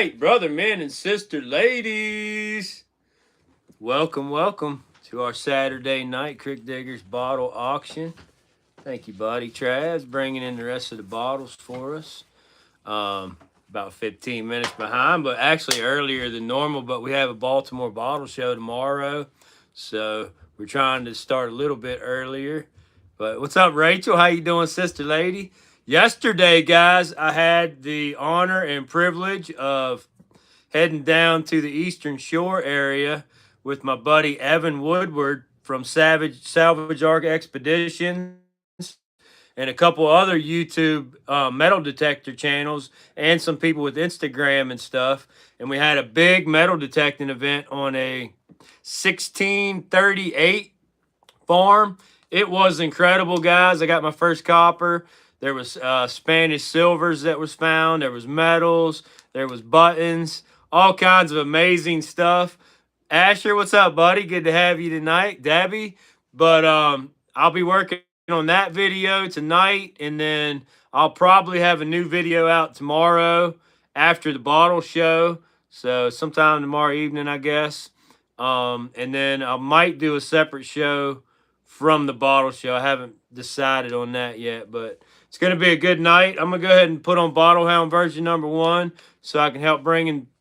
brother, men, and sister ladies. Welcome to our Saturday night Crick Diggers bottle auction. Thank you, buddy Traz, bringing in the rest of the bottles for us. About 15 minutes behind, but actually earlier than normal. But we have a Baltimore bottle show tomorrow, so we're trying to start a little bit earlier. But what's up, Rachel? How you doing, sister lady? Yesterday, guys, I had the honor and privilege of heading down to the Eastern Shore area with my buddy Evan Woodward from Salvage Arc Expeditions and a couple other YouTube metal detector channels and some people with Instagram and stuff. And we had a big metal detecting event on a 1638 farm. It was incredible, guys. I got my first copper. There was Spanish silvers that was found. There was metals. There was buttons. All kinds of amazing stuff. Asher, what's up, buddy? Good to have you tonight, Debbie. But I'll be working on that video tonight, and then I'll probably have a new video out tomorrow after the bottle show. So sometime tomorrow evening, I guess. And then I might do a separate show from the bottle show. I haven't decided on that yet, but it's going to be a good night. I'm going to go ahead and put on Bottle Hound version number 1 so I can help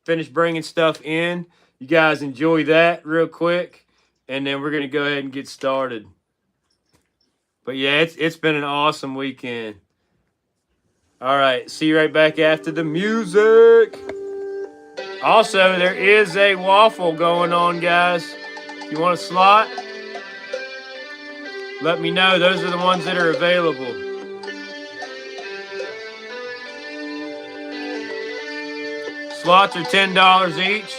finish bringing stuff in. You guys enjoy that real quick, and then we're going to go ahead and get started. But yeah, it's been an awesome weekend. All right, see you right back after the music. Also, there is a waffle going on, guys. If you want a slot, let me know. Those are the ones that are available. Slots are $10 each.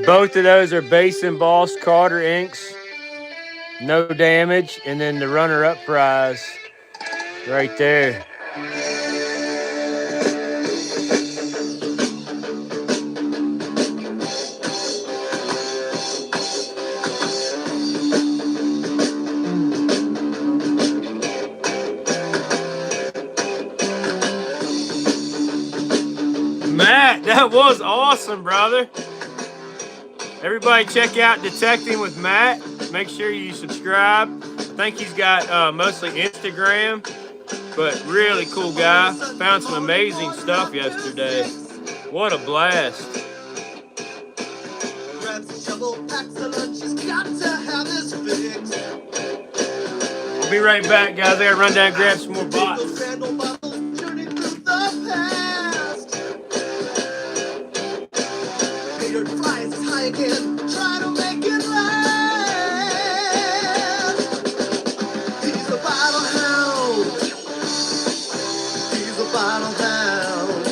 Both of those are base embossed Carter inks. No damage. And then the runner-up prize right there. Matt, that was awesome, brother. Everybody check out Detecting with Matt. Make sure you subscribe. I think he's got mostly Instagram, but really cool guy. Found some amazing stuff yesterday. What a blast. I'll be right back, guys. I gotta run down and grab some more bottles. Try to make it last. He's a bottle hound. He's a bottle hound.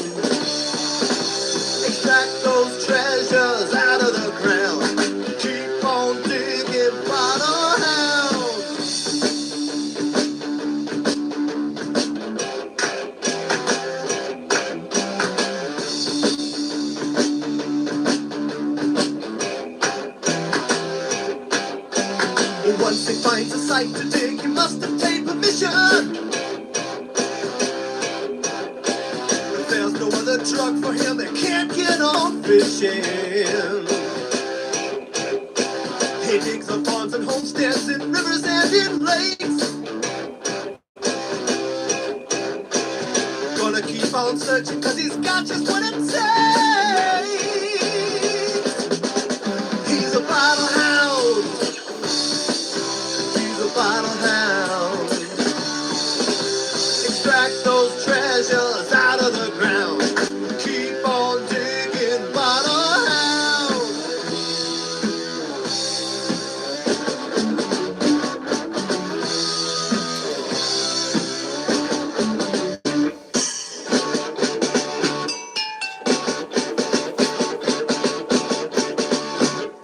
Extract those treasures out of the ground. Keep on digging, bottle hound. Once he finds a site to dig, he must obtain permission. If there's no other drug for him, they can't get on fishing. He digs on farms and homesteads, in rivers and in lakes. Gonna keep on searching, cause he's got just what it takes. He's a bottle hound. Bottle hound. Extract those treasures out of the ground. Keep on digging, bottle hound.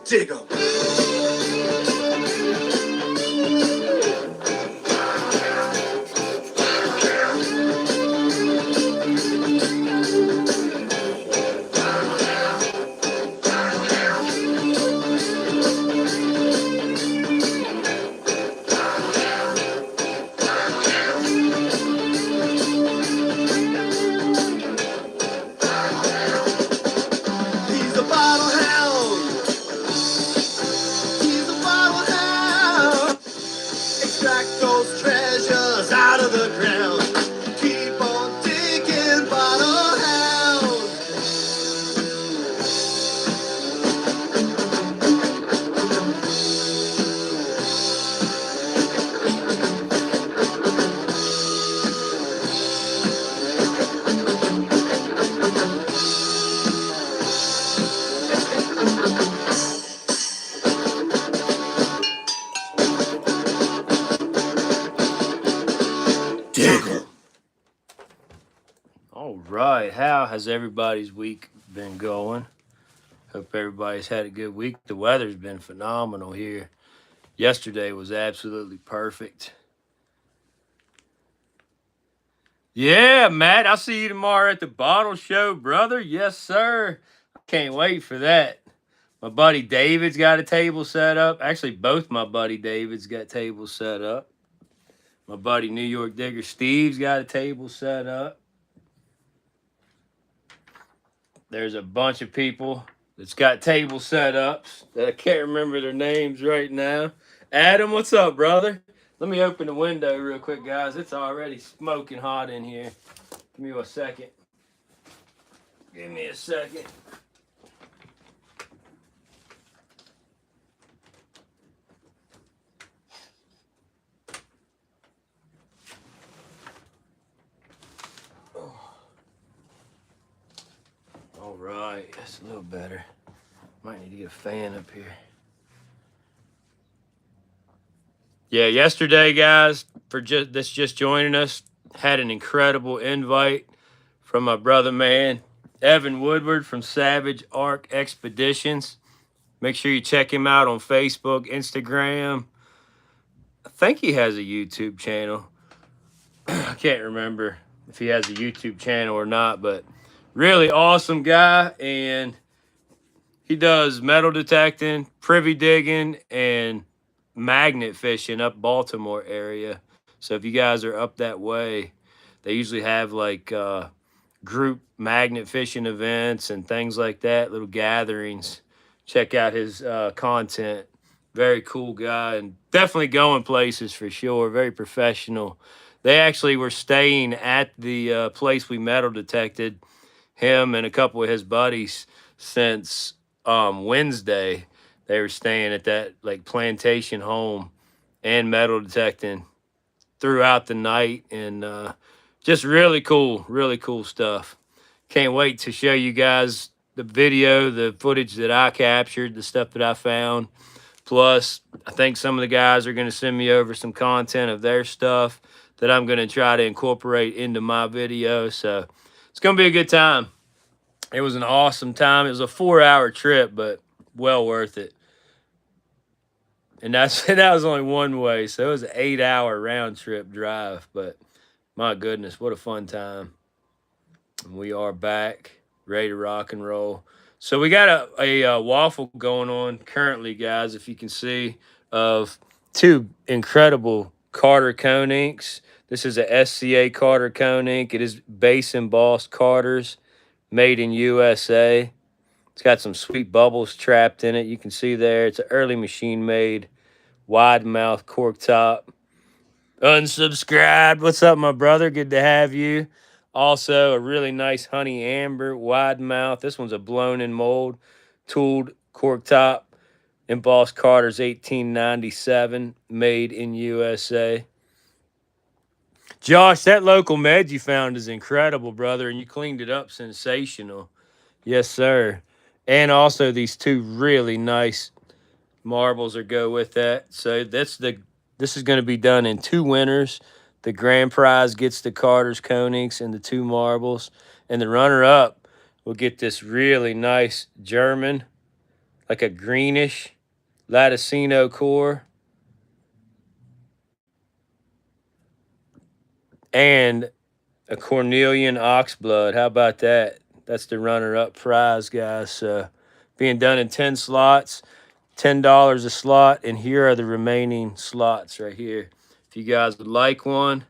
Dig 'em. how has everybody's week been going? Hope everybody's had a good week. The weather's been phenomenal here. Yesterday was absolutely perfect. Yeah, Matt, I'll see you tomorrow at the bottle show, brother. Yes, sir. I can't wait for that. My buddy David's got a table set up. Actually, both my buddy David's got tables set up. My buddy New York Digger Steve's got a table set up. There's a bunch of people that's got table setups that I can't remember their names right now. Adam, what's up, brother? Let me open the window real quick, guys. It's already smoking hot in here. Give me a second. Give me a second. All right, that's a little better. Might need to get a fan up here. Yeah, yesterday, guys, for just joining us, had an incredible invite from my brother, man, Evan Woodward from Savage Arc Expeditions. Make sure you check him out on Facebook, Instagram. I think he has a YouTube channel. I can't remember if he has a YouTube channel or not, but really awesome guy. And he does metal detecting, privy digging, and magnet fishing up Baltimore area. So if you guys are up that way, they usually have like group magnet fishing events and things like that, little gatherings. Check out his content. Very cool guy and definitely going places for sure. Very professional. They actually were staying at the place we metal detected, him and a couple of his buddies, since Wednesday. They were staying at that like plantation home and metal detecting throughout the night, and just really cool stuff. Can't wait to show you guys the video, the footage that I captured, the stuff that I found. Plus, I think some of the guys are going to send me over some content of their stuff that I'm going to try to incorporate into my video. So it's going to be a good time. It was an awesome time. It was a 4-hour trip, but well worth it. And that was only one way, so it was an 8-hour round trip drive. But my goodness, what a fun time! And we are back, ready to rock and roll. So we got a waffle going on currently, guys. If you can see, of two incredible Carter cone inks. This is a SCA Carter cone ink. It is base embossed Carters, made in USA. It's got some sweet bubbles trapped in it. You can see there. It's an early machine made wide mouth cork top. Unsubscribed. What's up, my brother? Good to have you. Also, a really nice honey amber wide mouth. This one's a blown in mold, tooled cork top. Embossed Carter's 1897, made in USA. Josh, that local med you found is incredible, brother, and you cleaned it up sensational. Yes, sir. And also these two really nice marbles are go with that. So this is going to be done in 2 winners. The grand prize gets the Carter's cone inks and the 2 marbles, and the runner-up will get this really nice German, like a greenish Latticino core, and a Cornelian oxblood. How about that? That's the runner-up prize, guys. Being done in 10 slots, $10 a slot, and here are the remaining slots right here. If you guys would like one,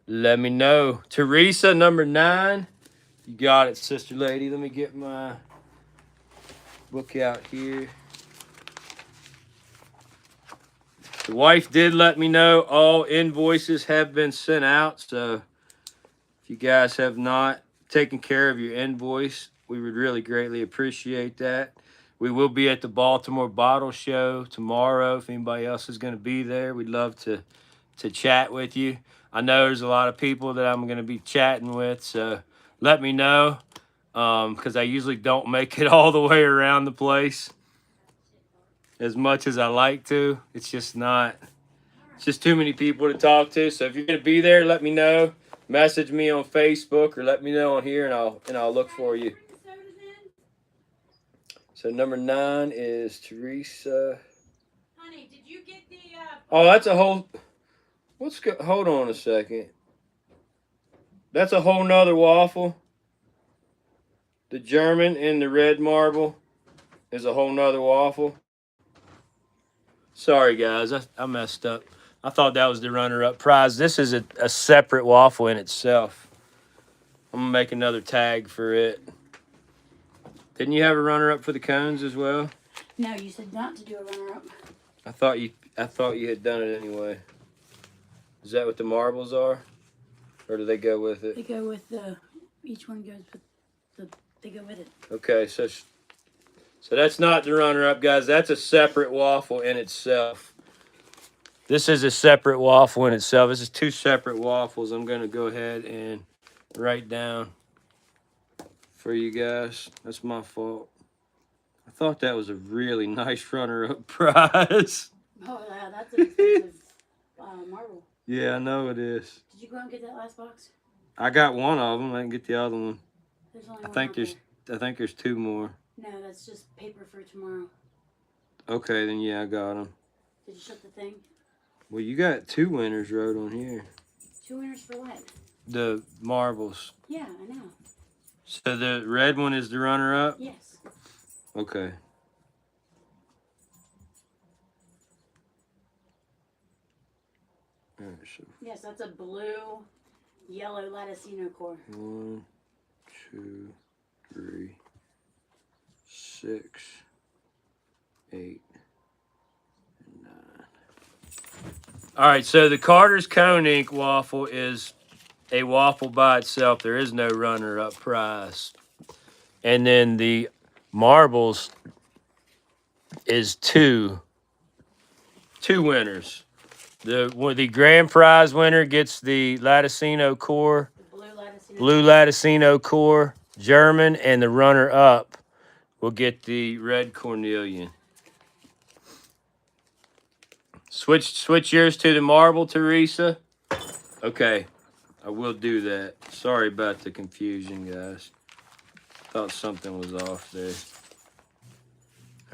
let me know. Teresa, number 9. You got it, sister lady. Let me get my book out here. The wife did let me know all invoices have been sent out, so if you guys have not taken care of your invoice, we would really greatly appreciate that. We will be at the Baltimore Bottle Show tomorrow. If anybody else is going to be there, we'd love to chat with you. I know there's a lot of people that I'm going to be chatting with, so let me know, because I usually don't make it all the way around the place as much as I like to. It's just too many people to talk to. So if you're going to be there, let me know. message me on Facebook or let me know on here, and I'll look for you. So number 9 is Teresa. Honey, did you get the? Oh, that's a whole. Hold on a second. That's a whole nother waffle. The German in the red marble is a whole nother waffle. Sorry, guys, I messed up. I thought that was the runner-up prize. This is a separate waffle in itself. I'm gonna make another tag for it. Didn't you have a runner-up for the cones as well? No, you said not to do a runner-up. I thought you had done it anyway. Is that what the marbles are, or do they go with it? They go with the. Each one goes with the. They go with it. Okay, so that's not the runner-up, guys. That's a separate waffle in itself. This is a separate waffle in itself. This is 2 separate waffles. I'm gonna go ahead and write down for you guys. That's my fault. I thought that was a really nice runner-up prize. Oh, yeah, that's an expensive marble. Yeah, I know it is. Did you go and get that last box? I got one of them. I didn't get the other one. There's only I one think there's 2 more. No, that's just paper for tomorrow. Okay, then yeah, I got them. Did you shut the thing? Well, you got 2 winners wrote on here. 2 winners for what? The marbles. Yeah, I know. So the red one is the runner-up? Yes. Okay. All right, so Yes, that's a blue, yellow Latticino core. 1, 2, 3, 6, 8, and 9. All right, so the Carter's Cone Inc. waffle is a waffle by itself. There is no runner-up prize. And then the marbles is two winners. The grand prize winner gets the Latticino core, blue Latticino core, German, and the runner-up will get the red cornelian. Switch yours to the marble, Teresa. Okay, I will do that. Sorry about the confusion, guys. Thought something was off there.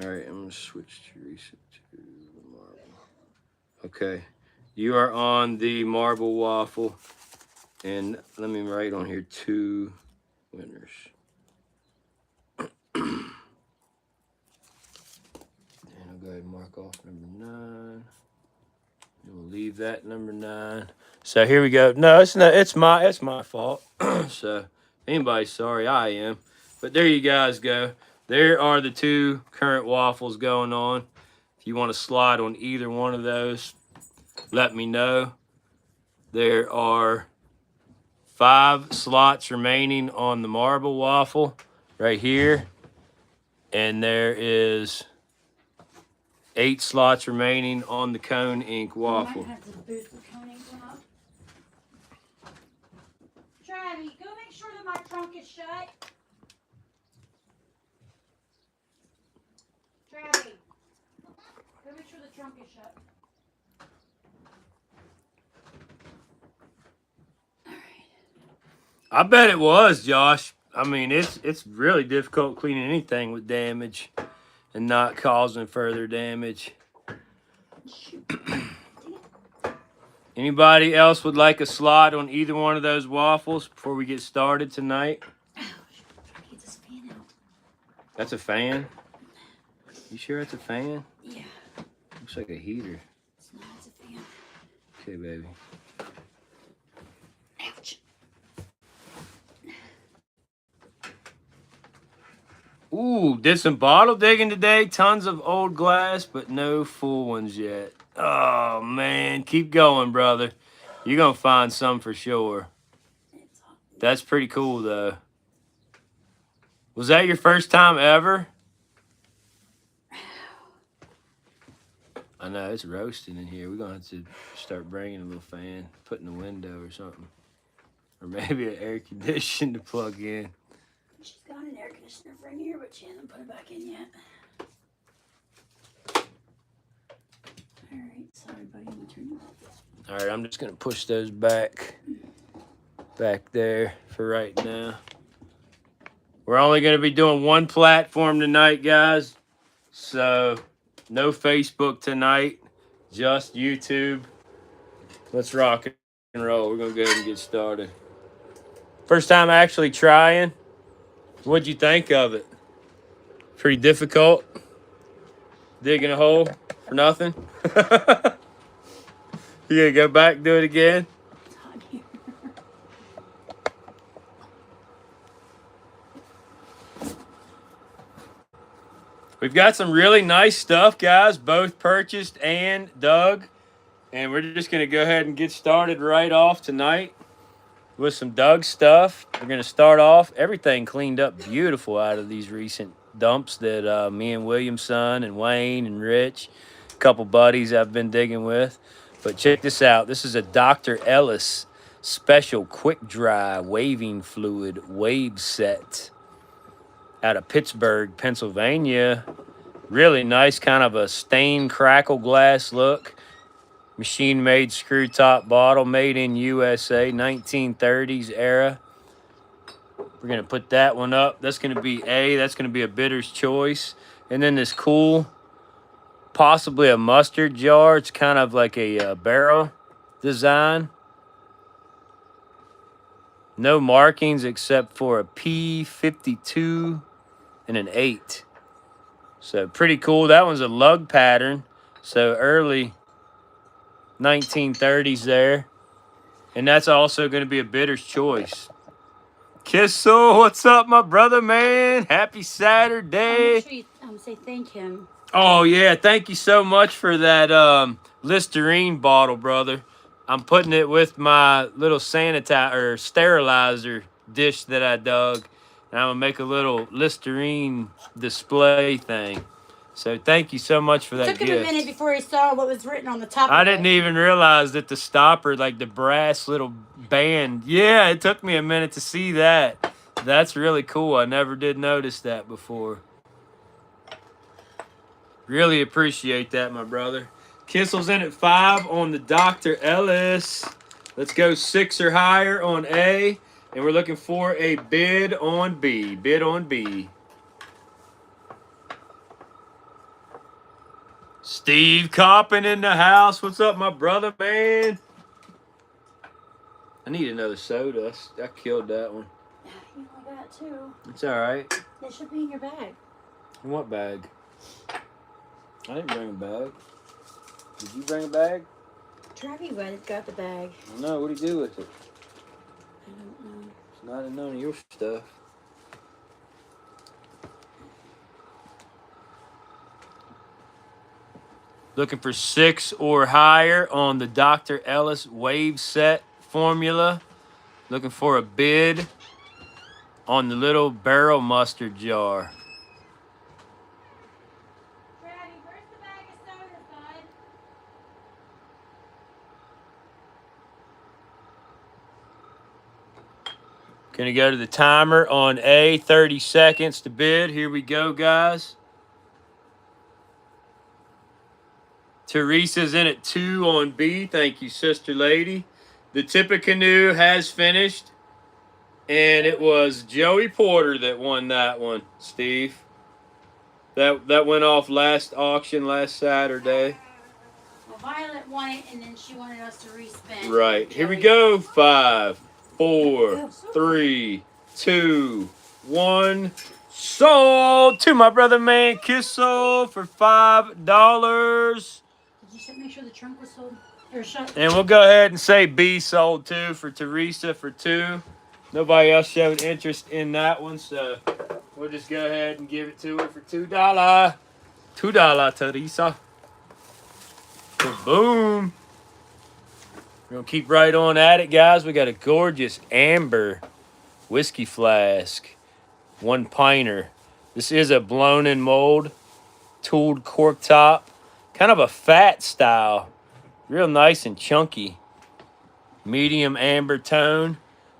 All right, I'm gonna switch Teresa to the marble. Okay, you are on the marble waffle, and let me write on here 2 winners. And I'll go ahead and mark off number 9. And we'll leave that number 9. So here we go. No, it's not. It's my fault. So anybody's sorry, I am. But there you guys go. There are the 2 current waffles going on. If you want to slide on either one of those, let me know. There are 5 slots remaining on the marble waffle right here. And there is 8 slots remaining on the Cone Inc. waffle. You might have to boost the Cone Inc. one up. Travis, go make sure that my trunk is shut. Travis, go make sure the trunk is shut. All right. I bet it was, Josh. I mean, it's really difficult cleaning anything with damage and not causing further damage. Anybody else would like a slot on either one of those waffles before we get started tonight? Oh, get this fan out. That's a fan? You sure it's a fan? Yeah. Looks like a heater. It's not, it's a fan. Okay, baby. Ouch. Ooh, did some bottle digging today. Tons of old glass, but no full ones yet. Oh, man. Keep going, brother. You're going to find some for sure. That's pretty cool, though. Was that your first time ever? I know, it's roasting in here. We're going to have to start bringing a little fan, put in the window or something. Or maybe an air conditioner to plug in. She's got an air conditioner for in here, but she hasn't put it back in yet. Alright, sorry buddy, I'm gonna turn you off. Alright, I'm just gonna push those back. back there for right now. We're only going to be doing one platform tonight, guys. So, no Facebook tonight, just YouTube. Let's rock and roll. We're going to go ahead and get started. First time actually trying. What'd you think of it? Pretty difficult? Digging a hole for nothing? You going to go back and do it again? We've got some really nice stuff, guys, both purchased and dug. And we're just going to go ahead and get started right off tonight with some dug stuff. We're going to start off everything cleaned up beautiful out of these recent dumps that me and Williamson and Wayne and Rich, a couple buddies I've been digging with. But check this out. This is a Dr. Ellis special quick dry waving fluid wave set out of Pittsburgh, Pennsylvania. Really nice, kind of a stained crackle glass look. Machine made screw top bottle, made in USA, 1930s era. We're gonna put that one up. That's gonna be A, that's gonna be a bidder's choice. And then this cool, possibly a mustard jar. It's kind of like a barrel design. No markings except for a P52 and an 8. So pretty cool. That one's a lug pattern. So early 1930s there. And that's also going to be a bidder's choice. Kissel, what's up, my brother, man? Happy Saturday. Make sure you say thank him. Oh, yeah. Thank you so much for that Listerine bottle, brother. I'm putting it with my little sanitizer or sterilizer dish that I dug. And I'm going to make a little Listerine display thing. So thank you so much for that gift. It took him a minute before he saw what was written on the top of it. I didn't even realize that the stopper, like the brass little band. Yeah, it took me a minute to see that. That's really cool. I never did notice that before. Really appreciate that, my brother. Kissel's in at 5 on the Dr. Ellis. Let's go 6 or higher on A. And we're looking for a bid on B. Bid on B. Steve Coppin in the house. What's up, my brother, man? I need another soda. I killed that one. You only got 2. It's all right. They should be in your bag. In what bag? I didn't bring a bag. Did you bring a bag? Travi got the bag. No, what do you do with it? I don't know. It's not in none of your stuff. Looking for 6 or higher on the Dr. Ellis wave set formula. Looking for a bid on the little barrel mustard jar. Travi, where's the bag of soda, bud? Gonna go to the timer on A, 30 seconds to bid. Here we go, guys. Teresa's in at 2 on B. Thank you, sister lady. The Tippecanoe has finished. And it was Joey Porter that won that one, Steve. That went off last auction last Saturday. Well, Violet won it, and then she wanted us to respin. Right. Here we go. 5, 4, 3, 2, 1. Sold to my brother, man. Kissel for $5. Did you make sure the trunk was sold? Or shut? And we'll go ahead and say B sold too for Teresa for 2. Nobody else showed interest in that one, so we'll just go ahead and give it to her for $2. $2, Teresa. Boom. We're going to keep right on at it, guys. We got a gorgeous amber whiskey flask. 1 pinter. This is a blown in mold, tooled cork top. Kind of a fat style. Real nice and chunky. Medium amber tone.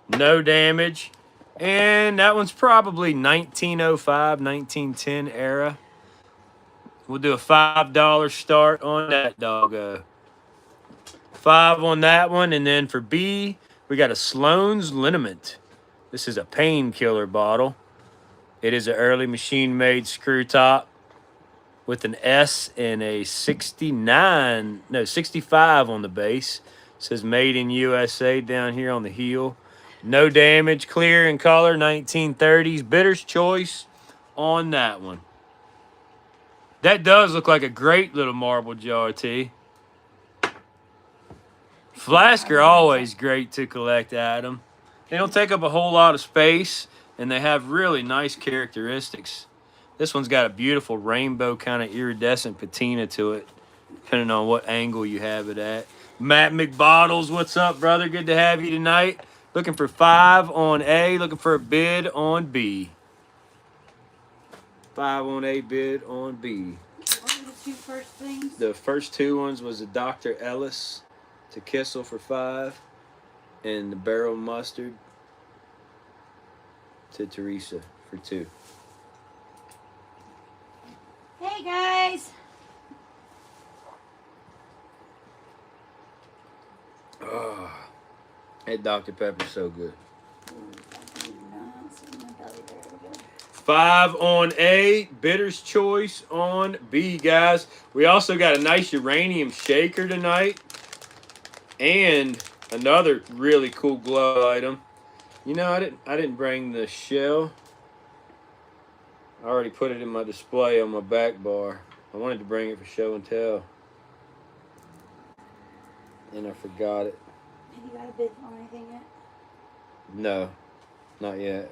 No damage. And that one's probably 1905, 1910 era. We'll do a $5 start on that doggo. 5 on that one. And then for B, We got a Sloan's Liniment. This is a painkiller bottle. It is an early machine-made screw top with an S and a 65 on the base. It says made in USA down here on the heel. No damage, clear in color, 1930s. Bidder's choice on that one. That does look like a great little marble jar, T. Flasks are always great to collect, Adam. They don't take up a whole lot of space, and they have really nice characteristics. This one's got a beautiful rainbow kind of iridescent patina to it, depending on what angle you have it at. Matt McBottles, what's up, brother? Good to have you tonight. Looking for 5 on A, looking for a bid on B. 5 on A, bid on B. What were the 2 first things? The first 2 ones was a Dr. Ellis to Kissel for 5, and the Barrel Mustard to Teresa for 2. Hey guys. Oh, that Dr. Pepper's so good. 5 on A, Bidder's choice on B, guys. We also got a nice uranium shaker tonight, and another really cool glove item. You know, I didn't bring the shell. I already put it in my display on my back bar. I wanted to bring it for show and tell, and I forgot it. Have you got a bid on anything yet? No, not yet.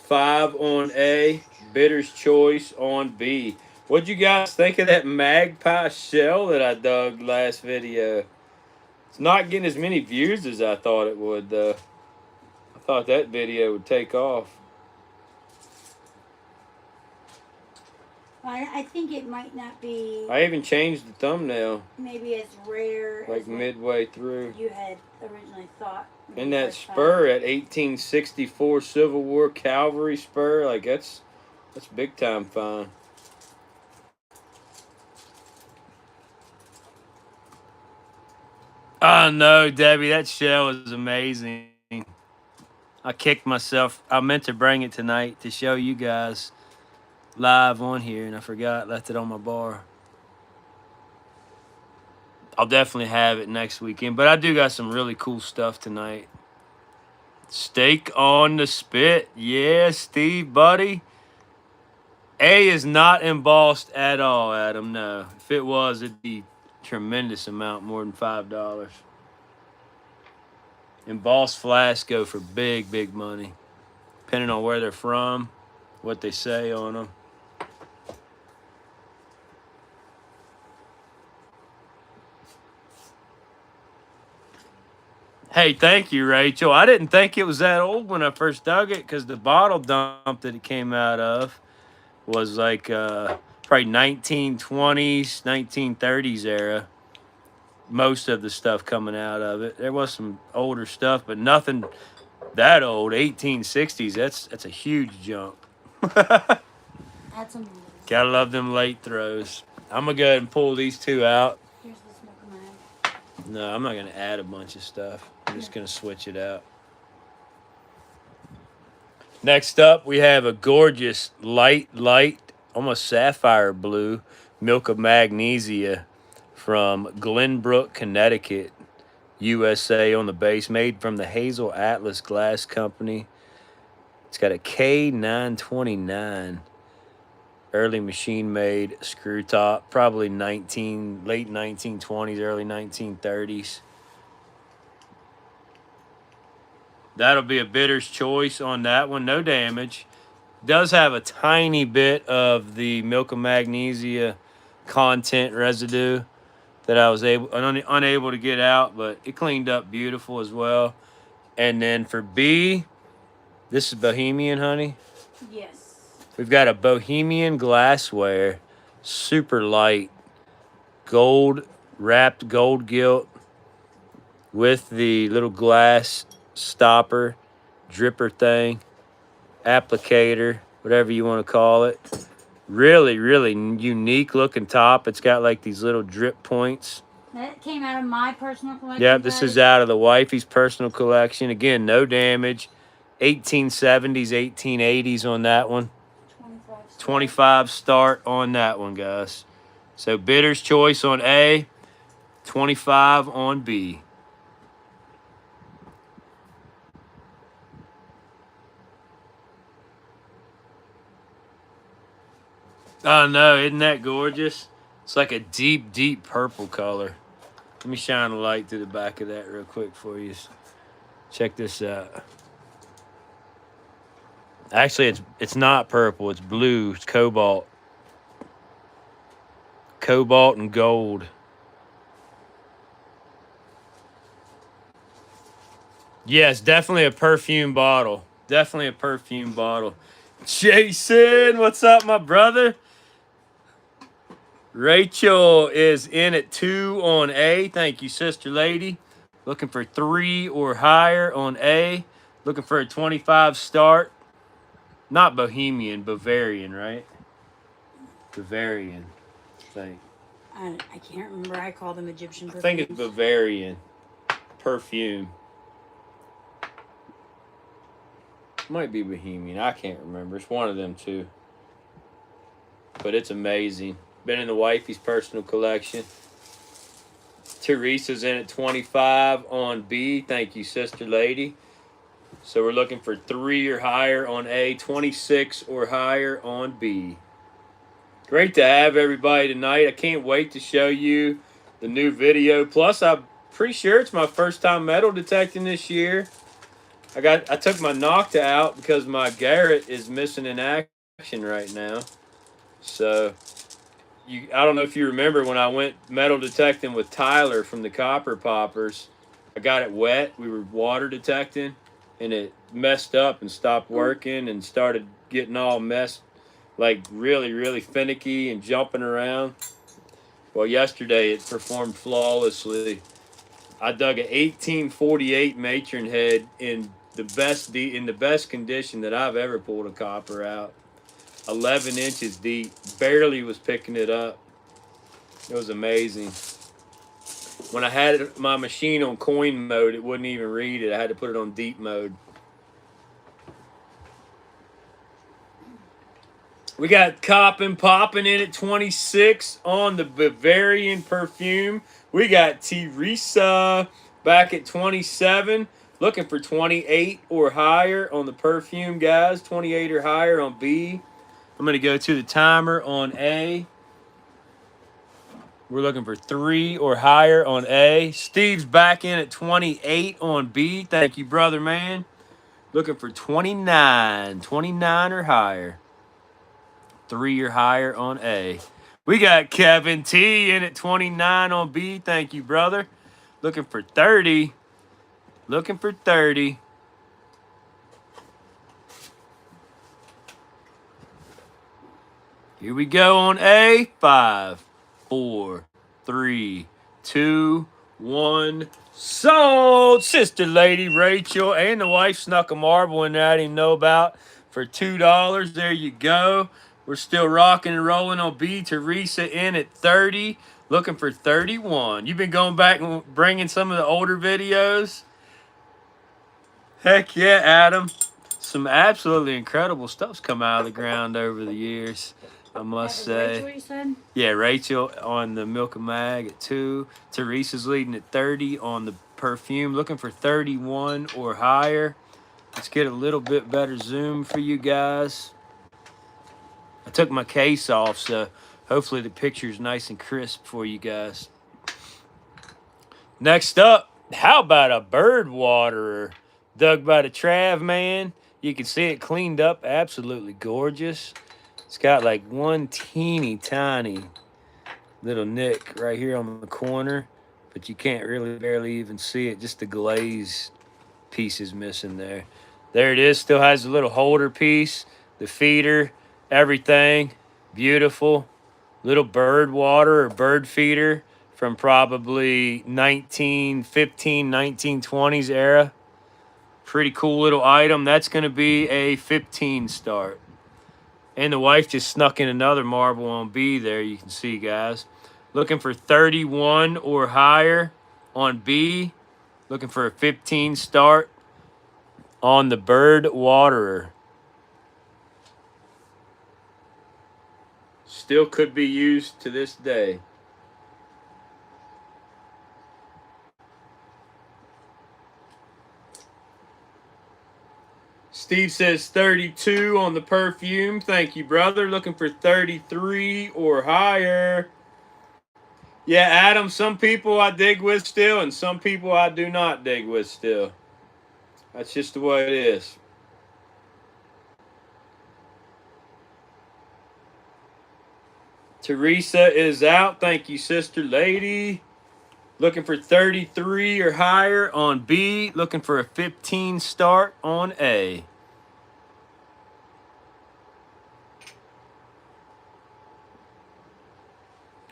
$5 on A, Bidder's choice on B. What'd you guys think of that magpie shell that I dug last video? It's not getting as many views as I thought it would, though. I thought that video would take off. I think it might not be. I even changed the thumbnail. Maybe as rare like as midway through. You had originally thought. And that spur at 1864 Civil War cavalry spur, like that's big time fine. Oh no, Debbie, that shell is amazing. I kicked myself. I meant to bring it tonight to show you guys live on here, and I forgot, left it on my bar. I'll definitely have it next weekend, but I do got some really cool stuff tonight. Steak on the spit. Yeah, Steve, buddy. A is not embossed at all, Adam, no. If it was, it'd be a tremendous amount, more than $5. Embossed flasks go for big, big money, depending on where they're from, what they say on them. Hey, thank you, Rachel. I didn't think it was that old when I first dug it, because the bottle dump that it came out of was like probably 1920s, 1930s era. Most of the stuff coming out of it. There was some older stuff, but nothing that old. 1860s. That's a huge jump. Add some. Gotta love them late throws. I'm gonna go ahead and pull these 2 out. Here's the smoker mag. No, I'm not gonna add a bunch of stuff. I'm just gonna switch it out. Next up, we have a gorgeous light, almost sapphire blue milk of magnesia from Glenbrook, Connecticut, USA on the base, made from the Hazel Atlas Glass Company. It's got a K929, early machine-made screw top, probably late 1920s, early 1930s. That'll be a bidder's choice on that one. No damage. Does have a tiny bit of the milk of magnesia content residue that I was unable to get out, but it cleaned up beautiful as well. And then for B, this is Bohemian, honey. Yes. We've got a Bohemian Glassware, super light, gold wrapped gold gilt with the little glass stopper, dripper thing, applicator, whatever you want to call it. Really, really unique looking top. It's got like these little drip points. That came out of my personal collection. Yep, this is out of the wifey's personal collection. Again, no damage. 1870s, 1880s on that one. 25 start on that one, guys. So bidder's choice on A, 25 on B. Oh no, isn't that gorgeous? It's like a deep, deep purple color. Let me shine a light through the back of that real quick for you. Check this out. Actually, it's not purple. It's blue. It's cobalt. Cobalt and gold. Yes, definitely a perfume bottle. Definitely a perfume bottle. Jason, what's up, my brother? Rachel is in at 2 on A. Thank you, sister lady. Looking for 3 or higher on A. Looking for a 25 start. Not Bohemian, Bavarian, right? Bavarian, I think. I can't remember. I call them Egyptian perfumes. I think it's Bavarian perfume. Might be Bohemian. I can't remember. It's one of them two. But it's amazing. Been in the wifey's personal collection. Teresa's in at 25 on B. Thank you, sister lady. So we're looking for 3 or higher on A, 26 or higher on B. Great to have everybody tonight. I can't wait to show you the new video. Plus, I'm pretty sure it's my first time metal detecting this year. I took my Nocta out because my Garrett is missing in action right now. So I don't know if you remember when I went metal detecting with Tyler from the Copper Poppers. I got it wet. We were water detecting, and it messed up and stopped working and started getting all messed, like really, really finicky and jumping around. Well, yesterday it performed flawlessly. I dug an 1848 matron head in the best condition that I've ever pulled a copper out. 11 inches deep. Barely was picking it up. It was amazing. When I had my machine on coin mode, it wouldn't even read it. I had to put it on deep mode. We got Coppin' Poppin' in at 26 on the Bavarian perfume. We got Teresa back at 27. Looking for 28 or higher on the perfume, guys. 28 or higher on B. I'm going to go to the timer on A. We're looking for 3 or higher on A. Steve's back in at 28 on B. Thank you, brother, man. Looking for 29. 29 or higher. 3 or higher on A. We got Kevin T in at 29 on B. Thank you, brother. Looking for 30. Looking for 30. Here we go on A. 5, 4, 3, 2, 1. Sold. Sister lady Rachel and the wife snuck a marble in there I didn't know about for $2. There you go. We're still rocking and rolling on B. Teresa in at 30. Looking for 31. You've been going back and bringing some of the older videos? Heck yeah, Adam. Some absolutely incredible stuff's come out of the ground over the years, I must say. Rachel, you said? Yeah, Rachel on the Milk and Mag at 2. Teresa's leading at 30 on the perfume. Looking for 31 or higher. Let's get a little bit better zoom for you guys. I took my case off, so hopefully the picture's nice and crisp for you guys. Next up, how about a bird waterer? Dug by the Trav man. You can see it cleaned up. Absolutely gorgeous. It's got like one teeny tiny little nick right here on the corner, but you can't really barely even see it. Just the glaze piece is missing there. There it is. Still has the little holder piece, the feeder, everything. Beautiful. Little bird water or bird feeder from probably 1915, 1920s era. Pretty cool little item. That's going to be a 15 start. And the wife just snuck in another marble on B there, you can see, guys. Looking for 31 or higher on B. Looking for a 15 start on the Bird Waterer. Still could be used to this day. Steve says 32 on the perfume. Thank you, brother. Looking for 33 or higher. Yeah, Adam, some people I dig with still, and some people I do not dig with still. That's just the way it is. Teresa is out. Thank you, sister lady. Looking for 33 or higher on B. Looking for a 15 start on A.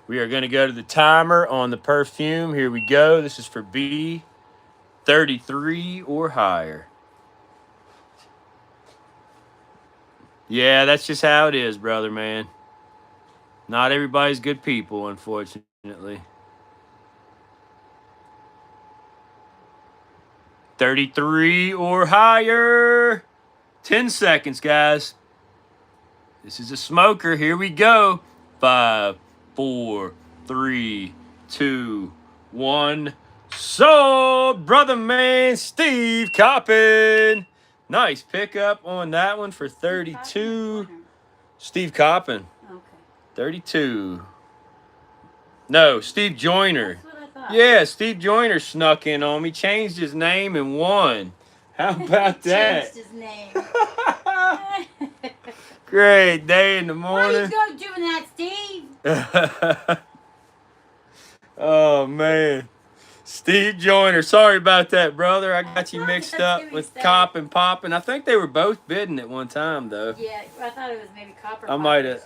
We are going to go to the timer on the perfume. Here we go. This is for B. 33 or higher. Yeah, that's just how it is, brother, man. Not everybody's good people, unfortunately. 33 or higher. 10 seconds, guys. This is a smoker. Here we go. 5, 4, 3, 2, 1. Sold, brother man, Steve Coppin. Nice pickup on that one for 32. Steve Coppin. Okay. 32. No, Steve Joyner. That's what I thought. Yeah, Steve Joyner snuck in on me, changed his name and won. How about that? Changed his name. Great day in the Why morning. are you doing that, Steve? Oh, man. Steve Joyner. Sorry about that, brother. I got you mixed up with Cop and Poppin'. I think they were both bidding at one time, though. Yeah, I thought it was maybe Copper. I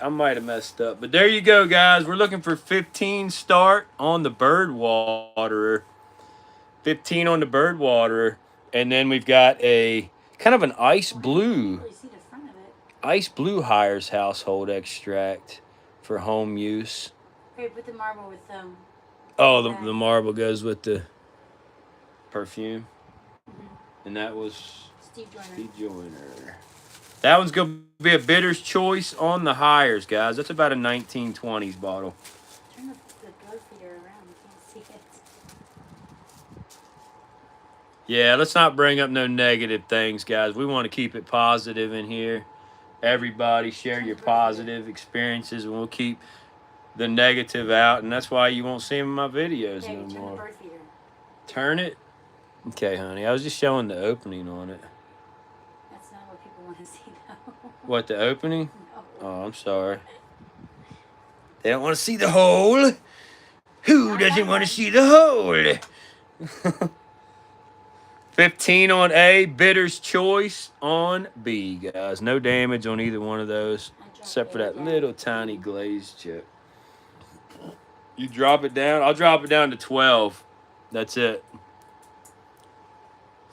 might have messed up. But there you go, guys. We're looking for 15 start on the Bird Waterer. 15 on the Bird Waterer. And then we've got a kind of an ice blue. Really see the front of it. Ice blue Hires household extract for home use. Okay, put the marble with Oh, the marble goes with the perfume. And that was Steve Joyner. Steve Joyner. That one's going to be a bidder's choice on the Hires, guys. That's about a 1920s bottle. Turn the blow feeder around. You can't see it. Yeah, let's not bring up no negative things, guys. We want to keep it positive in here. Everybody share your positive experiences, and we'll keep the negative out. And that's why you won't see them in my videos Okay, no turn more. the bird feeder. Turn it? Okay, honey. I was just showing the opening on it. That's not what people want to see, though. What, the opening? No. Oh, I'm sorry. They don't want to see the hole. Who doesn't want to see the hole? 15 on A, bidder's choice on B, guys. No damage on either one of those, except for that little tiny glazed chip. You drop it down. I'll drop it down to 12. That's it.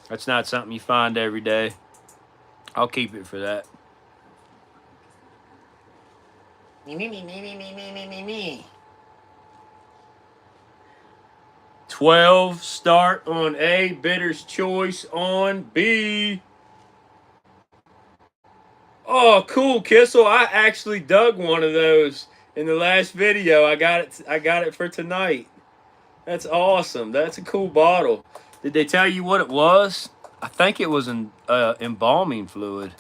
That's not something you find every day. I'll keep it for that. Me. 12 start on A, bidder's choice on B. Oh, cool, Kissel. I actually dug one of those in the last video. I got it for tonight. That's awesome. That's a cool bottle. Did they tell you what it was? I think it was an embalming fluid.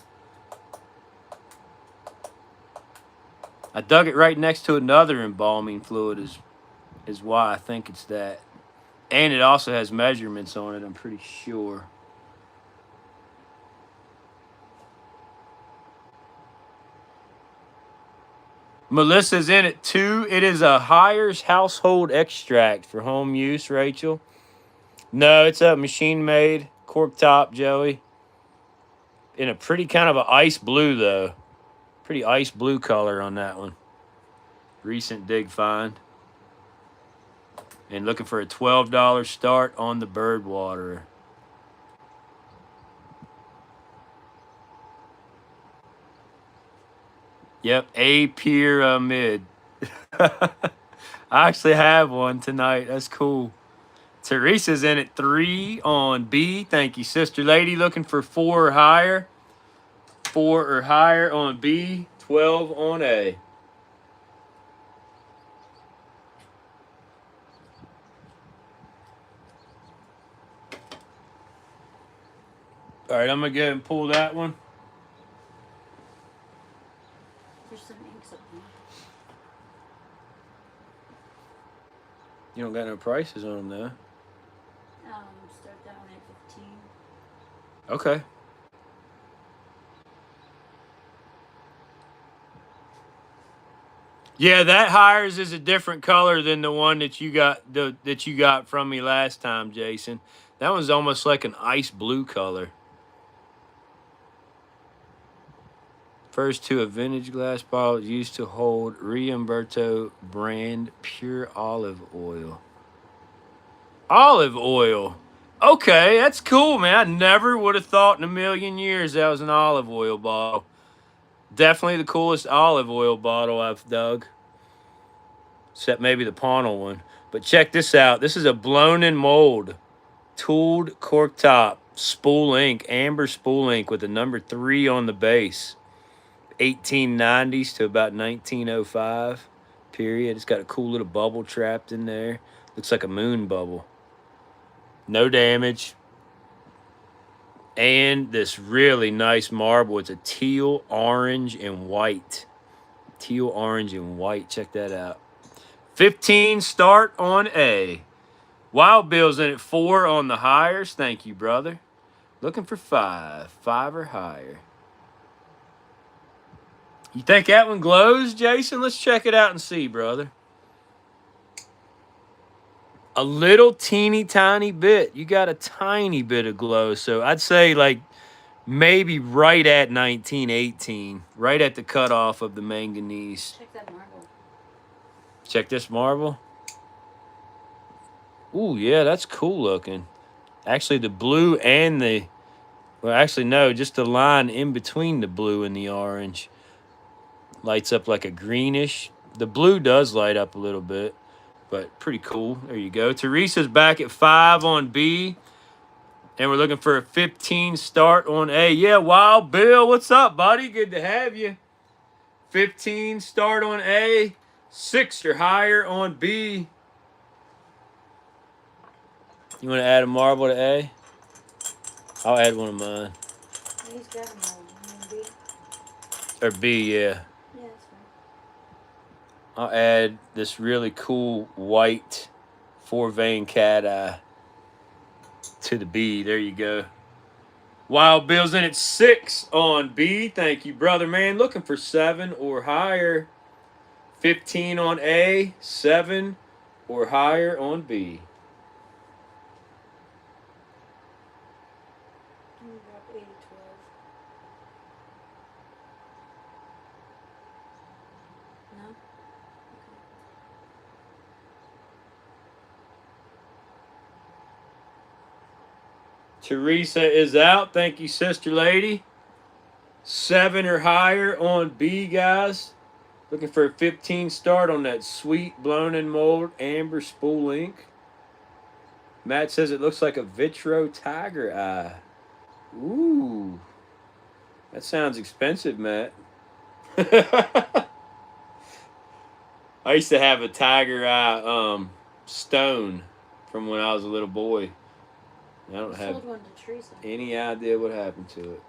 I dug it right next to another embalming fluid is why I think it's that. And it also has measurements on it, I'm pretty sure. Melissa's in it too. It is a Hires household extract for home use, Rachel. No, it's a machine made cork top, Joey. In a pretty kind of a ice blue, though. Pretty ice blue color on that one. Recent dig find. And looking for a $12 start on the Bird Waterer. Yep, A pyramid. I actually have one tonight. That's cool. Teresa's in at 3 on B. Thank you, sister lady. Looking for 4 or higher. 4 or higher on B. 12 on A. All right, I'm gonna go ahead and pull that one. There's some inks up there. You don't got no prices on them though. Start that one at 15. Okay. Yeah, that hires is a different color than the one that you got from me last time, Jason. That one's almost like an ice blue color. Refers to a vintage glass bottle used to hold Riumberto brand pure olive oil. Olive oil. Okay, that's cool, man. I never would have thought in a million years that was an olive oil bottle. Definitely the coolest olive oil bottle I've dug. Except maybe the Ponel one. But check this out. This is a blown in mold, tooled cork top, spool ink, amber spool ink with a number 3 on the base. 1890s to about 1905 period. It's got a cool little bubble trapped in there. Looks like a moon bubble. No damage. And this really nice marble. It's a teal, orange, and white. Teal, orange, and white. Check that out. 15 start on A. Wild Bill's in at 4 on the hires. Thank you, brother. Looking for 5. 5 or higher. You think that one glows, Jason? Let's check it out and see, brother. A little teeny tiny bit. You got a tiny bit of glow. So I'd say like maybe right at 1918. Right at the cutoff of the manganese. Check that marble. Check this marble. Ooh, yeah, that's cool looking. Actually, the blue and the... Well, actually, no, just the line in between the blue and the orange lights up like a greenish. The blue does light up a little bit, but pretty cool. There you go. Teresa's back at 5 on B, and we're looking for a 15 start on A. Yeah, Wild Bill, what's up, buddy? Good to have you. 15 start on A, 6 or higher on B. You want to add a marble to A? I'll add one of mine. He's grabbing one. B. Or B, yeah. Yeah, that's fine. I'll add this really cool white 4-vein cat eye to the B. There you go. Wild Bill's in at 6 on B. Thank you, brother, man. Looking for 7 or higher. 15 on A, 7 or higher on B. Drop 8 to 12. No? Teresa is out. Thank you, sister lady. 7 or higher on B, guys. Looking for a 15 start on that sweet blown in mold amber spool ink. Matt says it looks like a vitro tiger eye. Ooh. That sounds expensive, Matt. I used to have a tiger eye stone from when I was a little boy. I don't have sold one to Teresa. any idea what happened to it.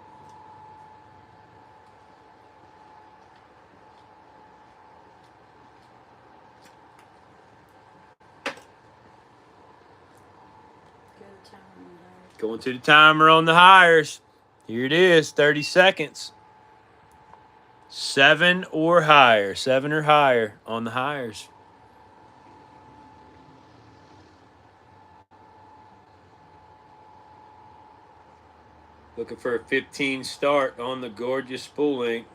Going to the timer on the hires. Here it is, 30 seconds. 7 or higher. 7 or higher on the hires. Looking for a 15 start on the gorgeous spool ink.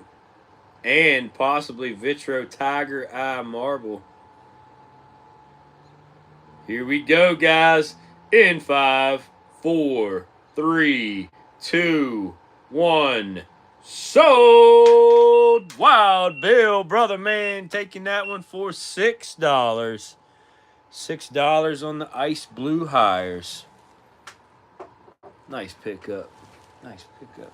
And possibly Vitro Tiger Eye Marble. Here we go, guys. In 5, 4, 3, 2, 1. Sold. Wild Bill, brother man, taking that one for $6. $6 on the ice blue hires. Nice pickup. Nice pickup.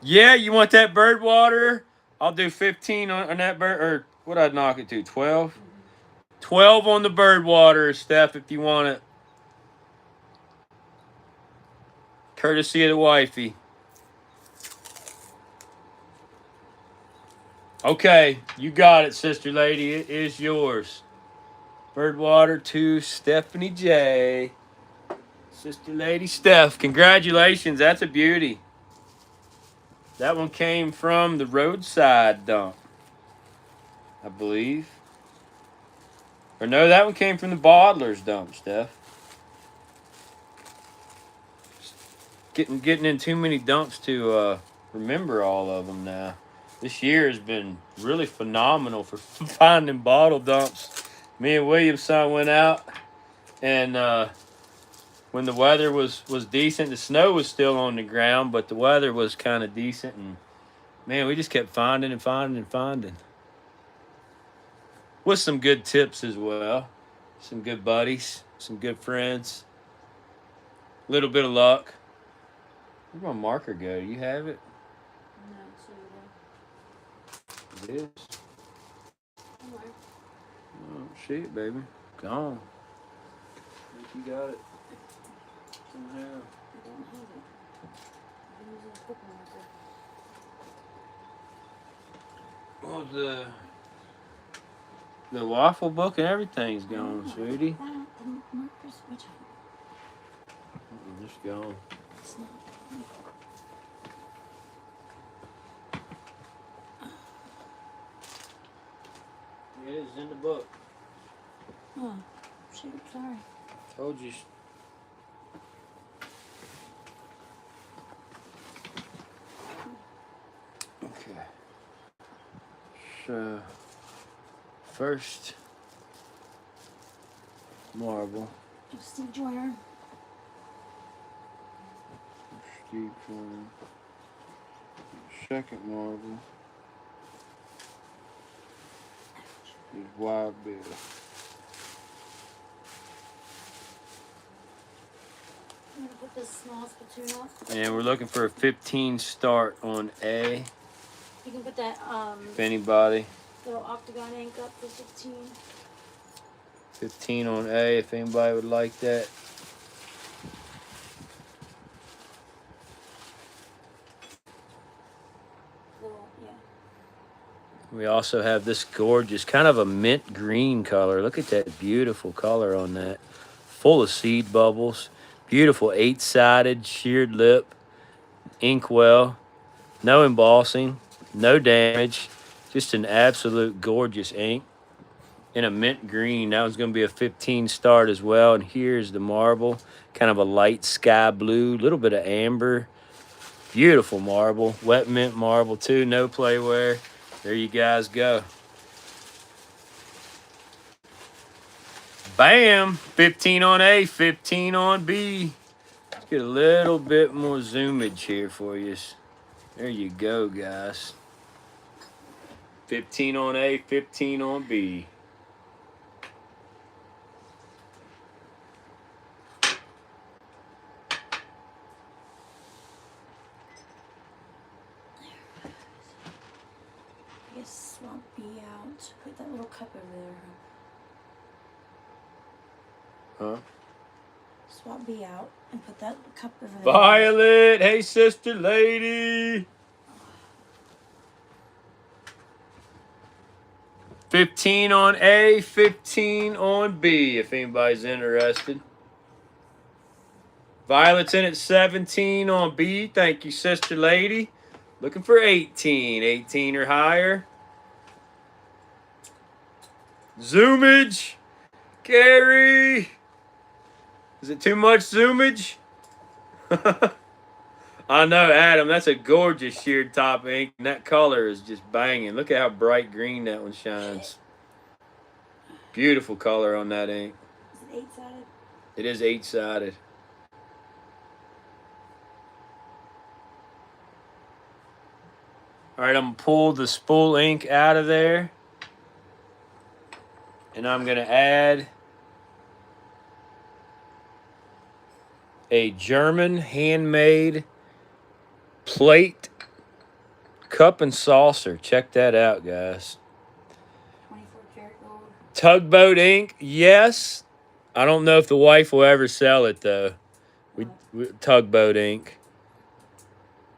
Yeah, you want that bird water? I'll do 15 on that bird, or what I'd knock it to, 12? 12 on the bird water, Steph, if you want it. Courtesy of the wifey. Okay, you got it, sister lady. It is yours. Bird water to Stephanie J. Sister lady Steph, congratulations. That's a beauty. That one came from the roadside dump, I believe. Or no, that one came from the bottler's dump, Steph. Getting in too many dumps to remember all of them now. This year has been really phenomenal for finding bottle dumps. Me and William's son went out, and when the weather was decent, the snow was still on the ground, but the weather was kind of decent, and man, we just kept finding and finding and finding. With some good tips as well. Some good buddies, some good friends. A little bit of luck. Where'd my marker go? Do you have it? No, it's over It is. there. Oh, shit, baby. Gone. I think you got it. Somehow. I don't have it. I'm using a book marker. Well, the waffle book and everything's gone, sweetie. That, the markers, which Just gone. it's not. It is in the book. Oh, shoot, sorry. Told you. Okay. So, first marble. Steve Joyner. Steve Joyner. Second marble is Wild Bill. I'm gonna put this small spittoon up. And we're looking for a 15 start on A. You can put that If anybody. little octagon ink up for 15. 15 on A if anybody would like that. Little, yeah. We also have this gorgeous, kind of a mint green color. Look at that beautiful color on that. Full of seed bubbles. Beautiful 8-sided sheared lip. Inkwell. No embossing. No damage. Just an absolute gorgeous ink. In a mint green. That was going to be a 15 start as well. And here's the marble. Kind of a light sky blue. Little bit of amber. Beautiful marble. Wet mint marble too. No playware. There you guys go. Bam! 15 on A, 15 on B. Let's get a little bit more zoomage here for you. There you go, guys. 15 on A, 15 on B. I guess swap B out. Put that little cup over there. Huh? Swap B out and put that cup over there. Violet! Hey, sister lady! 15 on A, 15 on B, if anybody's interested. Violet's in at 17 on B. Thank you, sister lady. Looking for 18. 18 or higher. Zoomage. Gary. Is it too much zoomage? I know, Adam. That's a gorgeous sheared top ink. And that color is just banging. Look at how bright green that one shines. Beautiful color on that ink. Is it 8-sided? It is 8-sided. All right, I'm going to pull the spool ink out of there. And I'm going to add a German handmade plate cup and saucer. Check that out, guys. 24 karat gold. Tugboat ink, yes. I don't know if the wife will ever sell it, though. Tugboat ink.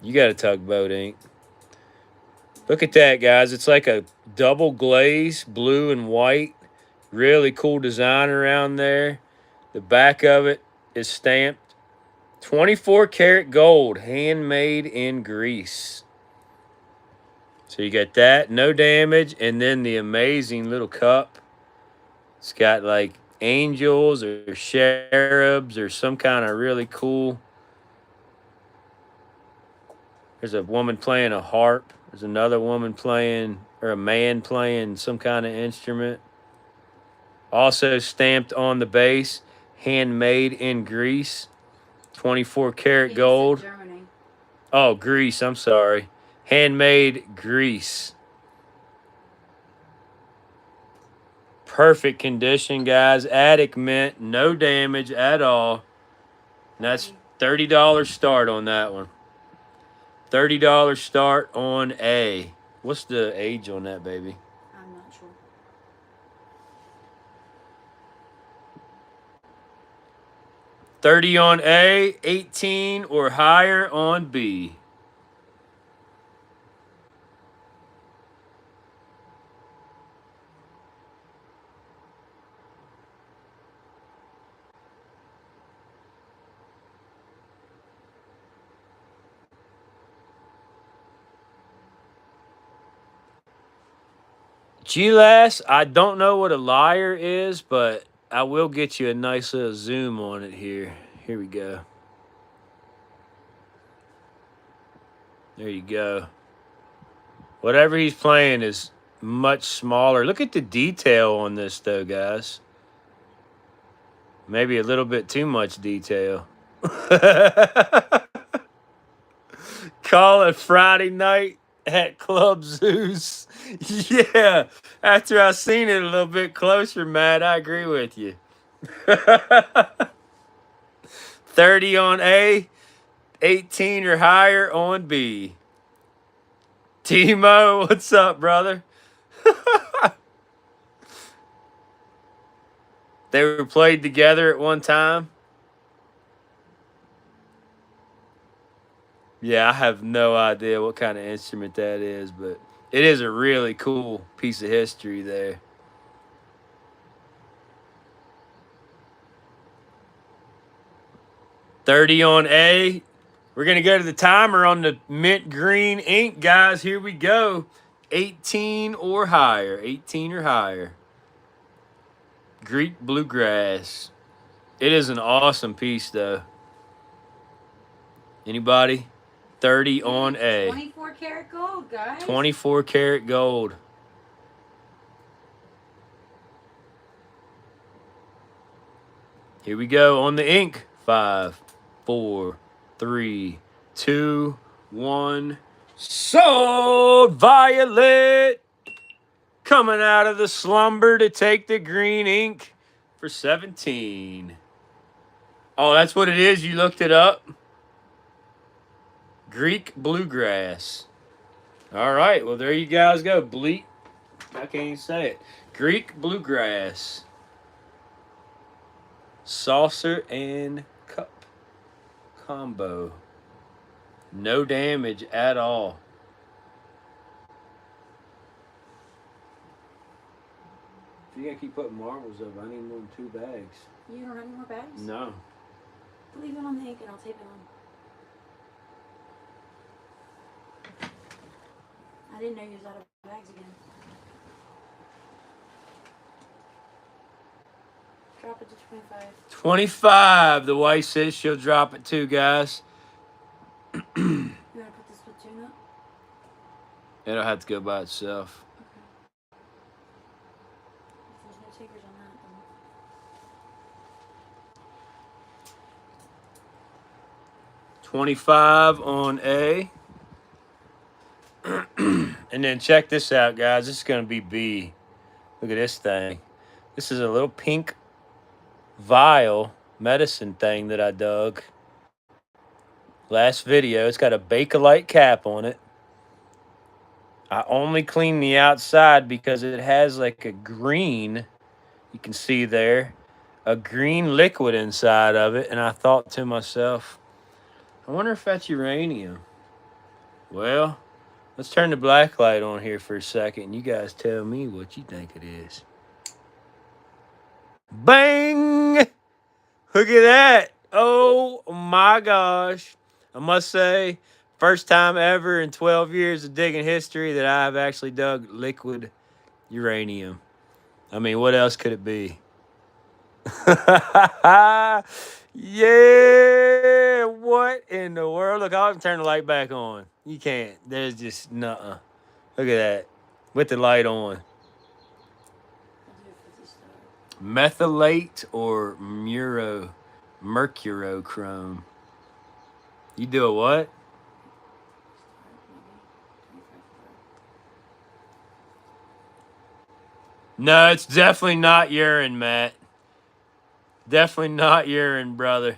You got a tugboat ink. Look at that, guys. It's like a double glaze, blue and white. Really cool design around there. The back of it is stamped 24 karat gold, handmade in Greece. So you got that, no damage, and then the amazing little cup. It's got like angels or cherubs or some kind of really cool. There's a woman playing a harp. There's another woman playing, or a man playing some kind of instrument. Also stamped on the base, handmade in Greece, 24 karat gold. Germany. Oh, Greece, I'm sorry. Handmade Greece. Perfect condition, guys. Attic mint, no damage at all. And that's $30 start on that one. $30 start on A. What's the age on that, baby? I'm not sure. $30 on A, 18 or higher on B. G-Lass, I don't know what a liar is, but I will get you a nice little zoom on it here. Here we go. There you go. Whatever he's playing is much smaller. Look at the detail on this, though, guys. Maybe a little bit too much detail. Call it Friday night at Club Zeus. Yeah, after I seen it a little bit closer, Matt, I agree with you. 30 on A, 18 or higher on B. Timo, what's up, brother? They were played together at one time. Yeah, I have no idea what kind of instrument that is, but it is a really cool piece of history there. $30 on A. We're going to go to the timer on the mint green ink, guys. Here we go. 18 or higher. 18 or higher. Greek bluegrass. It is an awesome piece, though. Anybody? 30 on A. 24 karat gold, guys. 24 karat gold. Here we go on the ink. 5, 4, 3, 2, 1. Sold Violet. Coming out of the slumber to take the green ink for 17. Oh, that's what it is. You looked it up. Greek bluegrass. All right. Well, there you guys go. I can't even say it. Greek bluegrass. Saucer and cup combo. No damage at all. If you gotta keep putting marbles up, I need more than 2 bags. You don't have any more bags? No. Leave it on the ink and I'll tape it on. I didn't know you was out of bags again. Drop it to 25. 25. The wife says she'll drop it too, guys. You want to put this Spittoon up? It'll have to go by itself. Okay. If there's no takers on that, then... 25 on A. And then check this out, guys. This is going to be B. Look at this thing. This is a little pink vial medicine thing that I dug last video. It's got a Bakelite cap on it. I only cleaned the outside because it has like a green, you can see there, a green liquid inside of it. And I thought to myself, I wonder if that's uranium. Well, let's turn the black light on here for a second. And you guys tell me what you think it is. Bang! Look at that. Oh my gosh. I must say, first time ever in 12 years of digging history that I've actually dug liquid uranium. I mean, what else could it be? Yeah, what in the world? Look, I'll turn the light back on. You can't. There's just nuh-uh. Look at that. With the light on. Methylate or mercurochrome. You do a what? No, it's definitely not urine, Matt. Definitely not urine, brother.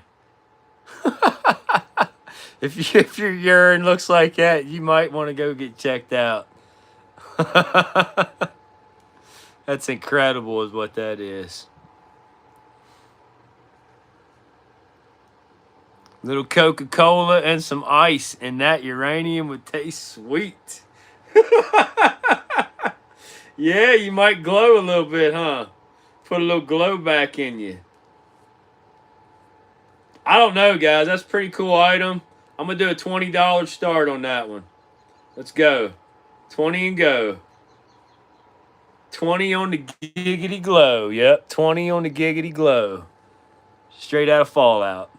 If your urine looks like that, you might want to go get checked out. That's incredible is what that is. Little Coca-Cola and some ice, and that uranium would taste sweet. Yeah, you might glow a little bit, huh? Put a little glow back in you. I don't know, guys. That's a pretty cool item. I'm going to do a $20 start on that one. Let's go. 20 and go. 20 on the giggity glow. Yep, 20 on the giggity glow. Straight out of Fallout.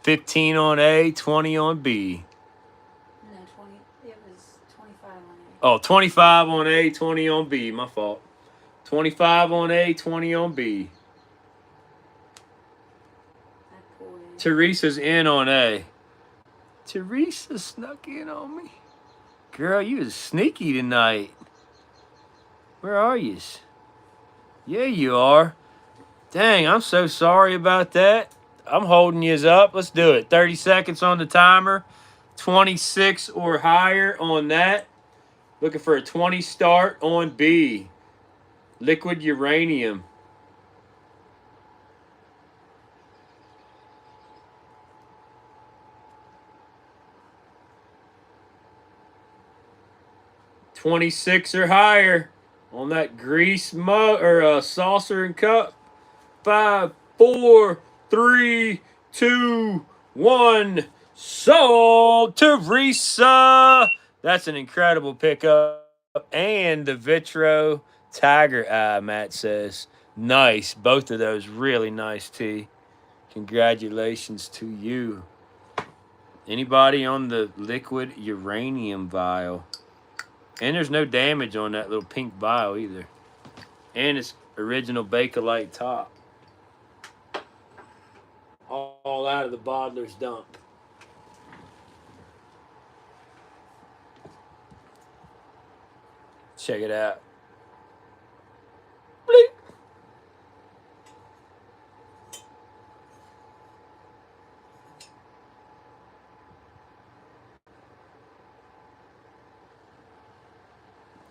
$15 on A, 20 on B. No, 20. It was 25 on A. Oh, 25 on A, 20 on B. My fault. 25 on A, 20 on B. Teresa's in on A. Teresa snuck in on me. Girl, you was sneaky tonight. Where are you? Yeah, you are. Dang, I'm so sorry about that. I'm holding yous up. Let's do it. 30 seconds on the timer. 26 or higher on that. Looking for a 20 start on B. Liquid uranium. $26 or higher on that grease mug or saucer and cup. 5, 4, 3, 2, 1. Sold, Teresa. That's an incredible pickup. And the Vitro Tiger Eye, Matt says. Nice. Both of those really nice, T. Congratulations to you. Anybody on the liquid uranium vial? And there's no damage on that little pink vial either. And it's original Bakelite top. All out of the bottler's dump. Check it out. Bleep.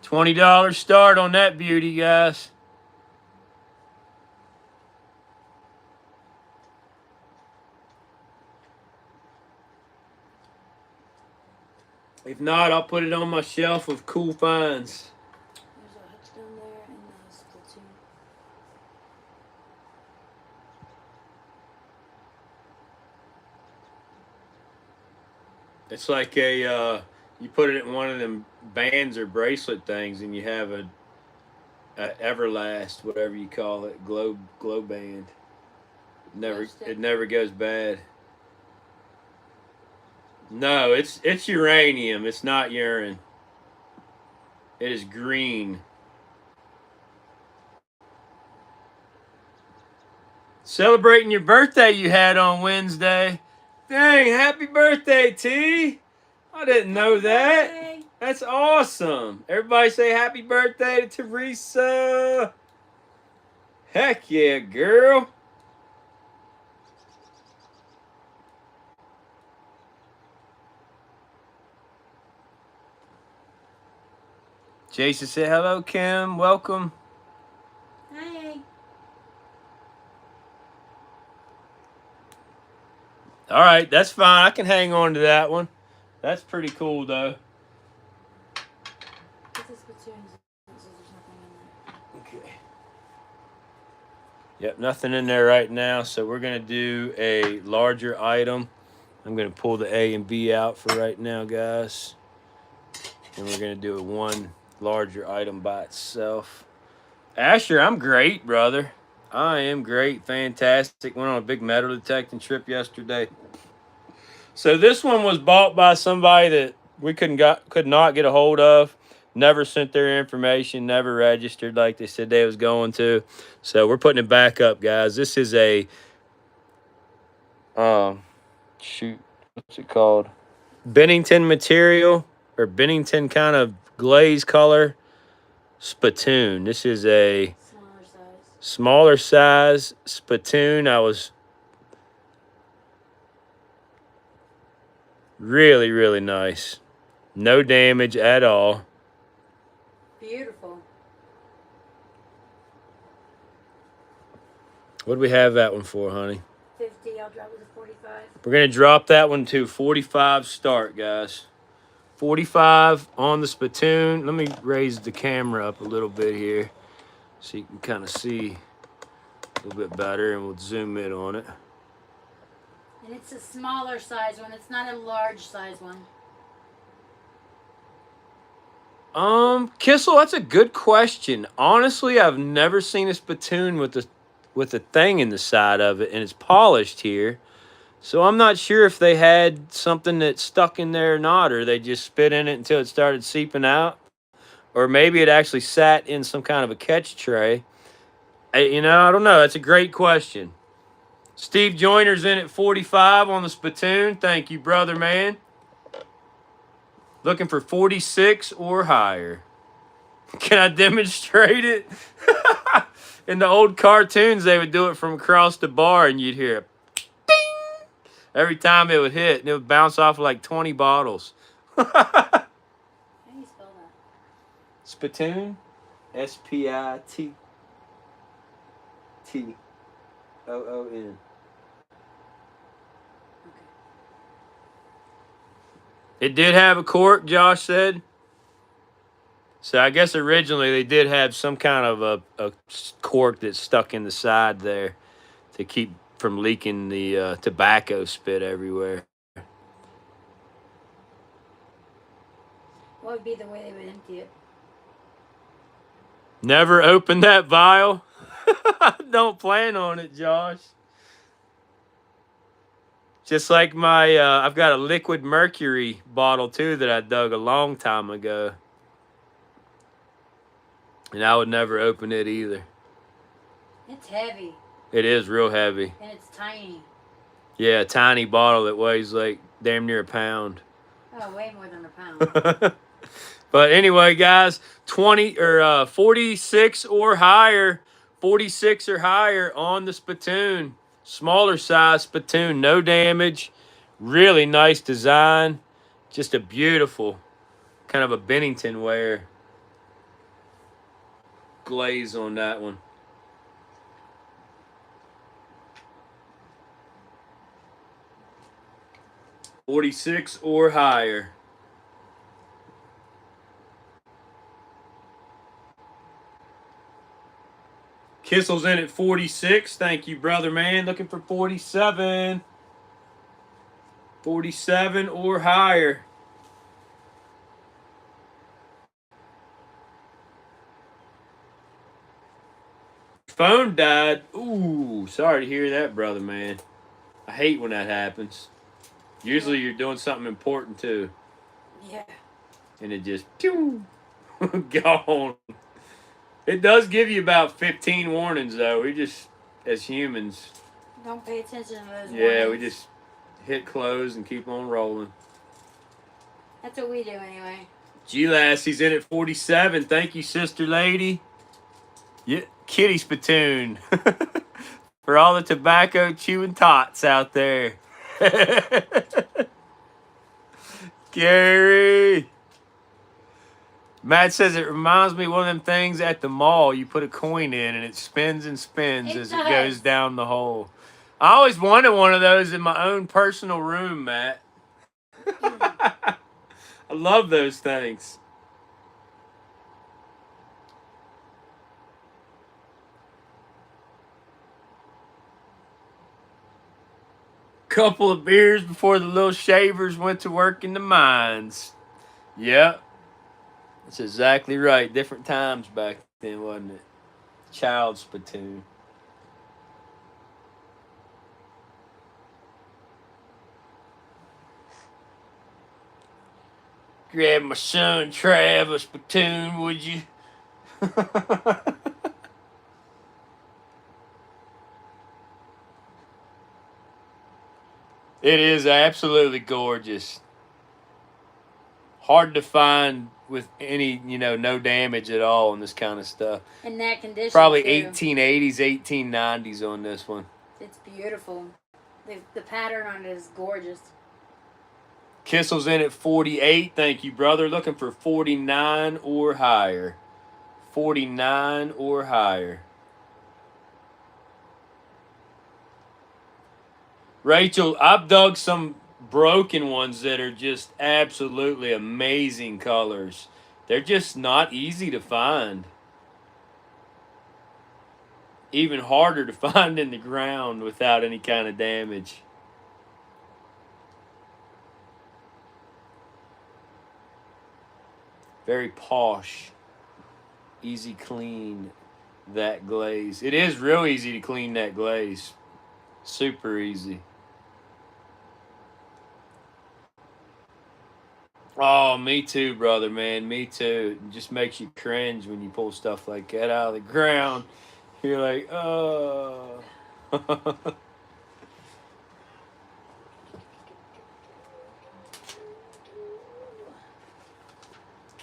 $20 start on that beauty, guys. If not, I'll put it on my shelf of cool finds. There's a Hutch down there and a Spittoon. It's like a you put it in one of them bands or bracelet things, and you have a Everlast, whatever you call it, glow band. It never goes bad. No, it's uranium. It's not urine. It is green. Celebrating your birthday you had on Wednesday. Dang, happy birthday, T. I didn't know that. Birthday. That's awesome. Everybody say happy birthday to Teresa. Heck yeah, girl. Jason said hello, Kim. Welcome. Hey. All right, that's fine. I can hang on to that one. That's pretty cool, though. This is Spittoon. There's nothing in there. Okay. Yep, nothing in there right now. So we're going to do a larger item. I'm going to pull the A and B out for right now, guys. And we're going to do one larger item by itself. Asher, I'm great, brother. I am great. Fantastic. Went on a big metal detecting trip yesterday. So this one was bought by somebody that we could not get a hold of. Never sent their information, never registered like they said they was going to. So we're putting it back up, guys. This is a shoot, what's it called? Bennington material or Bennington kind of glaze color spittoon. This is a smaller size spittoon. I was really, really nice. No damage at all. Beautiful. What do we have that one for, honey? 50. I'll drop it to 45. We're going to drop that one to 45 start, guys. 45 on the spittoon. Let me raise the camera up a little bit here so you can kind of see a little bit better, and we'll zoom in on it. And it's a smaller size one. It's not a large size one. Kissel, that's a good question. Honestly, I've never seen a spittoon with a thing in the side of it, and it's polished here. So I'm not sure if they had something that stuck in there or not, or they just spit in it until it started seeping out. Or maybe it actually sat in some kind of a catch tray. I don't know. That's a great question. Steve Joyner's in at 45 on the spittoon. Thank you, brother, man. Looking for 46 or higher. Can I demonstrate it? In the old cartoons, they would do it from across the bar, and you'd hear a ding every time it would hit, and it would bounce off like 20 bottles. How do you spell that? Spittoon, S-P-I-T-T-O-O-N. Okay. It did have a cork, Josh said. So I guess originally they did have some kind of a cork that stuck in the side there to keep from leaking the tobacco spit everywhere. What would be the way they would empty it? Never open that vial. Don't plan on it, Josh. Just like my, I've got a liquid mercury bottle too that I dug a long time ago. And I would never open it either. It's heavy. It is real heavy. And it's tiny. Yeah, a tiny bottle that weighs like damn near a pound. Oh, way more than a pound. But anyway, guys, 46 or higher. 46 or higher on the spittoon. Smaller size spittoon, no damage. Really nice design. Just a beautiful kind of a Bennington ware glaze on that one. $46 or higher. Kissel's in at 46. Thank you, brother, man. Looking for 47. 47 or higher. Phone died. Ooh, sorry to hear that, brother, man. I hate when that happens. Usually you're doing something important, too. Yeah. And it just, gone. It does give you about 15 warnings, though. We just as humans. Don't pay attention to those Yeah, we warnings. just hit close and keep on rolling. That's what we do anyway. G-Lassie's in at 47. Thank you, sister lady. Yeah, Kitty Spittoon. For all the tobacco chewing tots out there. Gary. Matt says it reminds me of one of them things at the mall. You put a coin in and it spins and spins as it goes down the hole. I always wanted one of those in my own personal room, Matt. I love those things. Couple of beers before the little shavers went to work in the mines. Yep. That's exactly right. Different times back then, wasn't it? Child Spittoon. Grab my son Trav a Spittoon, would you? It is absolutely gorgeous. Hard to find with any, no damage at all on this kind of stuff. In that condition, Probably too. 1880s, 1890s on this one. It's beautiful. The pattern on it is gorgeous. Kissel's in at 48. Thank you, brother. Looking for 49 or higher. 49 or higher. Rachel, I've dug some broken ones that are just absolutely amazing colors. They're just not easy to find. Even harder to find in the ground without any kind of damage. Very posh. Easy clean that glaze. It is real easy to clean that glaze. Super easy. Oh, me too, brother, man. Me too. It just makes you cringe when you pull stuff like that out of the ground. You're like, oh.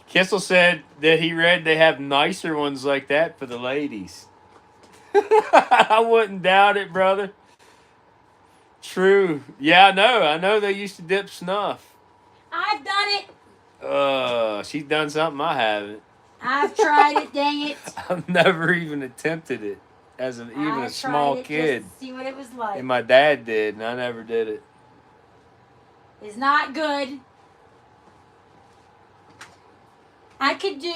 Kissel said that he read they have nicer ones like that for the ladies. I wouldn't doubt it, brother. True. Yeah, I know. I know they used to dip snuff. I've done it. She's done something I haven't. I've tried it, dang it. I've never even attempted it as even a small kid. Just to see what it was like. And my dad did, and I never did it. It's not good. I could do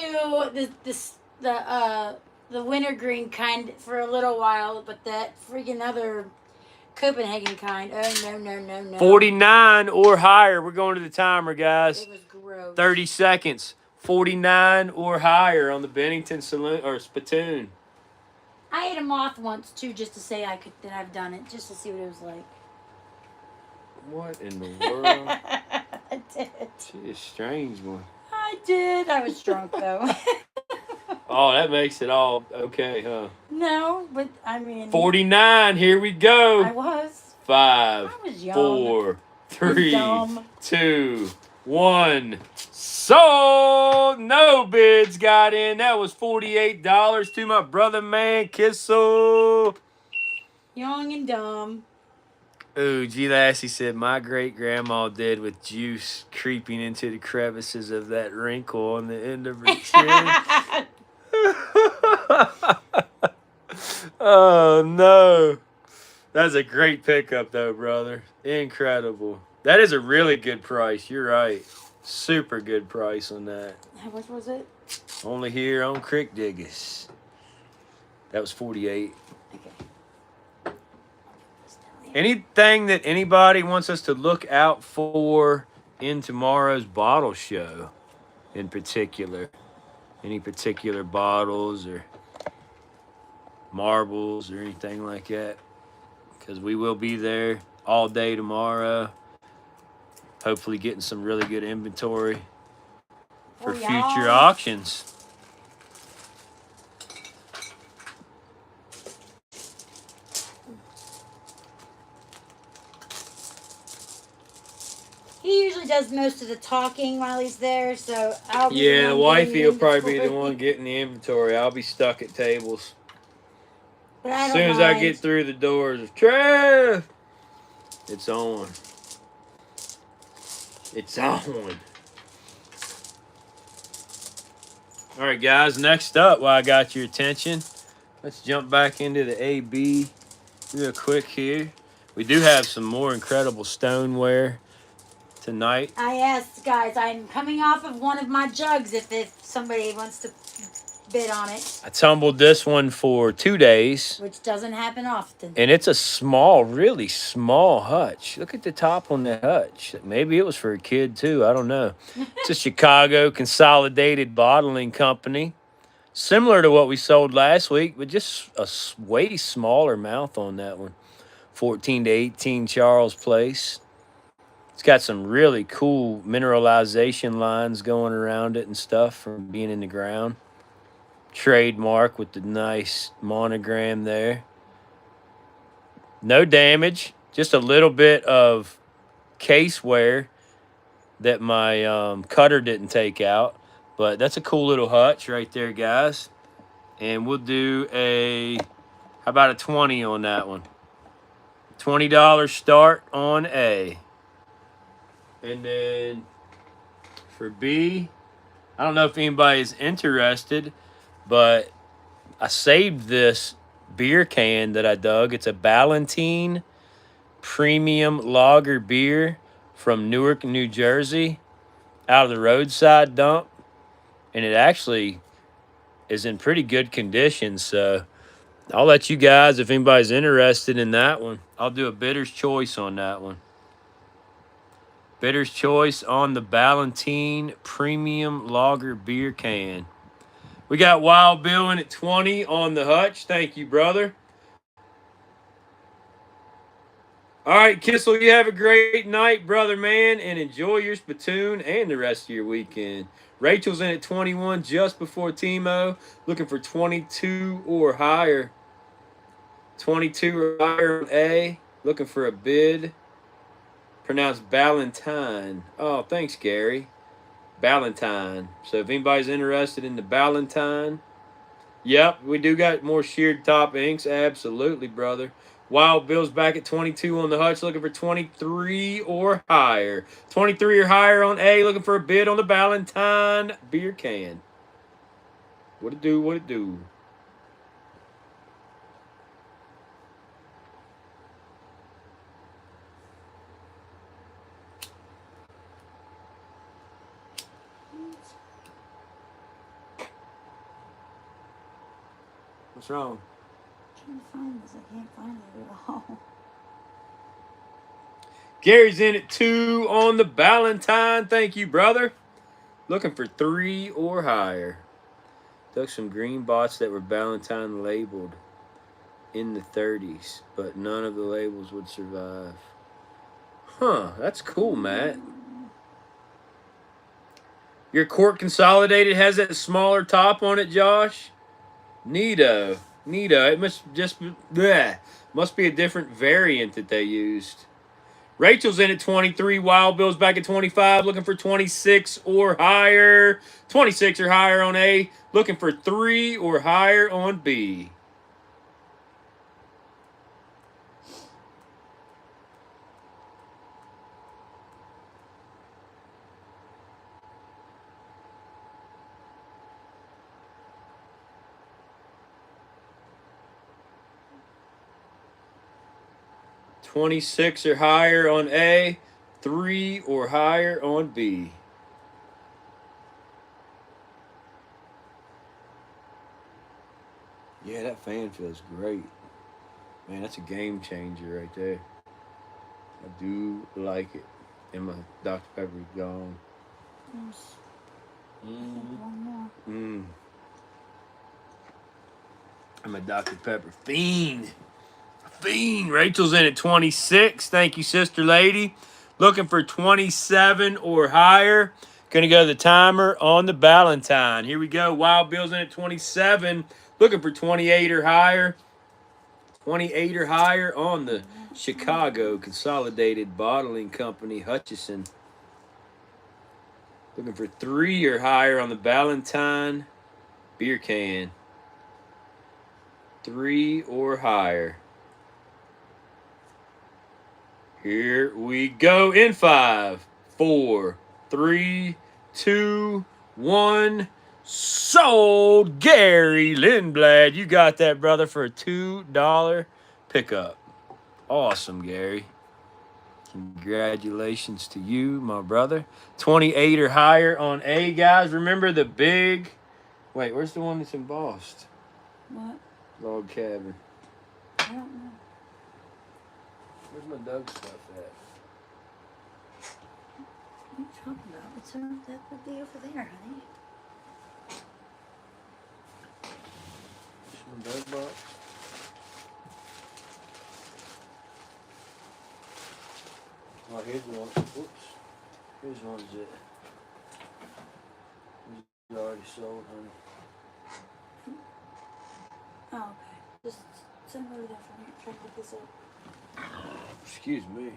the wintergreen kind for a little while, but that freaking other Copenhagen kind. Oh, no. 49 or higher. We're going to the timer, guys. It was gross. 30 seconds. 49 or higher on the Bennington Saloon or Spittoon. I ate a moth once too, just to say that I've done it, just to see what it was like. What in the world? I did. She's a strange one. I did. I was drunk though. Oh, that makes it all okay, huh? No, but I mean. 49. Here we go. I was. 5, I was young. 4, 3, 2, 1. So no bids got in. That was $48 to my brother, man, Kissel. Young and dumb. Ooh, G. Lassie said my great grandma did with juice creeping into the crevices of that wrinkle on the end of her chin. Oh no. That's a great pickup though, brother. Incredible. That is a really good price. You're right. Super good price on that. How much was it? Only here on Crick Diggers. That was 48. Okay. Anything that anybody wants us to look out for in tomorrow's bottle show in particular? Any particular bottles or marbles or anything like that? Because we will be there all day tomorrow. Hopefully getting some really good inventory for future auctions. he usually does most of the talking while he's there, so I'll be Yeah, the wifey will probably be the inventory. one getting the inventory. I'll be stuck at tables. But I As don't soon as I mind. get through the doors, Trev, it's on. It's on. All right, guys. Next up, while I got your attention, let's jump back into the AB real quick here. We do have some more incredible stoneware tonight. I asked, guys, I'm coming off of one of my jugs if somebody wants to bid on it. I tumbled this one for 2 days. Which doesn't happen often. And it's a small, really small hutch. Look at the top on the hutch. Maybe it was for a kid too. I don't know. It's a Chicago Consolidated Bottling Company. Similar to what we sold last week, but just a way smaller mouth on that one. 14 to 18 Charles Place. It's got some really cool mineralization lines going around it and stuff from being in the ground. Trademark with the nice monogram there. No damage, just a little bit of case wear that my cutter didn't take out. But that's a cool little hutch right there, guys. And we'll do how about a 20 on that one? $20 start on A. And then for B, I don't know if anybody's interested, but I saved this beer can that I dug. It's a Ballantine Premium Lager beer from Newark, New Jersey, out of the roadside dump. And it actually is in pretty good condition. So I'll let you guys, if anybody's interested in that one, I'll do a bidder's choice on that one. Bidder's choice on the Ballantine Premium Lager beer can. We got Wild Bill in at 20 on the hutch. Thank you, brother. All right, Kissel, you have a great night, brother, man, and enjoy your Spittoon and the rest of your weekend. Rachel's in at 21 just before Timo, looking for 22 or higher. 22 or higher on A, looking for a bid. Pronounced Ballantine. Oh, thanks, Gary. Ballantine. So if anybody's interested in the Ballantine, yep, we do got more sheared top inks. Absolutely, brother. Wild Bill's back at 22 on the hutch, looking for 23 or higher. 23 or higher on A, looking for a bid on the Ballantine beer can. What it do, what it do? What's wrong? I'm trying to find this. I can't find it at all. Gary's in at 2 on the Ballantine. Thank you, brother. Looking for 3 or higher. Took some green bots that were Ballantine labeled in the 30s, but none of the labels would survive. Huh, that's cool, Matt. Your Cork Consolidated has that smaller top on it, Josh? Neato. It must be a different variant that they used. Rachel's in at 23. Wild Bill's back at 25. Looking for 26 or higher. 26 or higher on A. Looking for 3 or higher on B. $26 or higher on A, 3 or higher on B. Yeah, that fan feels great. Man, that's a game changer right there. I do like it. And my Dr. Pepper is gone. There's one more. I'm a Dr. Pepper fiend. Rachel's in at 26. Thank you, sister lady. Looking for 27 or higher. Gonna go to the timer on the Ballantine. Here we go. Wild Bill's in at 27. Looking for 28 or higher. 28 or higher on the Chicago Consolidated Bottling Company, Hutchison. Looking for 3 or higher on the Ballantine beer can. 3 or higher. Here we go in 5, 4, 3, 2, 1. Sold. Gary Lindblad. You got that, brother, for a $2 pickup. Awesome, Gary. Congratulations to you, my brother. 28 or higher on A, guys. Remember the big... Wait, where's the one that's embossed? What? Log cabin. I don't know. Where's my Doug stuff at? What are you talking about? What's that would be over there, honey? My Doug box. Oh, here's one. Whoops. Here's one that you already sold, honey. Oh, okay. Just send over that for me. Try to pick this up. Excuse me.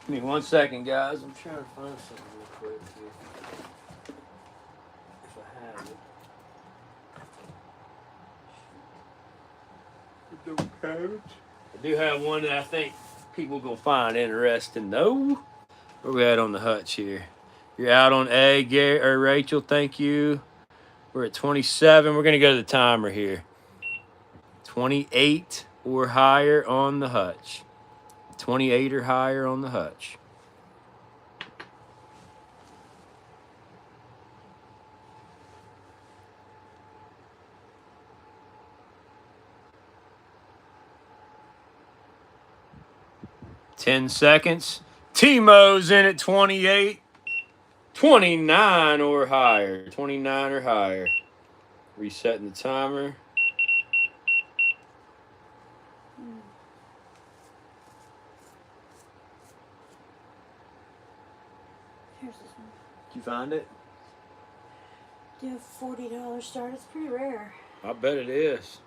Give me 1 second, guys. I'm trying to find something real quick here. If I have it. I don't have it. I do have one that I think people gonna find interesting, though. Where we at on the Hutch here? You're out on A, Gary or Rachel. Thank you. We're at 27. We're gonna go to the timer here. 28 or higher on the Hutch. 28 or higher on the Hutch. $10. Timo's in at 28. 29 or higher. 29 or higher. Resetting the timer. Here's this one. Did you find it? Do a $40 start. It's pretty rare. I bet it is.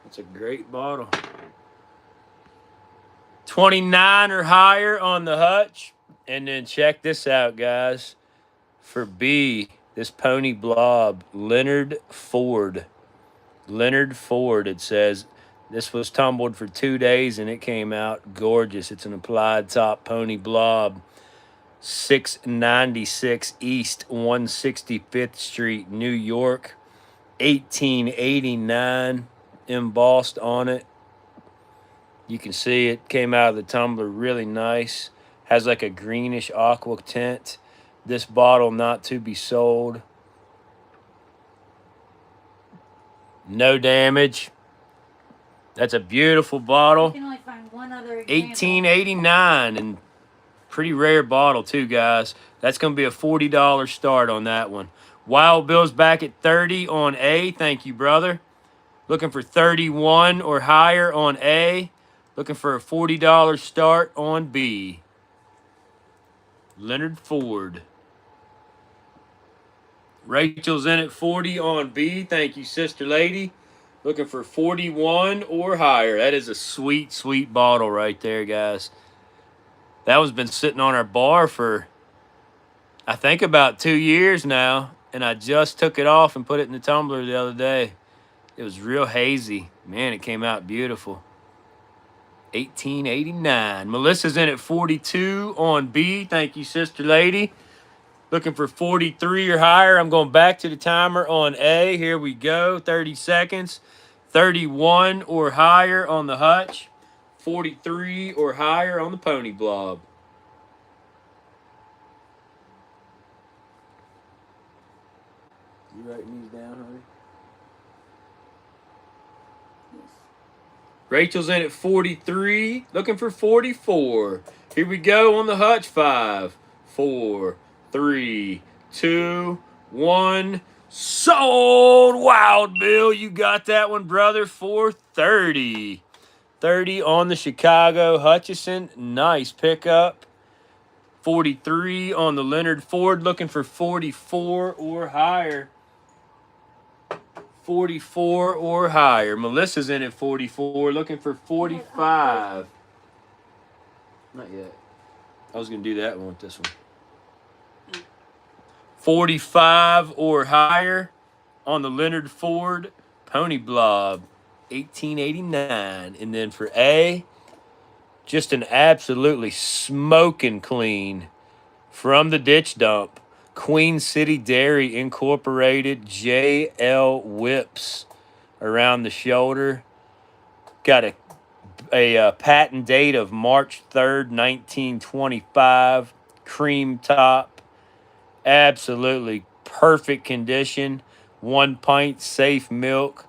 It's a great bottle. 29 or higher on the Hutch. And then check this out, guys. For B, this pony blob, Leonard Ford. Leonard Ford, it says. This was tumbled for 2 days and it came out gorgeous. It's an applied top pony blob. 696 East 165th Street, New York. 1889 embossed on it. You can see it came out of the tumbler really nice. Has like a greenish aqua tint. This bottle not to be sold. No damage. That's a beautiful bottle. You can only find one other example. 1889 and pretty rare bottle too, guys. That's going to be a $40 start on that one. Wild Bill's back at 30 on A. Thank you, brother. Looking for 31 or higher on A. Looking for a $40 start on B. Leonard Ford. Rachel's in at 40 on B. Thank you, sister lady. Looking for 41 or higher. That is a sweet, sweet bottle right there, guys. That one's been sitting on our bar for, I think, about 2 years now. And I just took it off and put it in the tumbler the other day. It was real hazy. Man, it came out beautiful. 1889. Melissa's in at 42 on B. Thank you, sister lady. Looking for 43 or higher. I'm going back to the timer on A. Here we go. 30 seconds. 31 or higher on the Hutch. 43 or higher on the pony blob. You writing these down, honey? Yes. Rachel's in at 43. Looking for 44. Here we go on the Hutch. 5, 4, 3, 2, 1. Sold. Wild Bill, you got that one, brother, for 30. 30 on the Chicago Hutchison. Nice pickup. 43 on the Leonard Ford. Looking for 44 or higher. 44 or higher. Melissa's in at 44. Looking for 45. Not yet. I was going to do that one with this one. 45 or higher on the Leonard Ford Pony Blob, 1889. And then for A, just an absolutely smoking clean from the ditch dump, Queen City Dairy Incorporated JL Whips around the shoulder. Got a patent date of March 3rd, 1925. Cream top. Absolutely perfect condition. 1 pint safe milk.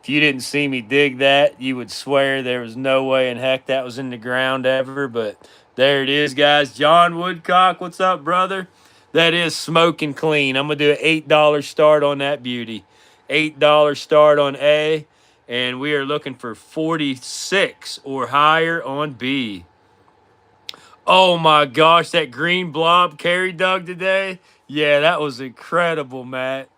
If you didn't see me dig that, you would swear there was no way in heck that was in the ground ever. But there it is, guys. John Woodcock, what's up, brother? That is smoking clean. I'm going to do an $8 start on that beauty. $8 start on A. And we are looking for 46 or higher on B. Oh, my gosh. That green blob Carrie dug today. Yeah, that was incredible, Matt.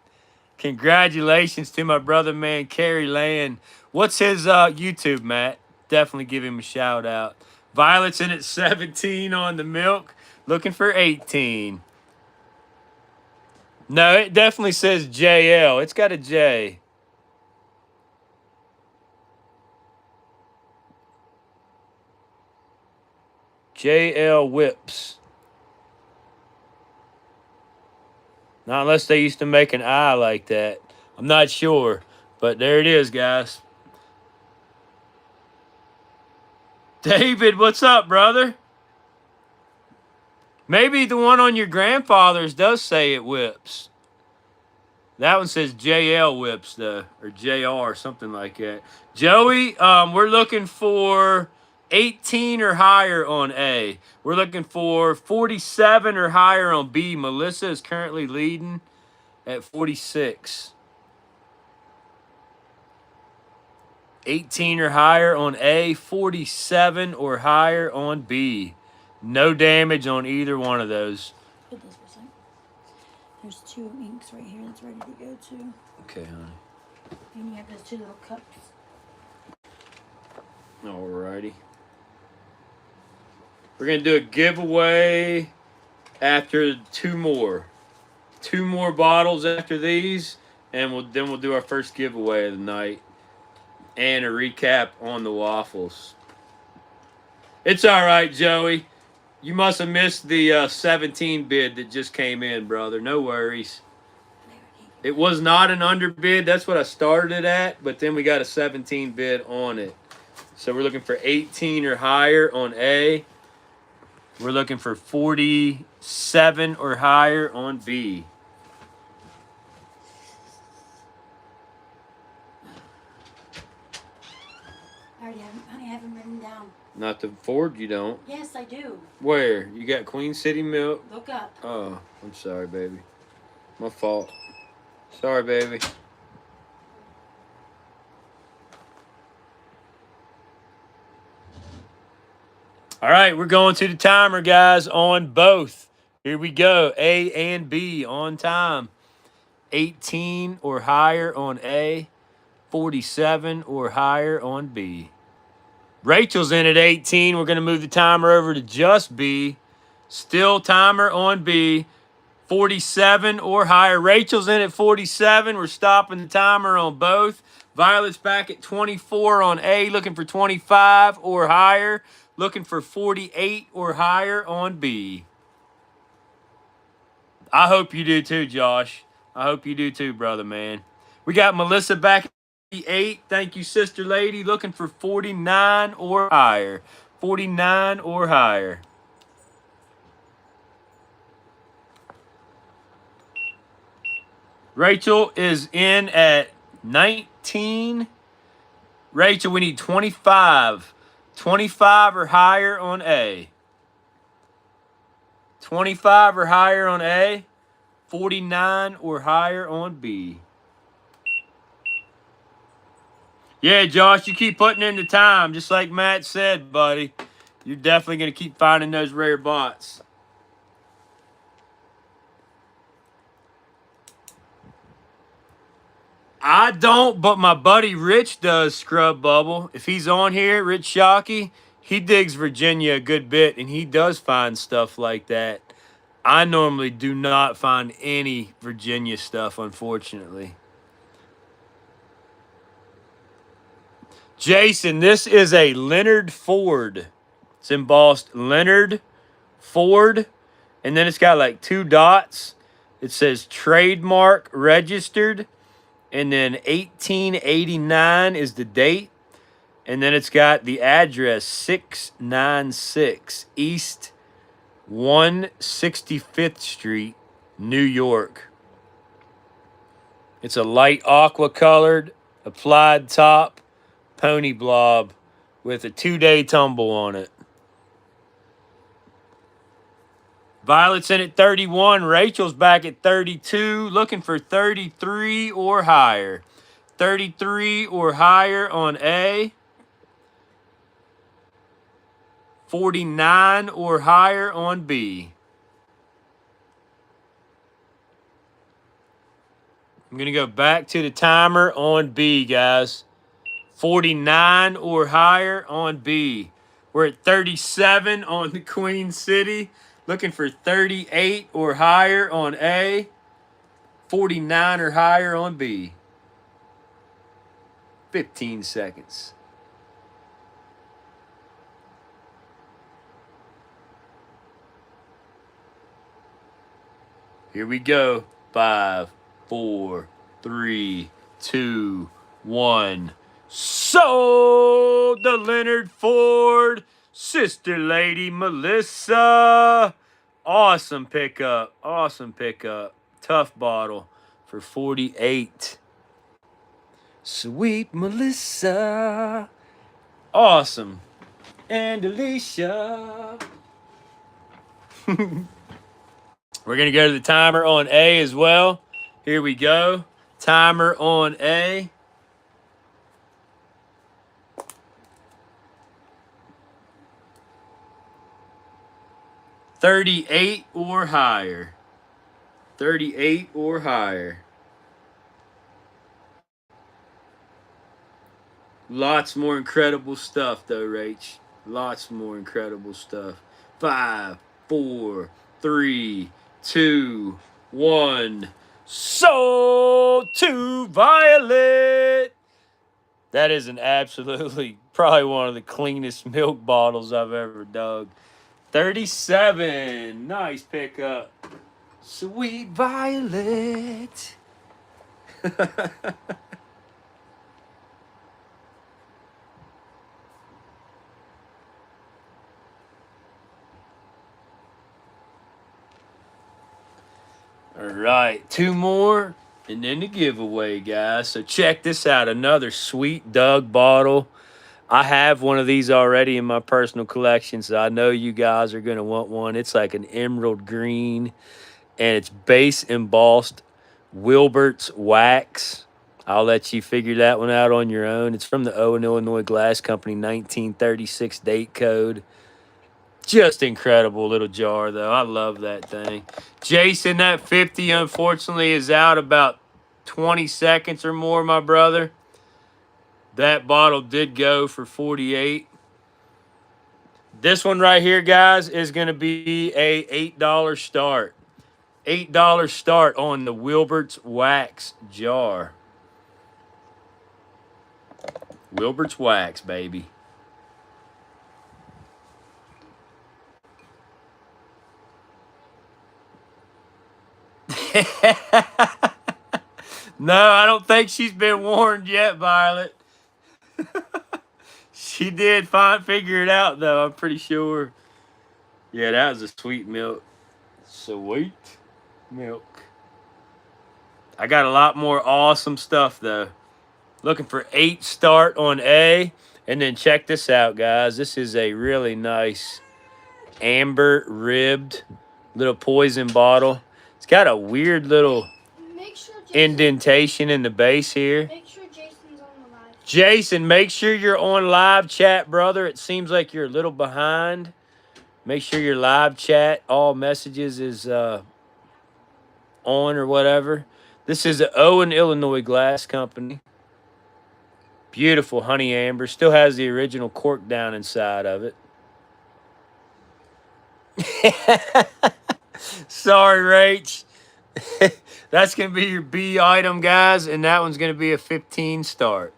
Congratulations to my brother, man, Kerry Land. What's his YouTube, Matt? Definitely give him a shout out. Violet's in at 17 on the milk. Looking for 18. No, it definitely says JL. It's got a J. JL Whips. Not unless they used to make an I like that. I'm not sure. But there it is, guys. David, what's up, brother? Maybe the one on your grandfather's does say it whips. That one says JL Whips, though, or JR, something like that. Joey, we're looking for 18 or higher on A. We're looking for 47 or higher on B. Melissa is currently leading at 46. 18 or higher on A, 47 or higher on B. No damage on either one of those. Put this for a second. There's 2 inks right here that's ready to go too. Okay, honey. And you have those 2 little cups. Alrighty. We're going to do a giveaway after 2 more. 2 more bottles after these, and then we'll do our first giveaway of the night. And a recap on the waffles. It's all right, Joey. You must have missed the 17 bid that just came in, brother. No worries. It was not an underbid. That's what I started it at, but then we got a 17 bid on it. So we're looking for 18 or higher on A. We're looking for 47 or higher on B. I have them written down. Not the Ford, you don't? Yes, I do. Where? You got Queen City milk? Look up. Oh, I'm sorry, baby. My fault. Sorry, baby. All right, we're going to the timer, guys, on both. Here we go. A and B on time. 18 or higher on A. 47 or higher on B. Rachel's in at 18. We're going to move the timer over to just B. Still timer on B. 47 or higher. Rachel's in at 47. We're stopping the timer on both. Violet's back at 24 on A, looking for 25 or higher. Looking for 48 or higher on B. I hope you do too, Josh. I hope you do too, brother, man. We got Melissa back at 8. Thank you, sister lady. Looking for 49 or higher. 49 or higher. Rachel is in at 19. Rachel, we need 25. 25 or higher on A. 25 or higher on A. 49 or higher on B. Yeah, Josh, you keep putting in the time, just like Matt said, buddy. You're definitely going to keep finding those rare bots. I don't, but my buddy Rich does, Scrub Bubble. If he's on here, Rich Shockey, he digs Virginia a good bit, and he does find stuff like that. I normally do not find any Virginia stuff, unfortunately. Jason, this is a Leonard Ford. It's embossed Leonard Ford, and then it's got like 2 dots. It says trademark registered, and then 1889 is the date. And then it's got the address 696 East 165th Street, New York. It's a light aqua colored, applied top, pony blob with a 2-day tumble on it. Violet's in at 31. Rachel's back at 32, looking for 33 or higher. 33 or higher on A. 49 or higher on B. I'm going to go back to the timer on B, guys. 49 or higher on B. We're at 37 on the Queen City. Looking for 38 or higher on A. 49 or higher on B. 15 seconds. Here we go. 5, 4, 3, 2, 1. Sold the Leonard Ford, Sister Lady Melissa. Awesome pickup. Awesome pickup. Tough bottle for 48. Sweet Melissa. Awesome. And Alicia. We're going to go to the timer on A as well. Here we go. Timer on A. $38 or higher. 38 or higher. Lots more incredible stuff, though, Rach. Lots more incredible stuff. 5, 4, 3, 2, 1. Sold to Violet. That is an absolutely, probably one of the cleanest milk bottles I've ever dug. 37. Nice pickup. Sweet Violet. All right, 2 more, and then the giveaway, guys. So check this out, another sweet Doug bottle. I have one of these already in my personal collection, so I know you guys are going to want one. It's like an emerald green, and it's base embossed Wilbert's wax. I'll let you figure that one out on your own. It's from the Owen, Illinois Glass Company, 1936 date code. Just incredible little jar, though. I love that thing. Jason, that 50, unfortunately, is out about 20 seconds or more, my brother. That bottle did go for 48. This one right here, guys, is going to be a $8 start. $8 start on the Wilbert's Wax jar. Wilbert's Wax, baby. No, I don't think she's been warned yet, Violet. She did figure it out, though, I'm pretty sure. Yeah, that was a sweet milk. Sweet milk. I got a lot more awesome stuff, though. Looking for 8 start on A. And then check this out, guys. This is a really nice amber ribbed little poison bottle. It's got a weird little indentation in the base here. Make sure Jason's on the live. Jason, make sure you're on live chat, brother. It seems like you're a little behind. Make sure your live chat, all messages is on or whatever. This is the Owen, Illinois Glass Company. Beautiful honey amber. Still has the original cork down inside of it. Sorry, Rach. That's going to be your B item, guys, and that one's going to be a 15 start.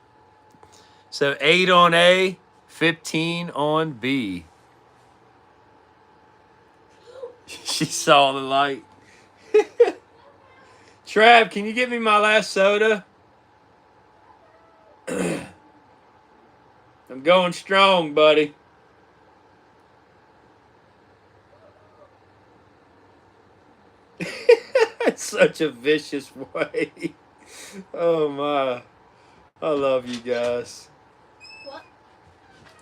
So 8 on A, 15 on B. She saw the light. Trav, can you get me my last soda? I'm going strong, buddy. It's such a vicious way. Oh my. I love you guys. What?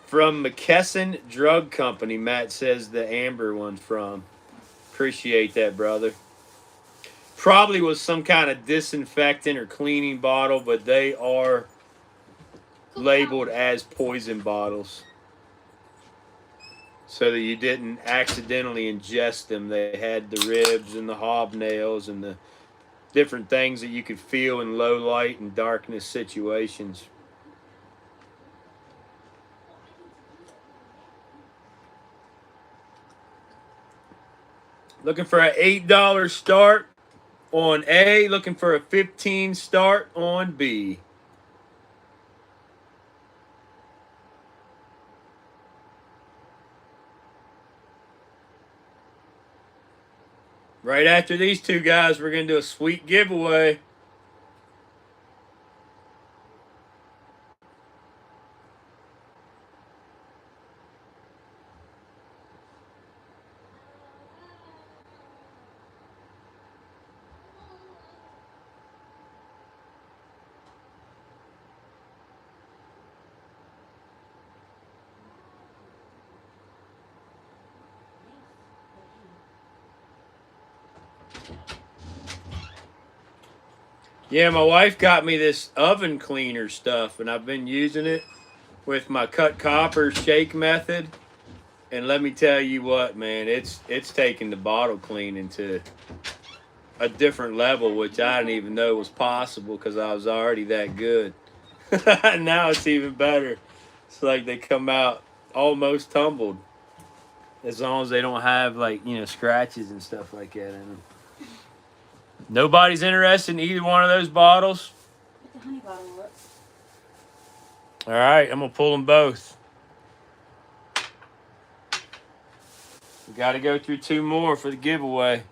From McKesson Drug Company, Matt says the amber one's from. Appreciate that, brother. Probably was some kind of disinfectant or cleaning bottle, but they are labeled as poison bottles so that you didn't accidentally ingest them. They had the ribs and the hobnails and the different things that you could feel in low light and darkness situations. Looking for an $8 start on A. Looking for a 15 start on B. Right after these two guys, we're going to do a sweet giveaway. Yeah, my wife got me this oven cleaner stuff, and I've been using it with my cut copper shake method. And let me tell you what, man, it's taking the bottle cleaning to a different level, which I didn't even know was possible because I was already that good. Now it's even better. It's like they come out almost tumbled, as long as they don't have, like, you know, scratches and stuff like that in them. Nobody's interested in either one of those bottles? Put the honey bottle up. All right, I'm going to pull them both. We got to go through two more for the giveaway.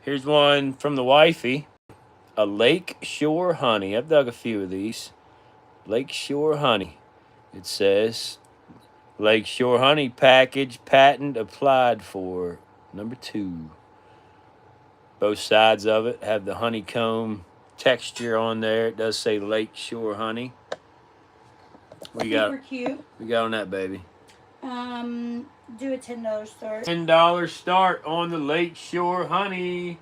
Here's one from the wifey. A Lake Shore Honey. I've dug a few of these. Lake Shore Honey. It says, Lake Shore Honey package patent applied for. Number 2. Both sides of it have the honeycomb texture on there. It does say Lake Shore Honey. What you got? Super cute. We got on that, baby. Do a $10 start. $10 start on the Lake Shore Honey.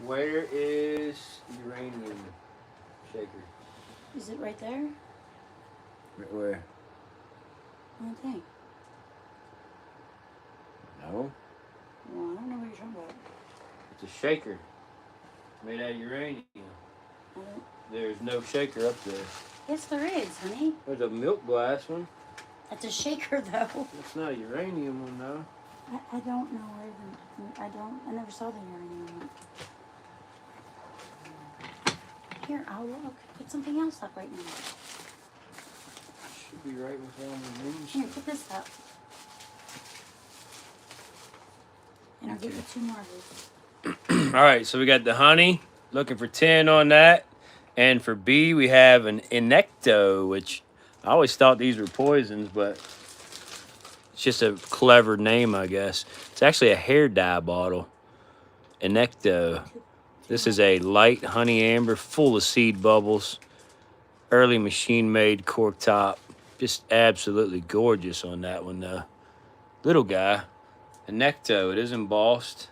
Where is Uranium shaker? Is it right there? Where? I think. No. Well, I don't know what you're talking about. It's a shaker made out of uranium. I don't. There's no shaker up there. Yes, there is, honey. There's a milk glass one. That's a shaker, though. It's not a uranium one, though. I don't know where I never saw the uranium one. Here, I'll look. Put something else up right now. Should be right with all the rooms. Here, put this up. And I'll give you 2 more of these. All right, so we got the honey. Looking for 10 on that. And for B, we have an Inecto, which I always thought these were poisons, but it's just a clever name, I guess. It's actually a hair dye bottle. Inecto. This is a light honey amber full of seed bubbles. Early machine-made cork top. Just absolutely gorgeous on that one, though. Little guy. Inecto. It is embossed.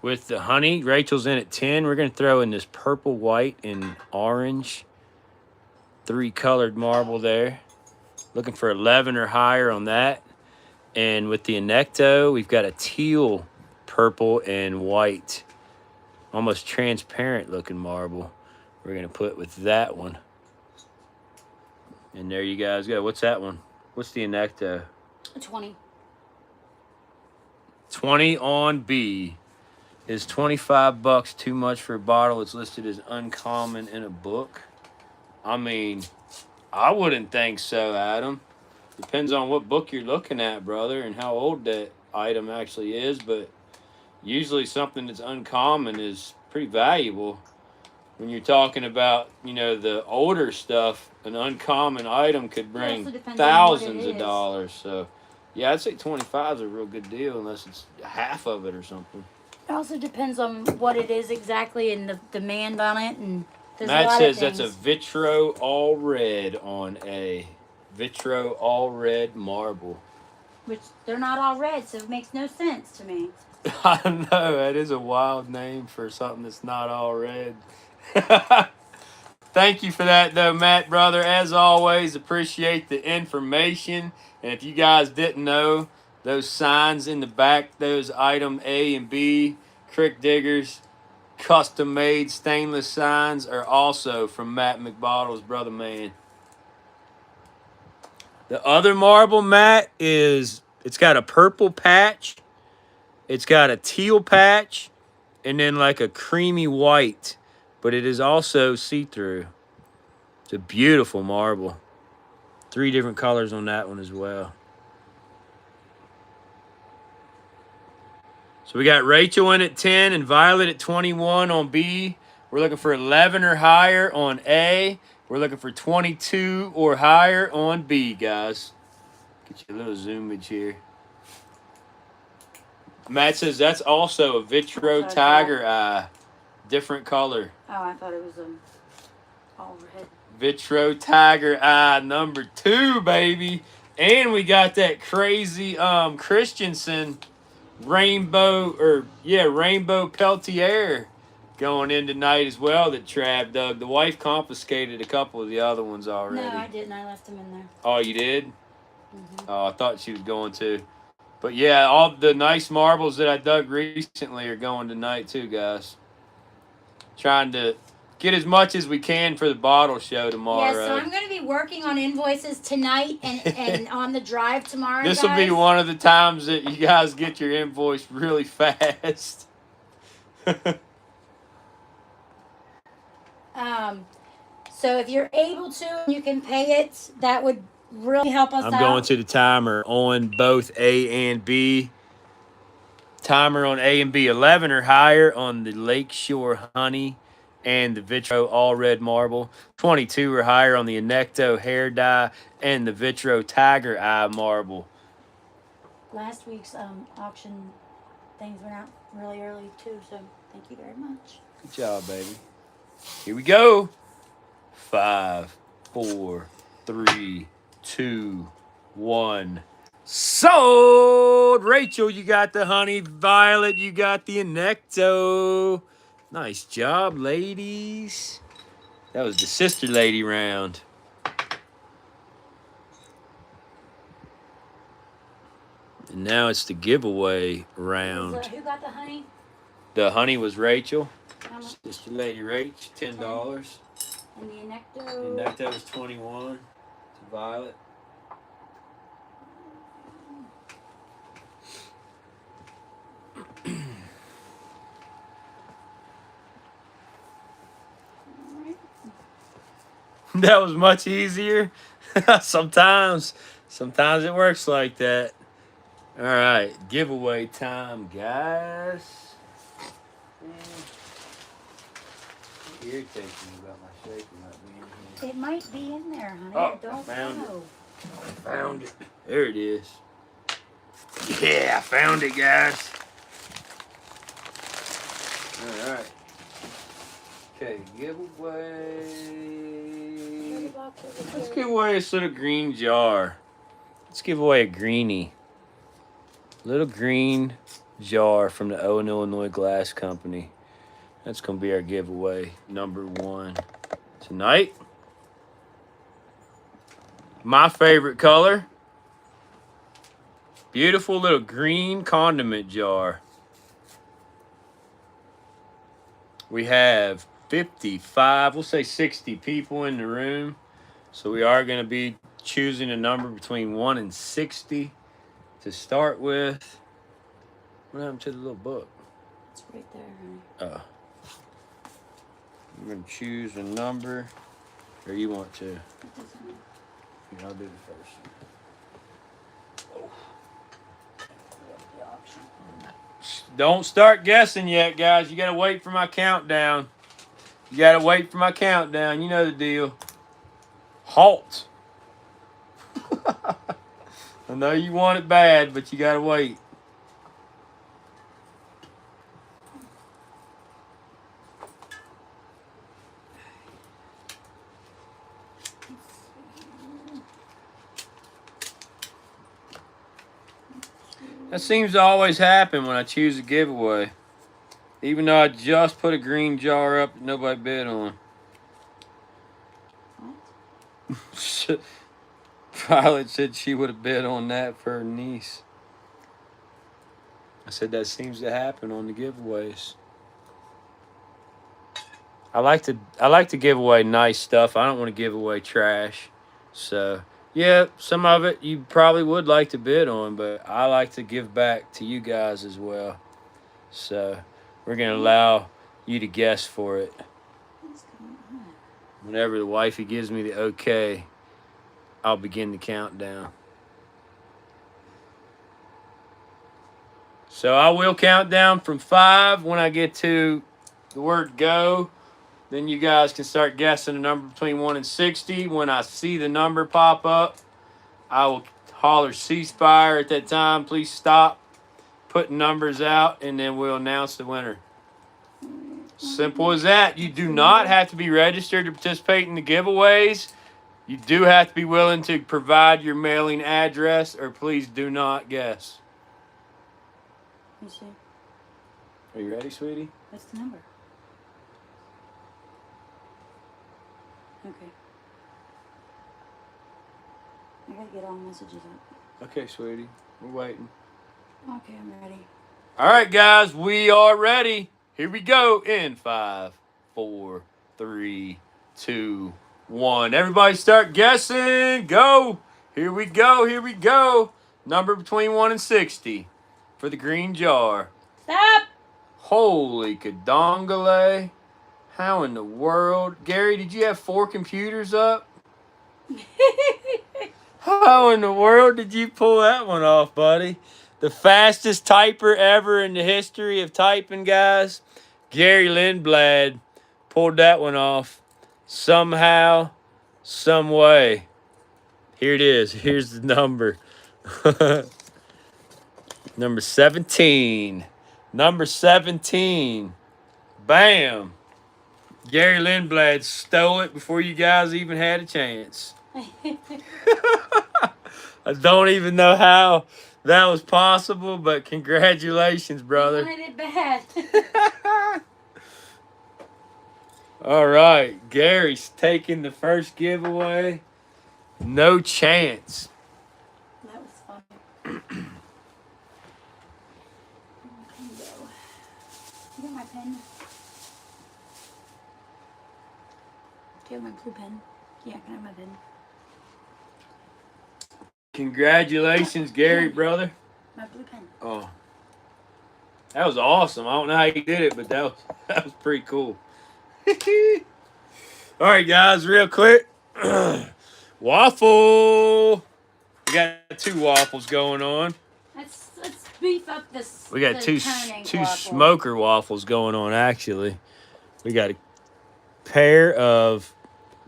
With the honey, Rachel's in at 10. We're going to throw in this purple, white, and orange. 3-colored marble there. Looking for 11 or higher on that. And with the Inecto, we've got a teal, purple, and white. Almost transparent looking marble. we're going to put with that one. And there you guys go. What's that one? What's the Inecto? 20. 20 on B. Is $25 too much for a bottle? It's listed as uncommon in a book. I mean, I wouldn't think so, Adam. Depends on what book you're looking at, brother, and how old that item actually is. But usually something that's uncommon is pretty valuable. When you're talking about, you know, the older stuff, an uncommon item could bring thousands of dollars. So, yeah, I'd say 25 is a real good deal unless it's half of it or something. It also depends on what it is exactly and the demand on it. And there's Matt a lot says of things. that's a Vitro all red on a Vitro all red marble. Which they're not all red, so it makes no sense to me. I know, that is a wild name for something that's not all red. Thank you for that, though, Matt, brother. As always, appreciate the information. And if you guys didn't know, those signs in the back, those item A and B, Crick Diggers, custom-made stainless signs are also from Matt McBottle's brother man. The other marble, Matt, it's got a purple patch, it's got a teal patch, and then like a creamy white, but it is also see-through. It's a beautiful marble. 3 different colors on that one as well. So we got Rachel in at 10 and Violet at 21 on B. We're looking for 11 or higher on A. We're looking for 22 or higher on B, guys. Get you a little zoomage here. Matt says that's also a Vitro Tiger Eye. Different color. Oh, I thought it was all red. Vitro Tiger Eye number 2, baby. And we got that crazy Christensen rainbow Peltier going in tonight as well that Trav dug. The wife confiscated a couple of the other ones already. No, I didn't. I left them in there. Oh, you did? Mm-hmm. Oh, I thought she was going to. But yeah, all the nice marbles that I dug recently are going tonight too, guys. Trying to get as much as we can for the bottle show tomorrow. Yeah, so I'm going to be working on invoices tonight and on the drive tomorrow, This will be one of the times that you guys get your invoice really fast. So if you're able to, you can pay it. That would really help us out. I'm going to the timer on both A and B. Timer on A and B, 11 or higher on the Lakeshore Honey and the Vitro All Red Marble. 22 or higher on the Inecto Hair Dye and the Vitro Tiger Eye Marble. Last week's auction things went out really early too, so thank you very much. Good job, baby. Here we go. 5, 4, 3, 2, 1. Sold! Rachel, you got the honey. Violet, you got the Inecto. Nice job, ladies. That was the sister lady round. And now it's the giveaway round. Who got the honey? The honey was Rachel. How much? Sister lady Rach, $10. And the Inecto? The Inecto was 21 to Violet. That was much easier. Sometimes it works like that. All right, giveaway time, guys. Irritating me about my shaker not being here. It might be in there, honey. Oh, I don't found know. I found it. There it is. Yeah, I found it, guys. All right. Okay, giveaway. Let's give away a little green jar. Let's give away a greenie. Little green jar from the Owen, Illinois Glass Company. That's going to be our giveaway number 1 tonight. My favorite color. Beautiful little green condiment jar. We have 55, we'll say 60 people in the room. So we are going to be choosing a number between 1 and 60 to start with. What happened to the little book? It's right there, honey. I'm going to choose a number. Or you want to? It doesn't matter. Here, I'll do the first. The auction. Don't start guessing yet, guys. You got to wait for my countdown. You got to wait for my countdown. You know the deal. Halt. I know you want it bad, but you got to wait. That seems to always happen when I choose a giveaway. Even though I just put a green jar up that nobody bid on. What? Violet said she would have bid on that for her niece. I said that seems to happen on the giveaways. I like to give away nice stuff. I don't want to give away trash. So yeah, some of it you probably would like to bid on, but I like to give back to you guys as well. So we're gonna allow you to guess for it. What's going on? Whenever the wifey gives me the okay, I'll begin the countdown. So I will count down from 5 when I get to the word go. Then you guys can start guessing a number between 1 and 60. When I see the number pop up, I will holler ceasefire at that time. Please stop putting numbers out, and then we'll announce the winner. Simple as that. You do not have to be registered to participate in the giveaways. You do have to be willing to provide your mailing address, or please do not guess. Let me see. Are you ready, sweetie? What's the number? Okay. I gotta get all messages up. Okay, sweetie. We're waiting. Okay, I'm ready. All right, guys. We are ready. Here we go in 5, 4, 3, 2, 1. Everybody start guessing. Go. Here we go. Here we go. Number between 1 and 60 for the green jar. Stop! Holy kadongale. How in the world? Gary, did you have 4 computers up? How in the world did you pull that one off, buddy? The fastest typer ever in the history of typing, guys. Gary Lindblad pulled that one off somehow, some way. Here it is. Here's the number. Number 17. Number 17. Bam. Gary Lindblad stole it before you guys even had a chance. I don't even know how that was possible, but congratulations, brother. I wanted it bad. All right, Gary's taking the first giveaway. No chance. That was fun. You got my pen? Do you have my blue pen? Yeah, can I have my pen? Congratulations, Gary, brother. My blue pen. Oh, that was awesome. I don't know how you did it, but that was pretty cool. All right, guys, real quick. Waffle. We got 2 waffles going on. Let's beef up this. We got two smoker waffles going on, actually. We got a pair of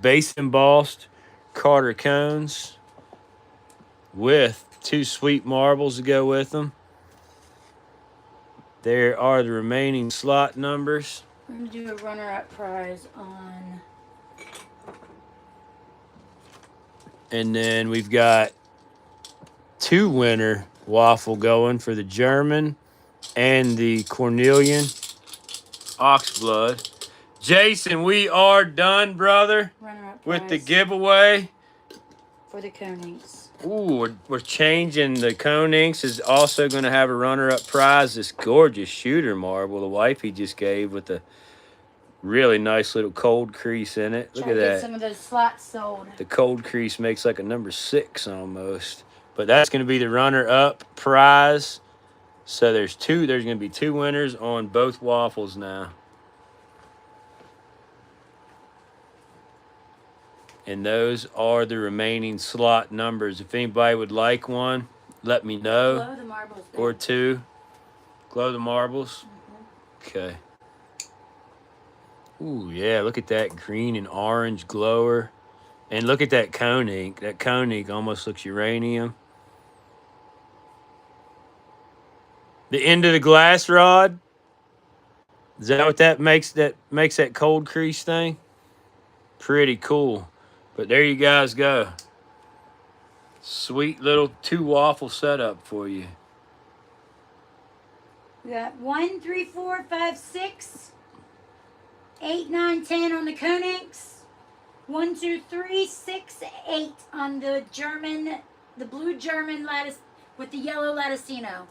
base embossed Carter cones with 2 sweet marbles to go with them. There are the remaining slot numbers. We're going to do a runner-up prize on... And then we've got 2 winner waffle going for the German and the Cornelian Oxblood. Jason, we are done, brother, runner-up with the prize giveaway. for the cone inks. Ooh, we're changing. The cone inks is also going to have a runner-up prize. This gorgeous shooter marble the wifey just gave with the Really nice little cold crease in it. Look Try at to get that. some of those slots sold. The cold crease makes like a number 6 almost. But that's going to be the runner-up prize. So there's going to be 2 winners on both waffles now. And those are the remaining slot numbers. If anybody would like one, let me know. Glow the marbles. Babe. Or 2. Glow the marbles. Okay. Ooh, yeah, look at that green and orange glower. And look at that cone ink. That cone ink almost looks uranium. The end of the glass rod. Is that what that makes that cold crease thing? Pretty cool. But there you guys go. Sweet little 2 waffle setup for you. We got 1, 3, 4, 5, 6, 8, 9, 10 on the cone inks. 1, 2, 3, 6, 8 on the blue German lattice with the yellow latticino.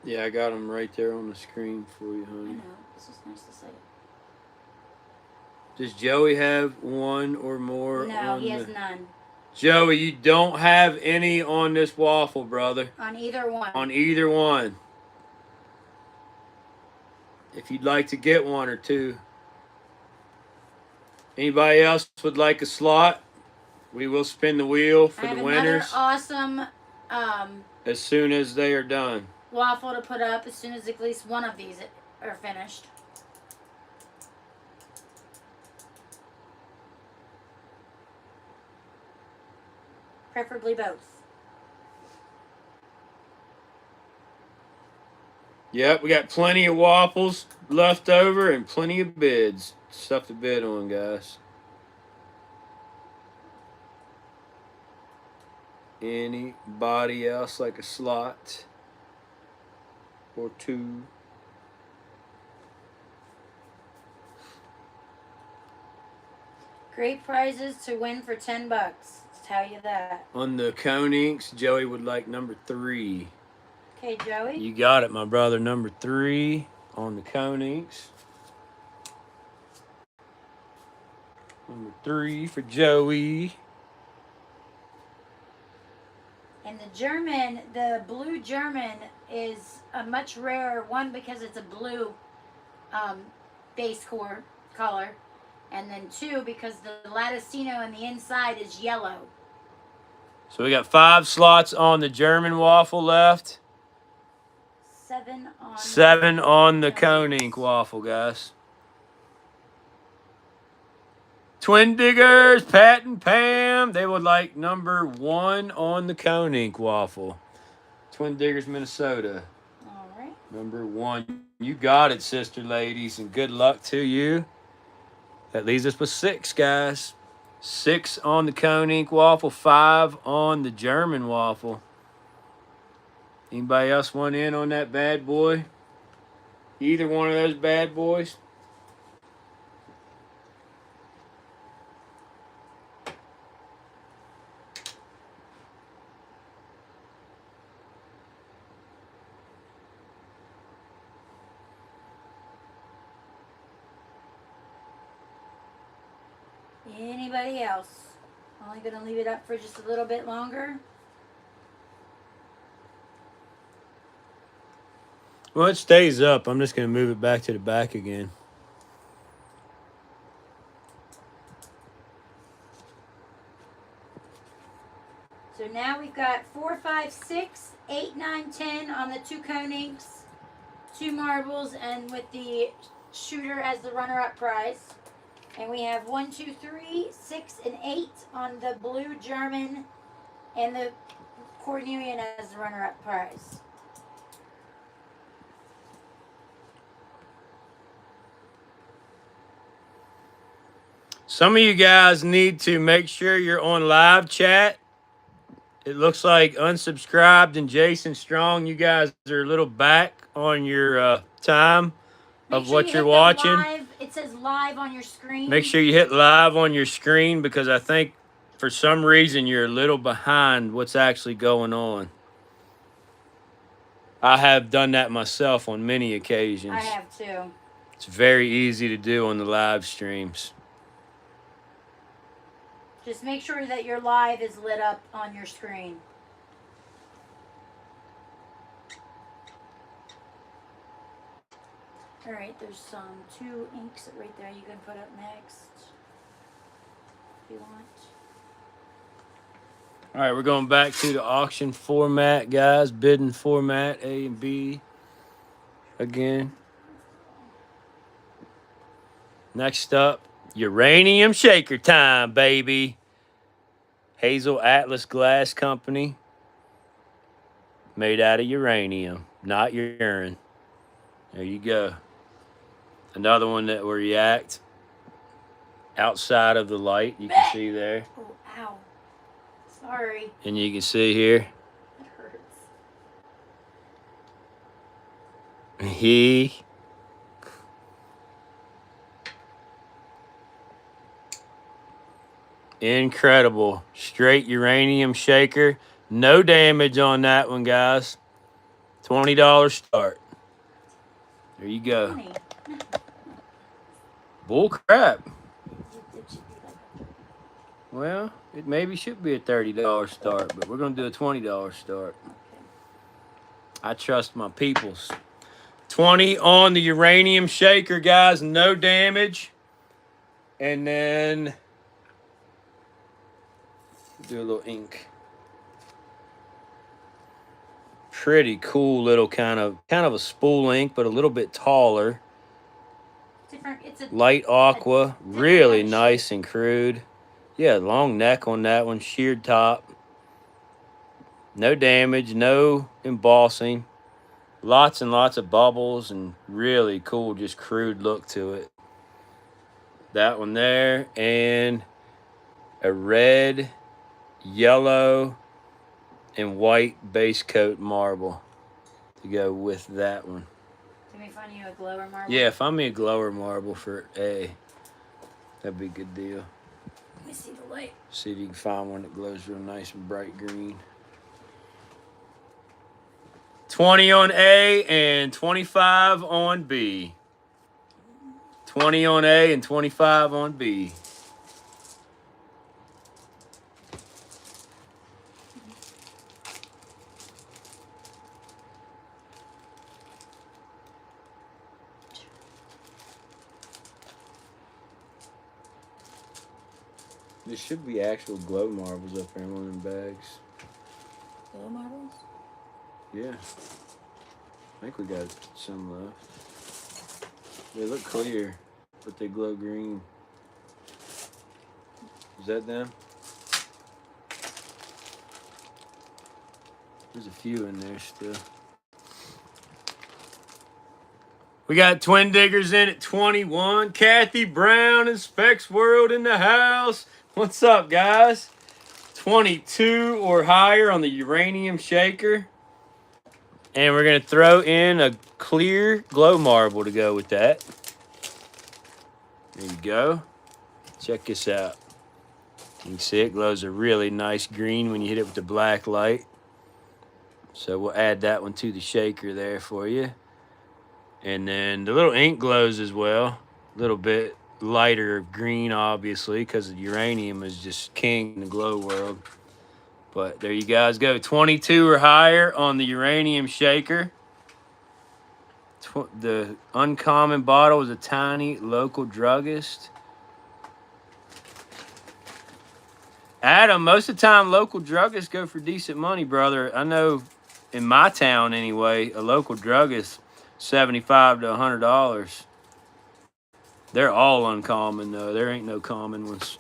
Yeah, I got them right there on the screen for you, I honey. know. This is nice to say. Does Joey have one or more? No, he has none. Joey, you don't have any on this waffle, brother. On either one. On either one. If you'd like to get 1 or 2. Anybody else would like a slot? We will spin the wheel for the winners. Awesome as soon as they are done. Waffle to put up as soon as at least one of these are finished. Preferably both. Yep, we got plenty of waffles left over and plenty of bids. Stuff to bid on, guys. Anybody else like a slot or 2? Great prizes to win for $10. Tell you that. On the cone inks, Joey would like number 3. Okay, Joey. You got it, my brother. Number 3 on the cone inks. Number 3 for Joey. And the blue German is a much rarer one because it's a blue base color. And then 2 because the latticino on the inside is yellow. So we got 5 slots on the German waffle left. 7 on the cone ink waffle, guys. Twin Diggers, Pat and Pam, they would like number 1 on the cone ink waffle. Twin Diggers, Minnesota. All right. Number 1. You got it, sister ladies, and good luck to you. That leaves us with 6, guys. 6 on the cone ink waffle, 5 on the German waffle. Anybody else want in on that bad boy? Either one of those bad boys? Anybody else? Only going to leave it up for just a little bit longer. Well, it stays up. I'm just going to move it back to the back again. So now we've got 4, 5, 6, 8, 9, 10 on the 2 cone inks, 2 marbles, and with the shooter as the runner-up prize. And we have 1, 2, 3, 6, and 8 on the blue German and the Cornelian as the runner-up prize. Some of you guys need to make sure you're on live chat. It looks like Unsubscribed and Jason Strong, you guys are a little back on your time of what you're watching. It says live on your screen. Make sure you hit live on your screen because I think for some reason you're a little behind what's actually going on. I have done that myself on many occasions. I have too. It's very easy to do on the live streams. Just make sure that your live is lit up on your screen. All right, there's two inks right there you can put up next if you want. All right, we're going back to the auction format, guys. Bidding format, A and B again. Next up, uranium shaker time, baby. Hazel Atlas Glass Company. Made out of uranium, not urine. There you go. Another one that will react outside of the light. You can see there. Oh, ow. Sorry. And you can see here. It hurts. He. Incredible. Straight uranium shaker. No damage on that one, guys. $20 start. There you go. 20. Bull crap. It should be like Well, it maybe should be a $30 start, but we're going to do a $20 start. I trust my peoples. 20 on the uranium shaker, guys. No damage. And then do a little ink. Pretty cool little kind of a spool ink, but a little bit taller. different. It's a Light aqua, really different nice and crude. Yeah, long neck on that one, sheared top. No damage, no embossing. Lots and lots of bubbles and really cool, just crude look to it. That one there, and a red, yellow, and white base coat marble to go with that one. Can we find you a glower marble? Yeah, find me a glower marble for A. That'd be a good deal. Let me see the light. See if you can find one that glows real nice and bright green. 20 on A and 25 on B. 20 on A and 25 on B. There should be actual glow marbles up there in one of them bags. Glow marbles? Yeah. I think we got some left. They look clear, but they glow green. Is that them? There's a few in there still. We got Twin Diggers in at 21. Kathy Brown and Specs World in the house. What's up, guys? 22 or higher on the uranium shaker. And we're going to throw in a clear glow marble to go with that. There you go. Check this out. You can see it glows a really nice green when you hit it with the black light. So we'll add that one to the shaker there for you. And then the little ink glows as well. A little bit lighter green, obviously, because the uranium is just king in the glow world. But there you guys go. 22 or higher on the uranium shaker. The uncommon bottle is a tiny local druggist. Adam, most of the time local druggists go for decent money, brother. I know in my town anyway, a local druggist, $75 to $100. They're all uncommon though. There ain't no common ones.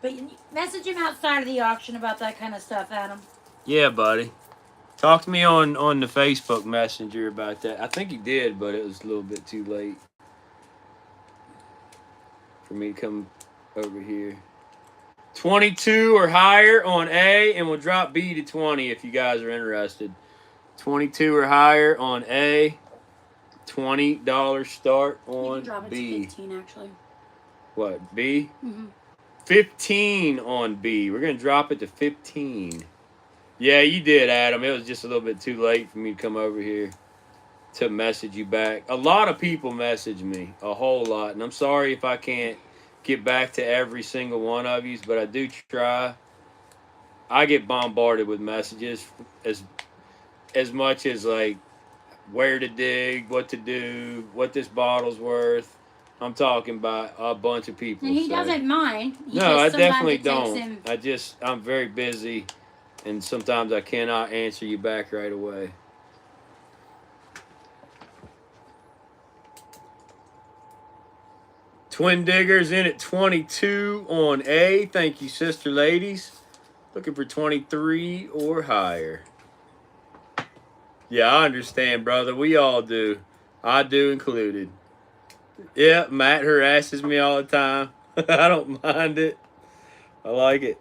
But you message him outside of the auction about that kind of stuff, Adam. Yeah, buddy. Talk to me on the Facebook Messenger about that. I think he did, but it was a little bit too late for me to come over here. 22 or higher on A, and we'll drop B to 20 if you guys are interested. 22 or higher on A. $20 start on You can drop it B. to 15, actually. What, B? Mm-hmm. 15 on B. We're going to drop it to 15. Yeah, you did, Adam. It was just a little bit too late for me to come over here. to message you back. A lot of people message me, a whole lot, and I'm sorry if I can't get back to every single one of you, but I do try. I get bombarded with messages as much as like where to dig, what to do, what this bottle's worth. I'm talking about a bunch of people. And he so. doesn't mind. No, I Sometimes definitely it takes don't. him. I'm very busy, and sometimes I cannot answer you back right away. Twin Diggers in at 22 on A. Thank you, sister ladies. Looking for 23 or higher. Yeah, I understand, brother. We all do. I do included. Yeah, Matt harasses me all the time. I don't mind it. I like it.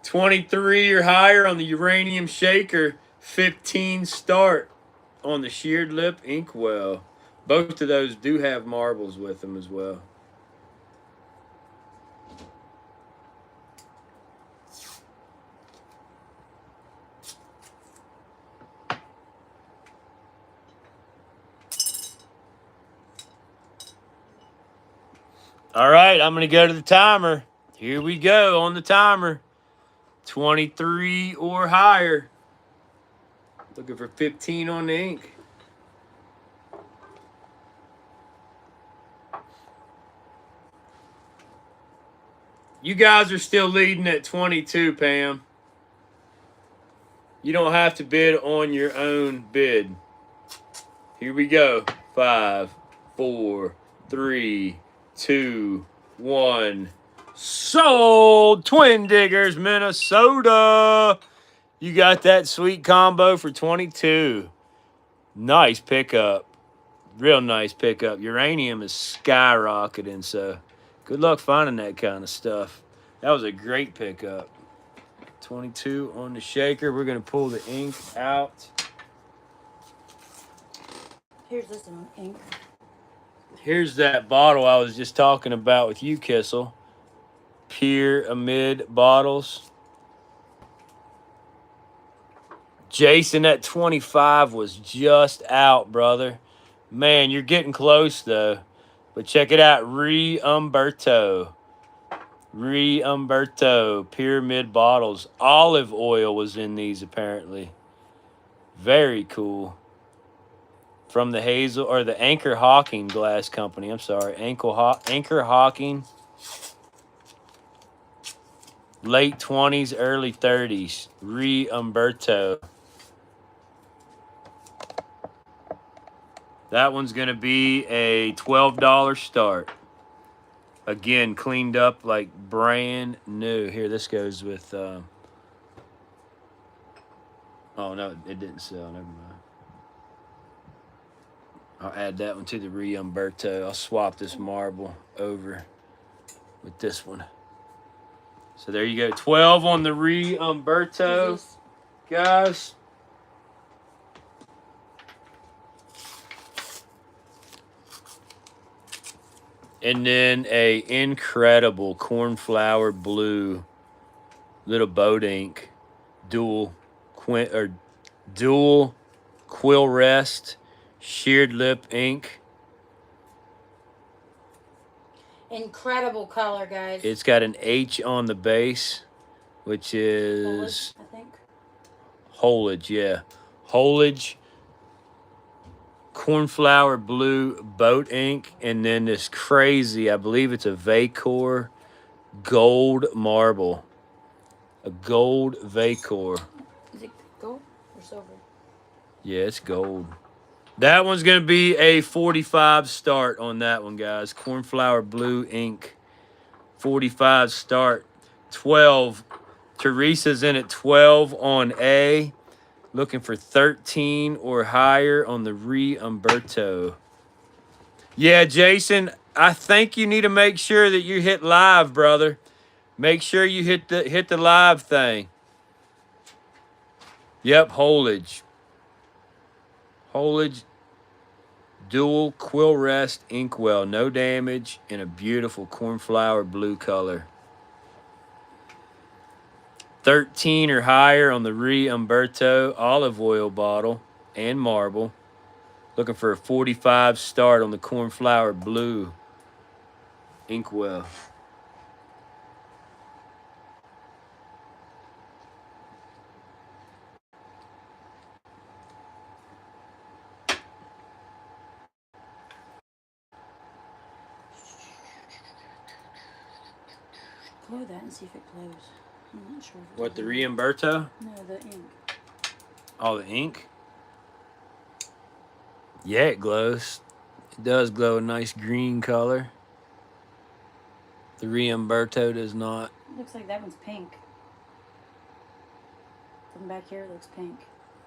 $23 or higher on the Uranium Shaker. 15 start on the Sheared Lip Inkwell. Both of those do have marbles with them as well. All right, I'm going to go to the timer. Here we go on the timer. 23 or higher. Looking for 15 on the ink. You guys are still leading at 22, Pam. You don't have to bid on your own bid. Here we go. 5, 4, 3, 2, 1. Sold. Twin Diggers, Minnesota. You got that sweet combo for 22. Nice pickup. Real nice pickup. Uranium is skyrocketing, so good luck finding that kind of stuff. That was a great pickup. 22 on the shaker. We're going to pull the ink out. Here's this one, ink. Here's that bottle I was just talking about with you, Kissel. Pyramid bottles. Jason at 25 was just out, brother. Man, you're getting close, though. But check it out. Umberto, pyramid bottles. Olive oil was in these, apparently. Very cool. From the Hazel, or the Anchor Hawking Glass Company. I'm sorry. Anchor Hawking. Late 20s, early 30s. Umberto. That one's going to be a $12 start. Again, cleaned up like brand new. Here, this goes with... oh, no, it didn't sell. Never mind. I'll add that one to the Umberto. I'll swap this marble over with this one. So there you go. 12 on the Umberto, guys. And then a incredible cornflower blue little boat ink, dual quill rest, sheared lip ink. Incredible color, guys. It's got an H on the base, which is Holage, I think. Holage, yeah. Holage, cornflower blue boat ink, and then this crazy, I believe it's a Vacor gold marble. A gold Vacor. Is it gold or silver? Yeah, it's gold. That one's going to be a 45 start on that one, guys. Cornflower blue ink. 45 start. 12. Teresa's in at 12 on A. Looking for 13 or higher on the Umberto. Yeah, Jason, I think you need to make sure that you hit live, brother. Make sure you hit the live thing. Yep, Holage. Holage dual quill rest inkwell. No damage in a beautiful cornflower blue color. 13 or higher on the Umberto olive oil bottle and marble. Looking for a 45 start on the cornflower blue inkwell. Blow that and see if it glows. I'm not sure. If What, the Umberto? No, the ink. Oh, the ink? Yeah, it glows. It does glow a nice green color. The Umberto does not. Looks like that one's pink. From back here, it looks pink.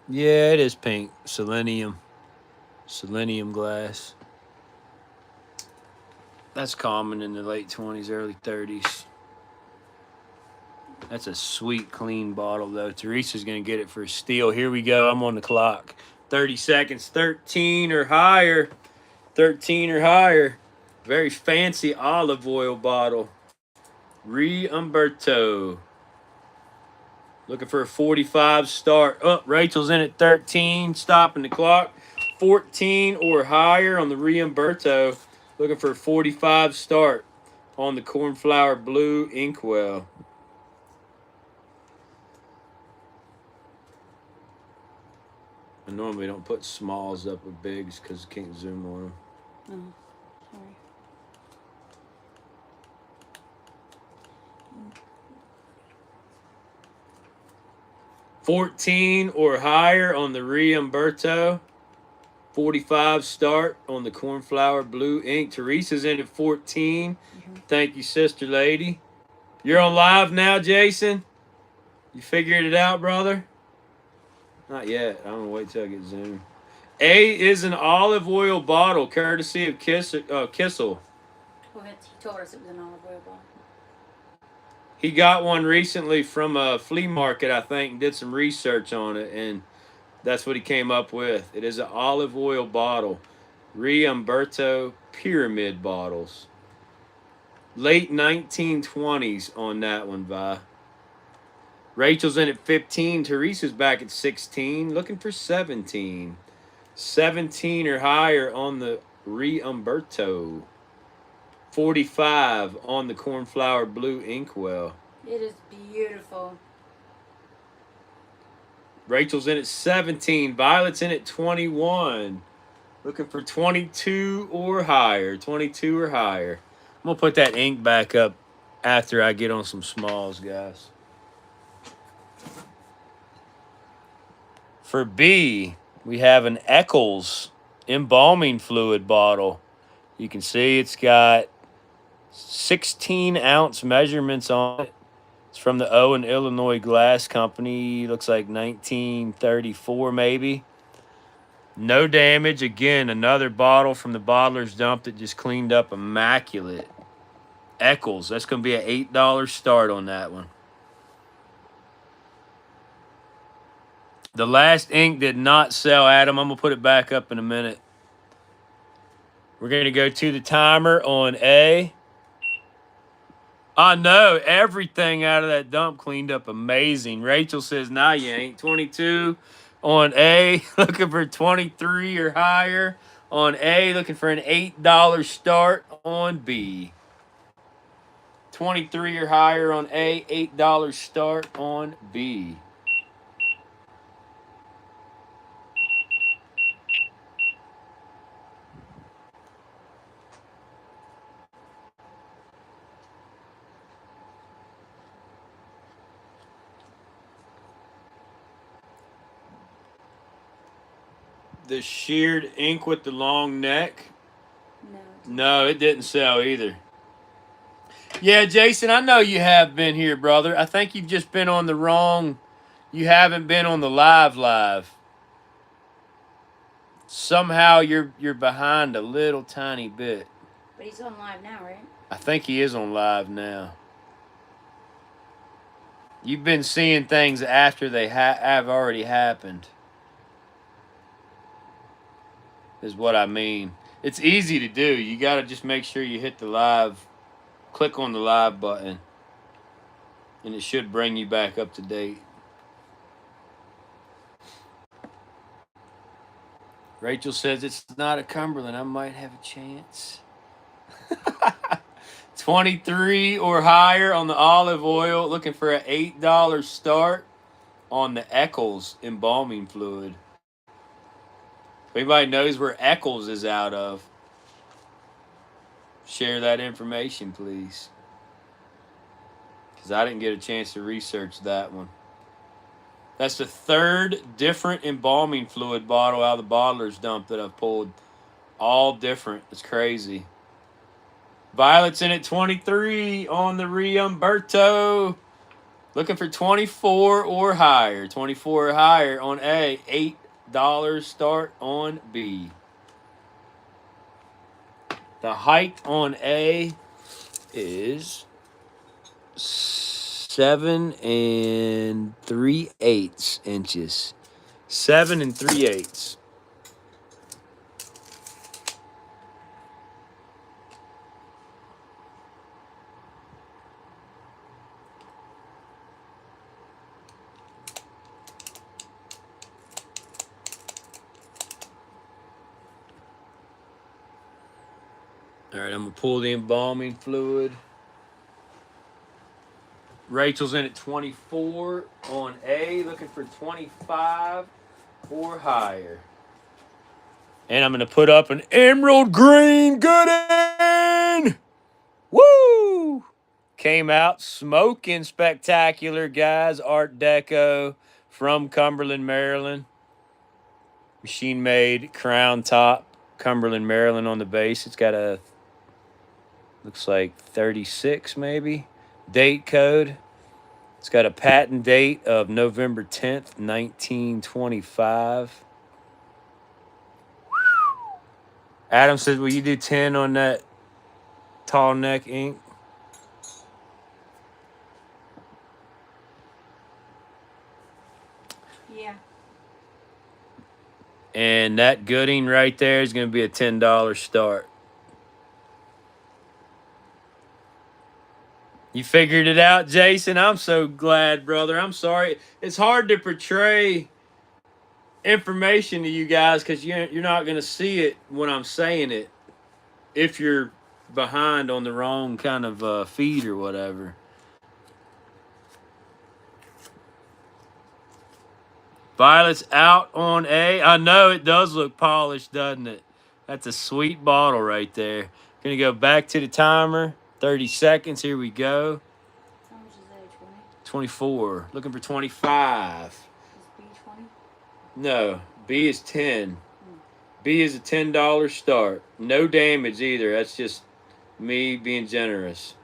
Yeah, it is pink. Selenium. Selenium glass. That's common in the late 20s, early 30s. That's a sweet, clean bottle, though. Teresa's going to get it for a steal. Here we go. I'm on the clock. 30 seconds. 13 or higher. 13 or higher. Very fancy olive oil bottle. Umberto. Looking for a 45 start. Oh, Rachel's in at 13. Stopping the clock. 14 or higher on the Umberto. Looking for a 45 start on the cornflower blue inkwell. I normally don't put smalls up with bigs because I can't zoom on them. Oh, sorry. $14 or higher on the Umberto. 45 start on the cornflower blue ink. Teresa's in at 14. Thank you, sister lady. You're on live now, Jason? You figured it out, brother? Not yet. I'm going to wait till I get zoomed. A is an olive oil bottle, courtesy of Kissel. Well, he told us it was an olive oil bottle. He got one recently from a flea market, I think, and did some research on it, and that's what he came up with. It is an olive oil bottle. Umberto pyramid bottles. Late 1920s on that one, Vi. Rachel's in at 15. Teresa's back at 16. Looking for 17. 17 or higher on the Umberto. 45 on the cornflower blue inkwell. It is beautiful. Rachel's in at 17. Violet's in at 21. Looking for 22 or higher. 22 or higher. I'm going to put that ink back up after I get on some smalls, guys. For B, we have an Eccles embalming fluid bottle. You can see it's got 16-ounce measurements on it. It's from the Owen, Illinois Glass Company. Looks like 1934 maybe. No damage. Again, another bottle from the bottler's dump that just cleaned up immaculate. Eccles. That's going to be an $8 start on that one. The last ink did not sell, Adam. I'm going to put it back up in a minute. We're going to go to the timer on A. I know everything out of that dump cleaned up amazing. Rachel says, nah, you ain't. 22 on A, looking for 23 or higher on A, looking for an $8 start on B. 23 or higher on A, $8 start on B. The sheared ink with the long neck. No, it didn't sell either. Yeah, Jason, I know you have been here, brother. I think you've just been on the wrong. You haven't been on the live. Somehow you're behind a little tiny bit. But he's on live now, right? I think he is on live now. You've been seeing things after they have already happened. Is what I mean. It's easy to do. You got to just make sure you hit the live. Click on the live button. And it should bring you back up to date. Rachel says it's not a Cumberland. I might have a chance. 23 or higher on the olive oil. Looking for an $8 start on the Eccles embalming fluid. If anybody knows where Eccles is out of, share that information, please. Because I didn't get a chance to research that one. That's the third different embalming fluid bottle out of the bottler's dump that I've pulled. All different. It's crazy. Violet's in at 23 on the Riumberto. Looking for 24 or higher. 24 or higher on A. $8 start on B. The height on A is 7 3/8 inches. 7 3/8. All right, I'm going to pull the embalming fluid. Rachel's in at 24 on A, looking for 25 or higher. And I'm going to put up an emerald green Goodin. Woo! Came out smoking spectacular, guys. Art Deco from Cumberland, Maryland. Machine made crown top, Cumberland, Maryland on the base. It's got a, looks like 36 maybe. Date code. It's got a patent date of November 10th, 1925. Adam says, will you do 10 on that tall neck ink? Yeah. And that Gooding right there is going to be a $10 start. You figured it out, Jason? I'm so glad, brother. I'm sorry. It's hard to portray information to you guys because you're not going to see it when I'm saying it if you're behind on the wrong kind of feed or whatever. Violet's out on A. I know it does look polished, doesn't it? That's a sweet bottle right there. Going to go back to the timer. 30 seconds. Here we go. How much is that, 20? 24. Looking for 25. Is B 20? No. B is 10. B is a $10 start. No damage either. That's just me being generous.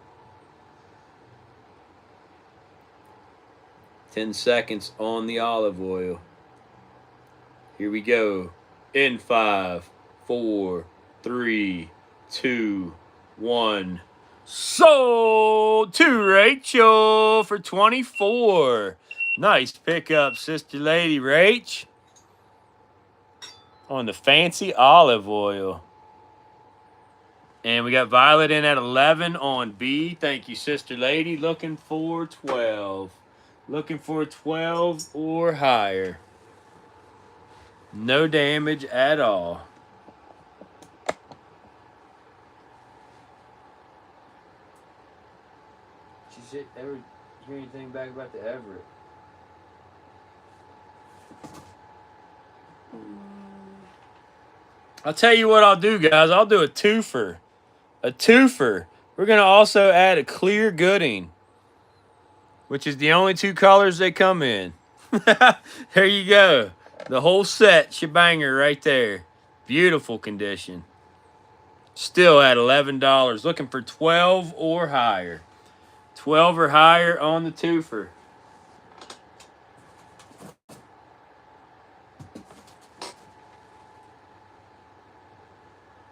10 seconds on the olive oil. Here we go. In 5, 4, 3, 2, 1. Sold to Rachel for 24. Nice pickup, Sister Lady Rach. On the fancy olive oil. And we got Violet in at 11 on B. Thank you, Sister Lady. Looking for 12. Looking for 12 or higher. No damage at all. Did you ever hear anything back about the Everett? I'll tell you what I'll do, guys. I'll do a twofer. A twofer. We're going to also add a clear Gooding, which is the only two colors they come in. There you go. The whole set, shebanger right there. Beautiful condition. Still at $11. Looking for 12 or higher. 12 or higher on the twofer.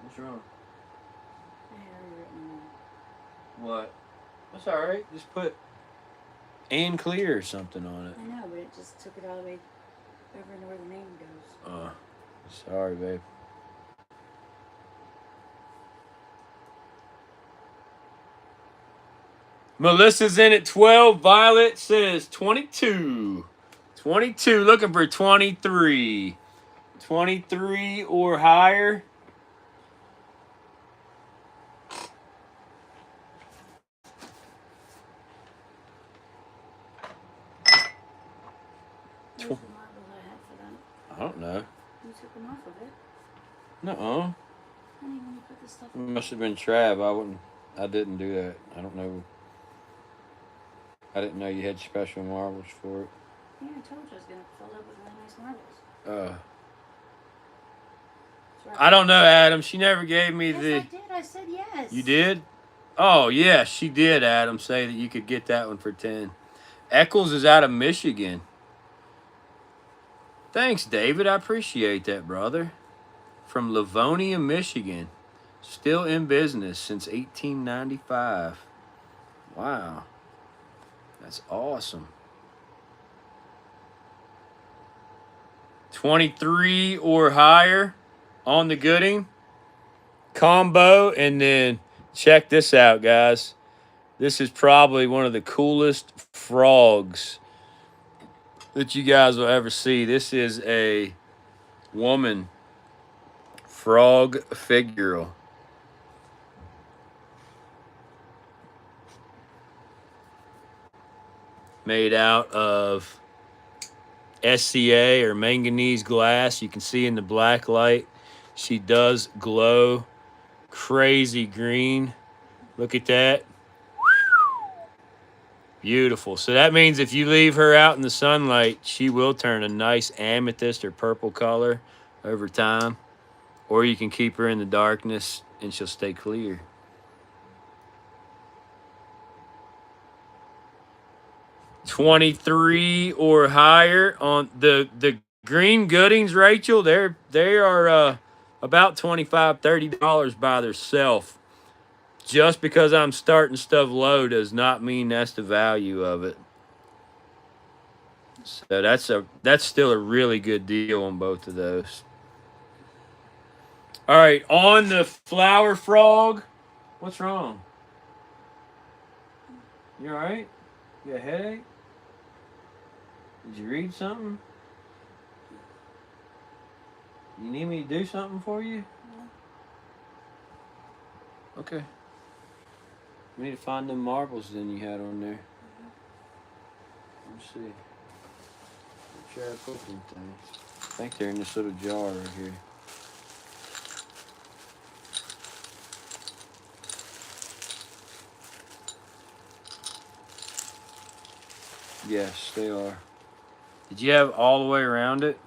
What's wrong? I had already written them all. What? That's all right. Just put and clear or something on it. I know, but it just took it all the way over to where the name goes. Sorry, babe. Melissa's in at 12. Violet says 22. 22, looking for 23. 23 or higher. Where's the marble I had for that? I don't know. You took them off of it. Nuh-uh. Honey, when you put this stuff It must have been Trav. I didn't do that. I don't know. I didn't know you had special marbles for it. Yeah, I told you I was going to fill it up with really nice marbles. I don't know, Adam. She never gave me Yes, the... I did. I said yes. You did? Oh, yeah, she did, Adam, say that you could get that one for 10. Eccles is out of Michigan. Thanks, David. I appreciate that, brother. From Livonia, Michigan. Still in business since 1895. Wow. That's awesome. 23 or higher on the Gooding combo. And then check this out, guys. This is probably one of the coolest frogs that you guys will ever see. This is a woman frog figural. Made out of SCA or manganese glass. You can see in the black light, she does glow crazy green. Look at that. Beautiful. So that means if you leave her out in the sunlight, she will turn a nice amethyst or purple color over time. Or you can keep her in the darkness and she'll stay clear. $23 or higher on the green Goodings, Rachel. They are about $25-$30 by themselves. Just because I'm starting stuff low does not mean that's the value of it. So that's still a really good deal on both of those. All right, on the flower frog. What's wrong? You all right? You got a headache? Did you read something? You need me to do something for you? Okay. We need to find them marbles then you had on there. Let's see. Make sure I put them things. I think they're in this little jar right here. Yes, they are. Did you have all the way around it?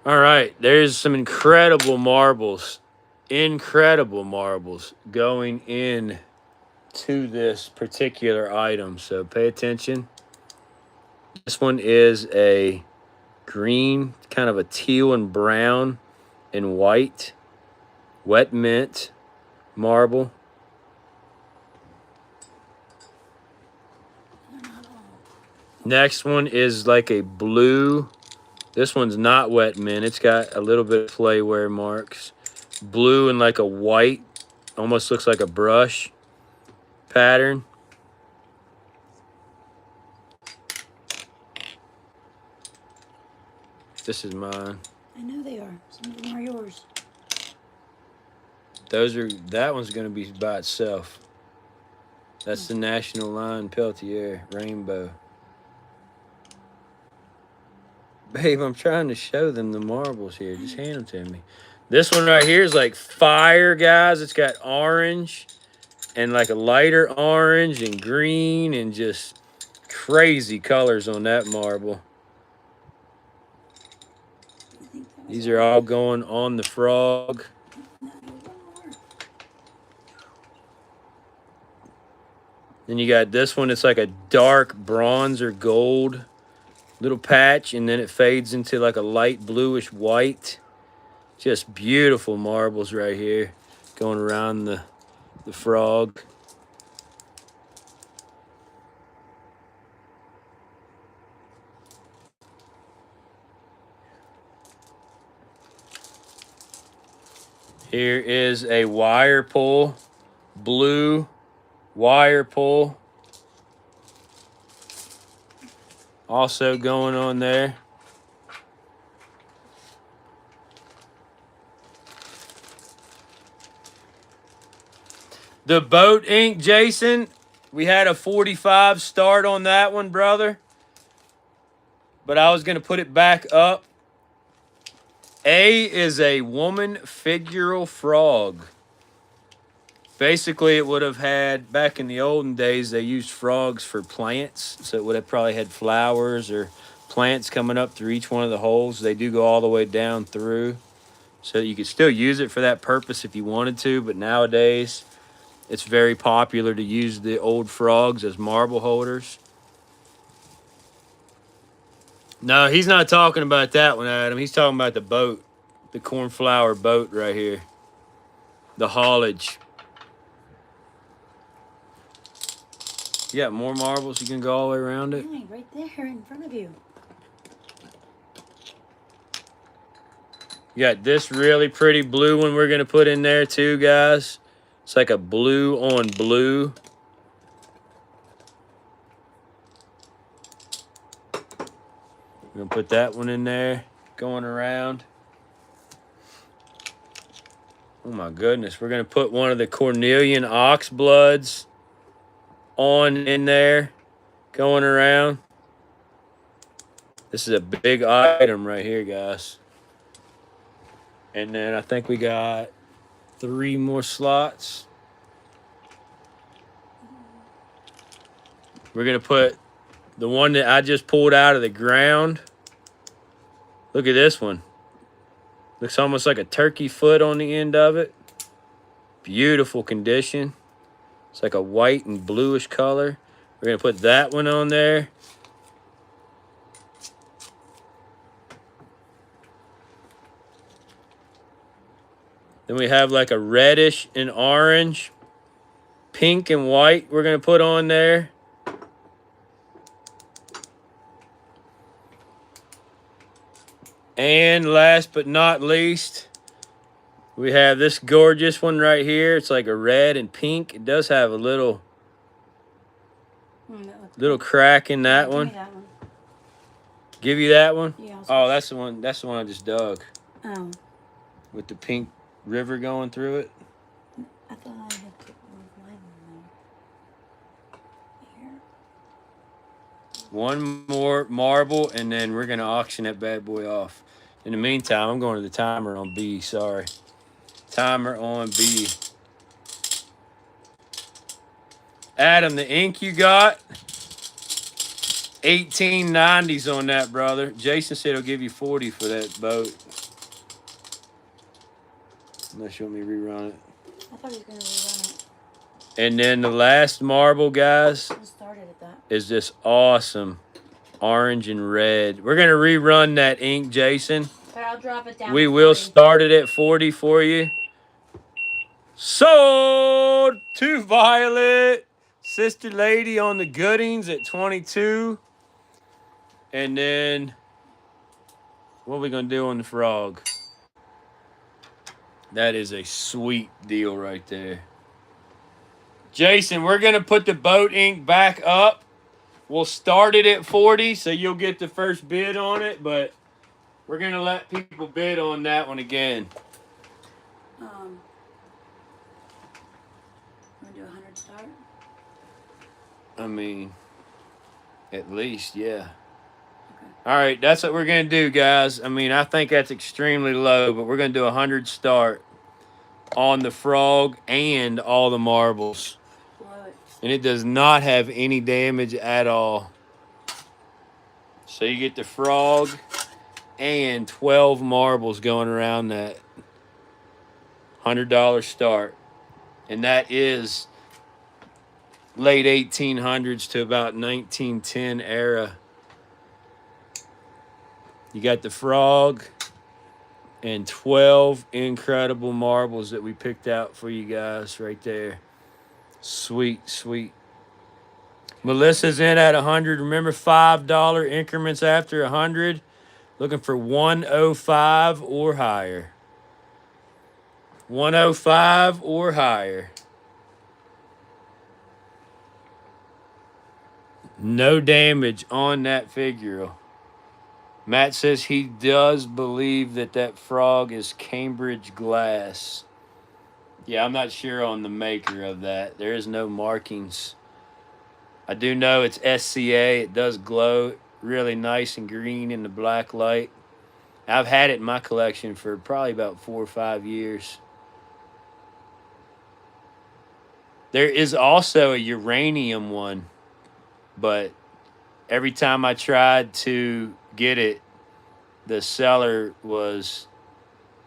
All right, there's some incredible marbles going in to this particular item. So pay attention. This one is a green, kind of a teal and brown and white wet mint marble. Next one is like a blue. This one's not wet mint. It's got a little bit of play wear marks. Blue and like a white, almost looks like a brush pattern. This is mine. I know they are. Some of them are yours. That one's going to be by itself. That's the National Line Peltier Rainbow. Babe, I'm trying to show them the marbles here. Just hand them to me. This one right here is like fire, guys. It's got orange and like a lighter orange and green and just crazy colors on that marble. These are all going on the frog. Then you got this one. It's like a dark bronze or gold little patch, and then it fades into like a light bluish white. Just beautiful marbles right here going around the frog. Here is a wire pull blue wire pull. Also going on there. The boat ink, Jason, we had a 45 start on that one, brother. But I was going to put it back up. A is a woman figural frog. Basically, it would have had, back in the olden days, they used frogs for plants. So it would have probably had flowers or plants coming up through each one of the holes. They do go all the way down through. So you could still use it for that purpose if you wanted to. But nowadays, it's very popular to use the old frogs as marble holders. No, he's not talking about that one, Adam. He's talking about the boat. The cornflower boat right here. The haulage. You got more marbles? You can go all the way around it? Yeah, right there in front of you. You got this really pretty blue one we're going to put in there too, guys. It's like a blue on blue. We're going to put that one in there, going around. Oh my goodness. We're going to put one of the cornelian ox bloods on in there, going around. This is a big item right here, guys. And then I think we got 3 more slots. We're going to put the one that I just pulled out of the ground. Look at this one. Looks almost like a turkey foot on the end of it. Beautiful condition. It's like a white and bluish color. We're going to put that one on there. Then we have like a reddish and orange, pink and white we're going to put on there. And last but not least, we have this gorgeous one right here. It's like a red and pink. It does have a little crack in that one. Give me that one. Give you that one? Yeah. Oh, that's the one. That's the one I just dug. Oh. With the pink river going through it. I thought I had put mine in there. Here. One more marble, and then we're going to auction that bad boy off. In the meantime, I'm going to the timer on B. Sorry. Timer on B. Adam, the ink you got, 1890s on that, brother. Jason said he'll give you 40 for that boat. Unless you want me to rerun it. I thought he was going to rerun it. And then the last marble, guys, I started at that. is this awesome orange and red. We're going to rerun that ink, Jason. But I'll drop it down. We will start it at 40 for you. Sold to Violet. Sister Lady on the Goodings at 22. And then, what are we going to do on the frog? That is a sweet deal right there. Jason, we're going to put the boat ink back up. We'll start it at 40, so you'll get the first bid on it, but we're going to let people bid on that one again. Want to do 100 start? I mean, at least, yeah. Okay. All right, that's what we're going to do, guys. I mean, I think that's extremely low, but we're going to do 100 start on the frog and all the marbles. Blow it. And it does not have any damage at all. So you get the frog and 12 marbles going around that $100 start. And that is late 1800s to about 1910 era. You got the frog and 12 incredible marbles that we picked out for you guys right there. Sweet, sweet. Melissa's in at 100. Remember, $5 increments after 100. Looking for 105 or higher. 105 or higher. No damage on that Figural. Matt says he does believe that that frog is Cambridge glass. Yeah, I'm not sure on the maker of that. There is no markings. I do know it's SCA. It does glow really nice and green in the black light. I've had it in my collection for probably about 4 or 5 years. There is also a uranium one, but every time I tried to get it, the seller was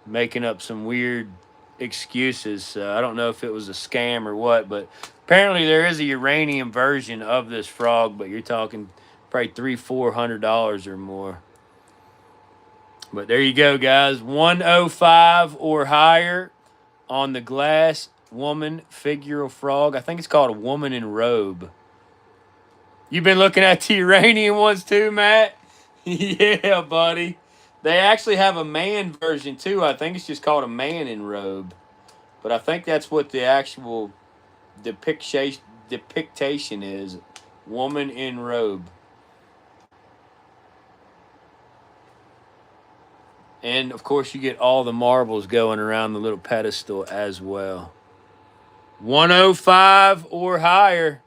making up some weird excuses. I don't know if it was a scam or what, but apparently there is a uranium version of this frog, but you're talking probably $300-400 or more. But there you go, guys. 105 or higher on the glass woman Figural frog. I think it's called a woman in robe. You've been looking at the uranium ones too, Matt? Yeah, buddy. They actually have a man version too. I think it's just called a man in robe. But I think that's what the actual depiction is. Woman in robe. And, of course, you get all the marbles going around the little pedestal as well. 105 or higher.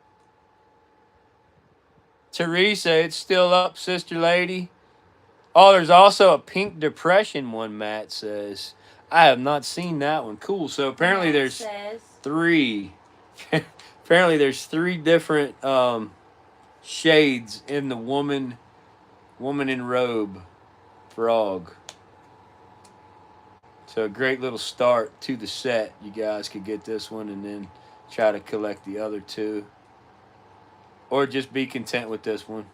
Teresa, it's still up, sister lady. Oh, there's also a pink depression one, Matt says. I have not seen that one. Cool. So apparently there's 3. Apparently there's 3 different shades in the woman in robe frog. So a great little start to the set. You guys could get this one and then try to collect the other 2. Or just be content with this one.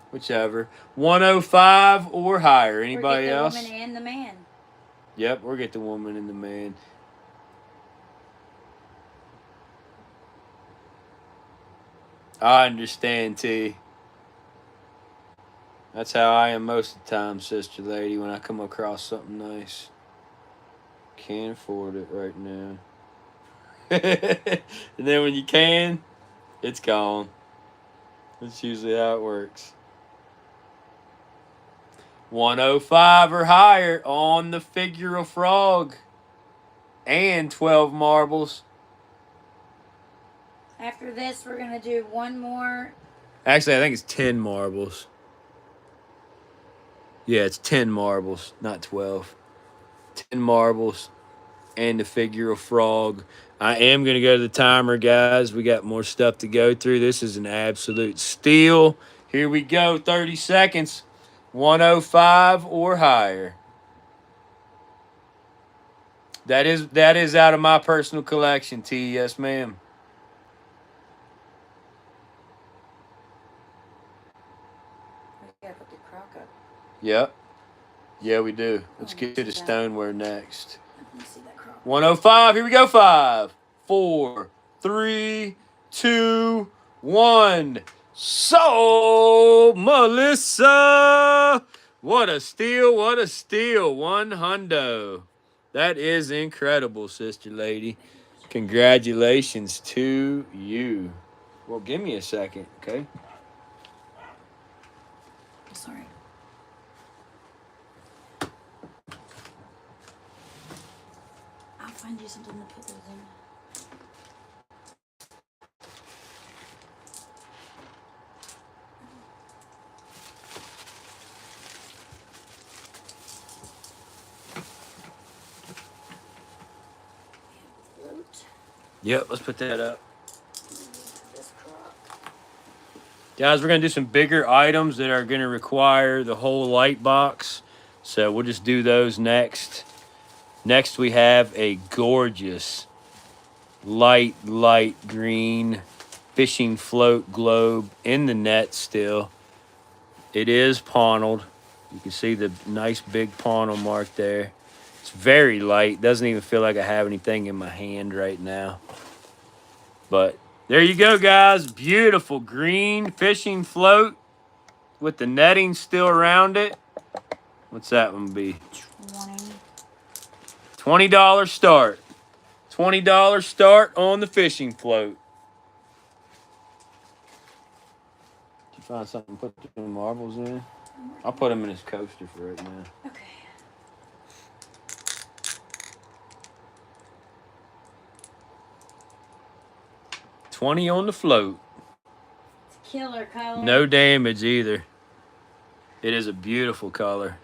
Whichever. 105 or higher. Anybody else? The woman and the man. Yep, or get the woman and the man. I understand, T. That's how I am most of the time, sister lady, when I come across something nice. Can't afford it right now. And then when you can, it's gone. That's usually how it works. 105 or higher on the Figural frog. And 12 marbles. After this, we're going to do one more. Actually, I think it's 10 marbles. Yeah, it's 10 marbles, not 12. 10 marbles and the Figural frog. I am going to go to the timer, guys. We got more stuff to go through. This is an absolute steal. Here we go, 30 seconds. 105 or higher. That is out of my personal collection, T. Yes, ma'am. Yep. Yeah, we do. Let's get to the stoneware next. 105. Here we go. 5, 4, 3, 2, 1. So, Melissa, what a steal. What a steal. 100. That is incredible, sister lady. Congratulations to you. Well, give me a second, okay? Sorry. I'll find you something to put those in. Yep, let's put that up. Guys, we're going to do some bigger items that are going to require the whole light box. So we'll just do those next. Next, we have a gorgeous light green fishing float globe in the net still. It is pawneled. You can see the nice big pawnel mark there. It's very light. Doesn't even feel like I have anything in my hand right now. But there you go, guys. Beautiful green fishing float with the netting still around it. What's that one be? $20 start. $20 start on the fishing float. Find something to put the marbles in. I'll put them in his coaster for right now. Okay. $20 on the float. It's killer color. No damage either. It is a beautiful color.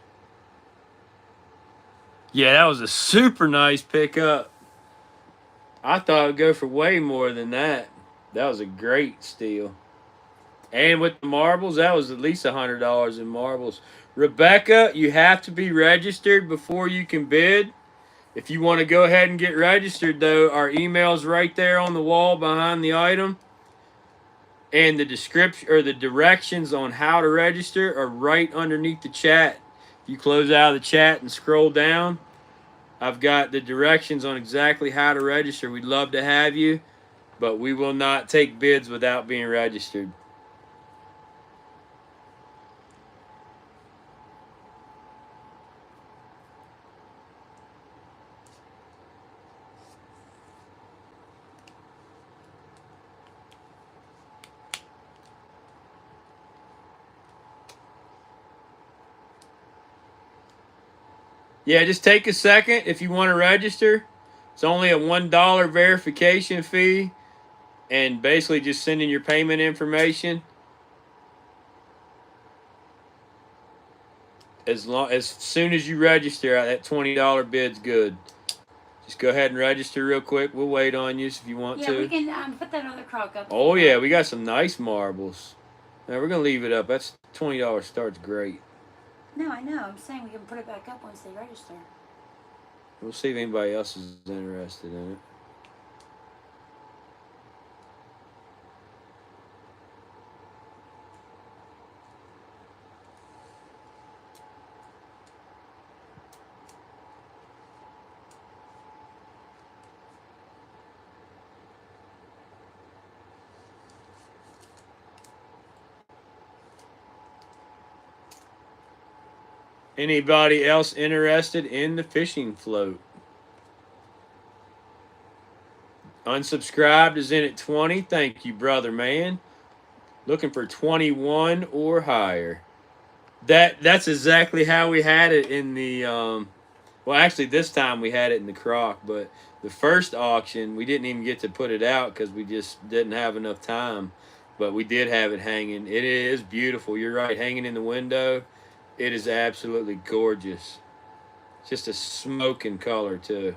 Yeah, that was a super nice pickup. I thought it'd go for way more than that. That was a great steal. And with the marbles, that was at least $100 in marbles. Rebecca, you have to be registered before you can bid. If you want to go ahead and get registered, though, our email's right there on the wall behind the item. And the description or the directions on how to register are right underneath the chat. If you close out of the chat and scroll down, I've got the directions on exactly how to register. We'd love to have you, but we will not take bids without being registered. Yeah, just take a second if you want to register. It's only a $1 verification fee, and basically just send in your payment information. As soon as you register, that $20 bid's good. Just go ahead and register real quick. We'll wait on you if you want to. Yeah, we can put that other crock up. Oh yeah, we got some nice marbles. Now we're gonna leave it up. That's $20 starts great. No, I know. I'm saying we can put it back up once they register. We'll see if anybody else is interested in it. Anybody else interested in the fishing float? Unsubscribed is in at 20. Thank you, brother man. Looking for 21 or higher. That's exactly how we had it in the well, actually this time we had it in the crock, but the first auction we didn't even get to put it out because we just didn't have enough time. But we did have it hanging. It is beautiful. You're right, hanging in the window. It is absolutely gorgeous. Just a smoking color too.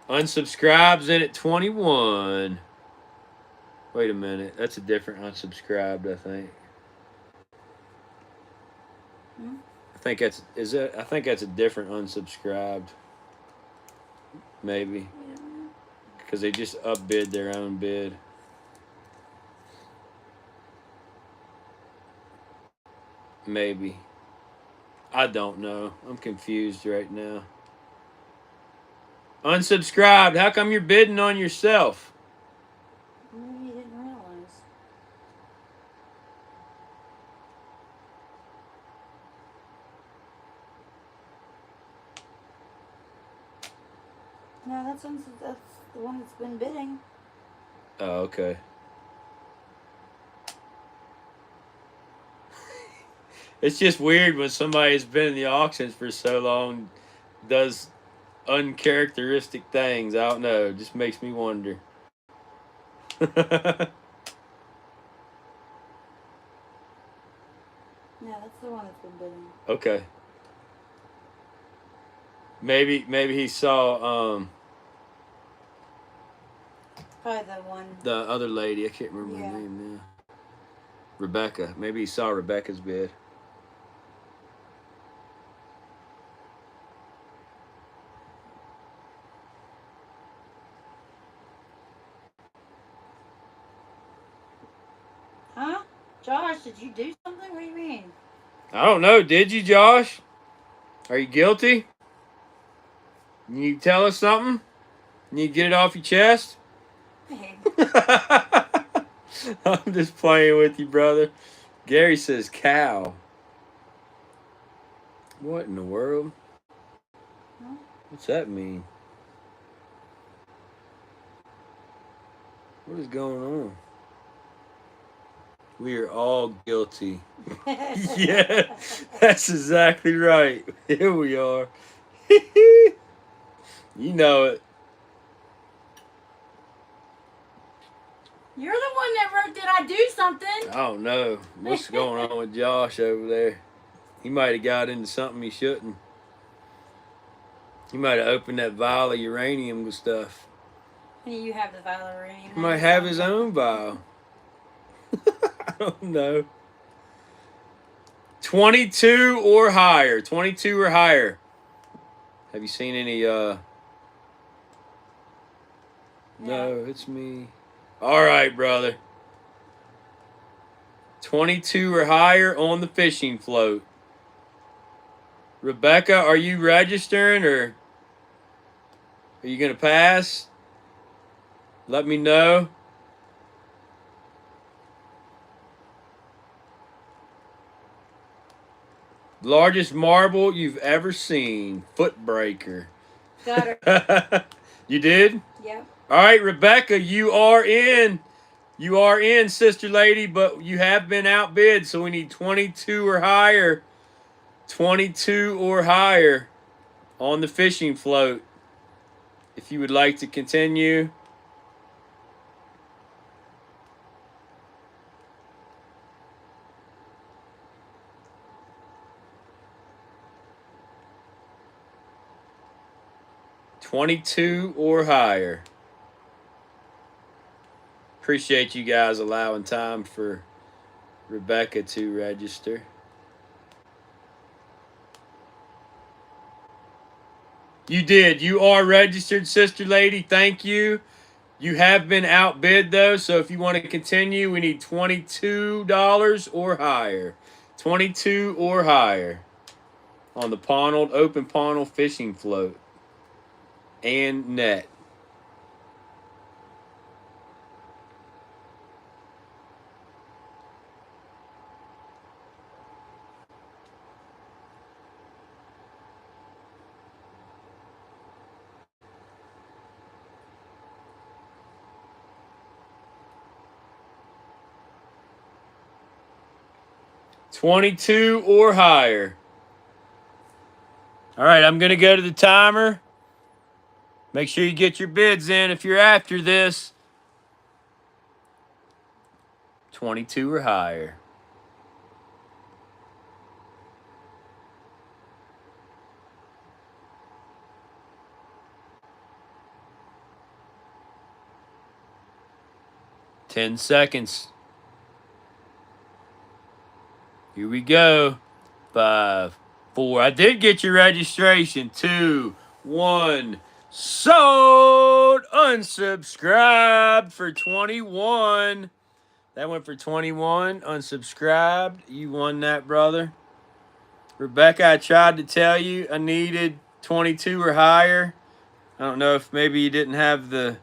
Unsubscribes in at 21. Wait a minute. That's a different unsubscribed, I think. I think that's a different unsubscribed. Maybe. Because they just upbid their own bid. Maybe. I don't know. I'm confused right now. Unsubscribed. How come you're bidding on yourself? Maybe you didn't realize. No, that's the one that's been bidding. Oh, okay. It's just weird when somebody's been in the auctions for so long, does uncharacteristic things. I don't know. It just makes me wonder. Yeah, that's the one that's been bidding. Okay. Maybe he saw Probably the one. the other lady. I can't remember her name now. Rebecca. Maybe he saw Rebecca's bid. Huh? Josh, did you do something? What do you mean? I don't know. Did you, Josh? Are you guilty? You tell us something? You get it off your chest? Hey. I'm just playing with you, brother. Gary says cow. What in the world? Huh? What's that mean? What is going on? We are all guilty. Yeah, that's exactly right. Here we are. You know it. You're the one that wrote, did I do something? I don't know what's going on with Josh over there. He might have got into something he shouldn't. He might have opened that vial of uranium with stuff. You have the vial of uranium. He might have his own vial. I don't know. 22 or higher. 22 or higher. Have you seen any No, it's me. All right, brother. 22 or higher on the fishing float. Rebecca, are you registering or are you going to pass? Let me know. Largest marble you've ever seen. Footbreaker. Got her. You did? Yep. All right, Rebecca, you are in. You are in, sister lady, but you have been outbid, so we need 22 or higher. 22 or higher on the fishing float. If you would like to continue. $22 or higher. Appreciate you guys allowing time for Rebecca to register. You did. You are registered, sister lady. Thank you. You have been outbid, though, so if you want to continue, we need $22 or higher. 22 or higher on the Ponald, open Ponald fishing float and net. $22 or higher. All right, I'm going to go to the timer. Make sure you get your bids in if you're after this. 22 or higher. Ten seconds. Here we go. 5, 4. I did get your registration. 2, 1. Sold. Unsubscribed for 21. That went for 21. Unsubscribed. You won that, brother. Rebecca, I tried to tell you I needed 22 or higher. I don't know if maybe you didn't have the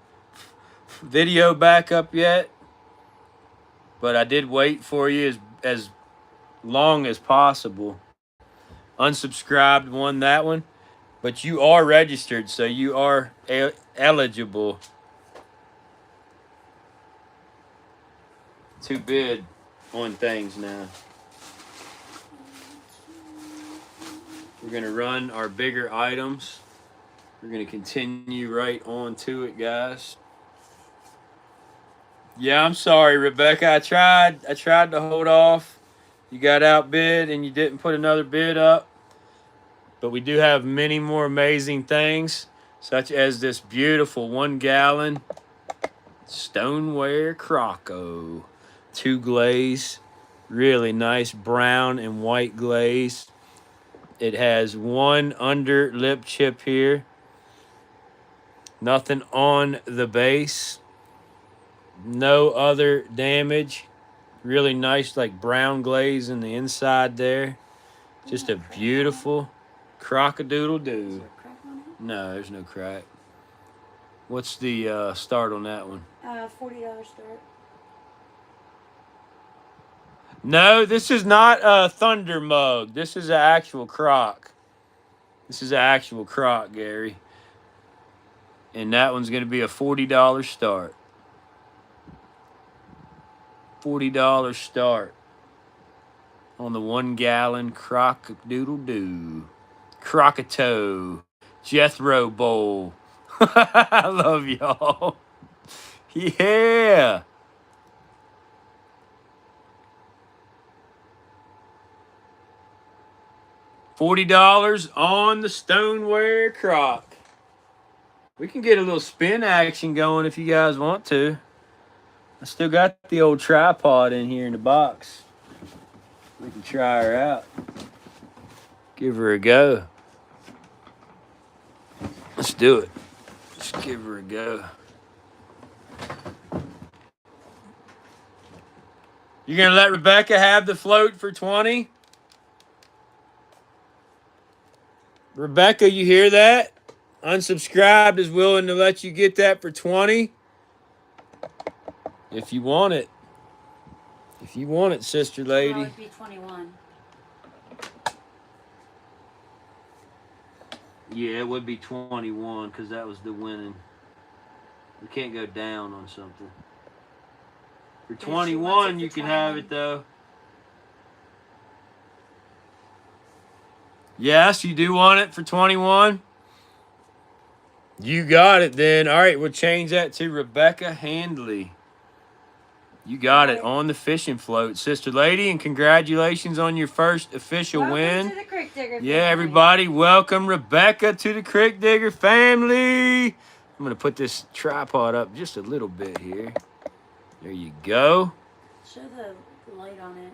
video back up yet, but I did wait for you as long as possible. Unsubscribed won that one, but you are registered, so you are eligible to bid on things now. We're going to run our bigger items. We're going to continue right on to it, guys. Yeah, I'm sorry, Rebecca. I tried to hold off. You got outbid and you didn't put another bid up. But we do have many more amazing things, such as this beautiful 1 gallon Stoneware Croco. 2 glaze. Really nice brown and white glaze. It has 1 under lip chip here. Nothing on the base. No other damage. Really nice, like brown glaze in the inside there. Just a beautiful crock-a-doodle-doo. No, there's no crack. What's the start on that one? $40 start. No, this is not a Thunder mug. This is an actual crock. This is an actual crock, Gary. And that one's going to be a $40 start. $40 start on the 1 gallon crock-a-doodle-doo. Crockatoe. Jethro Bowl. I love y'all. Yeah. $40 on the stoneware crock. We can get a little spin action going if you guys want to. I still got the old tripod in here in the box. We can try her out. Give her a go. Let's do it. Just give her a go. You're going to let Rebecca have the float for 20? Rebecca, you hear that? Unsubscribed is willing to let you get that for 20. If you want it. If you want it, sister lady. Well, it'd be 21. Yeah, it would be 21 because that was the winning. We can't go down on something. For 21, you can have it though. Yes, you do want it for 21? You got it then. All right, we'll change that to Rebecca Handley. You got it on the fishing float, sister lady, and congratulations on your first official win. Welcome to the Crick Digger family. Yeah, everybody, welcome Rebecca to the Crick Digger family. I'm going to put this tripod up just a little bit here. There you go. Show the light on it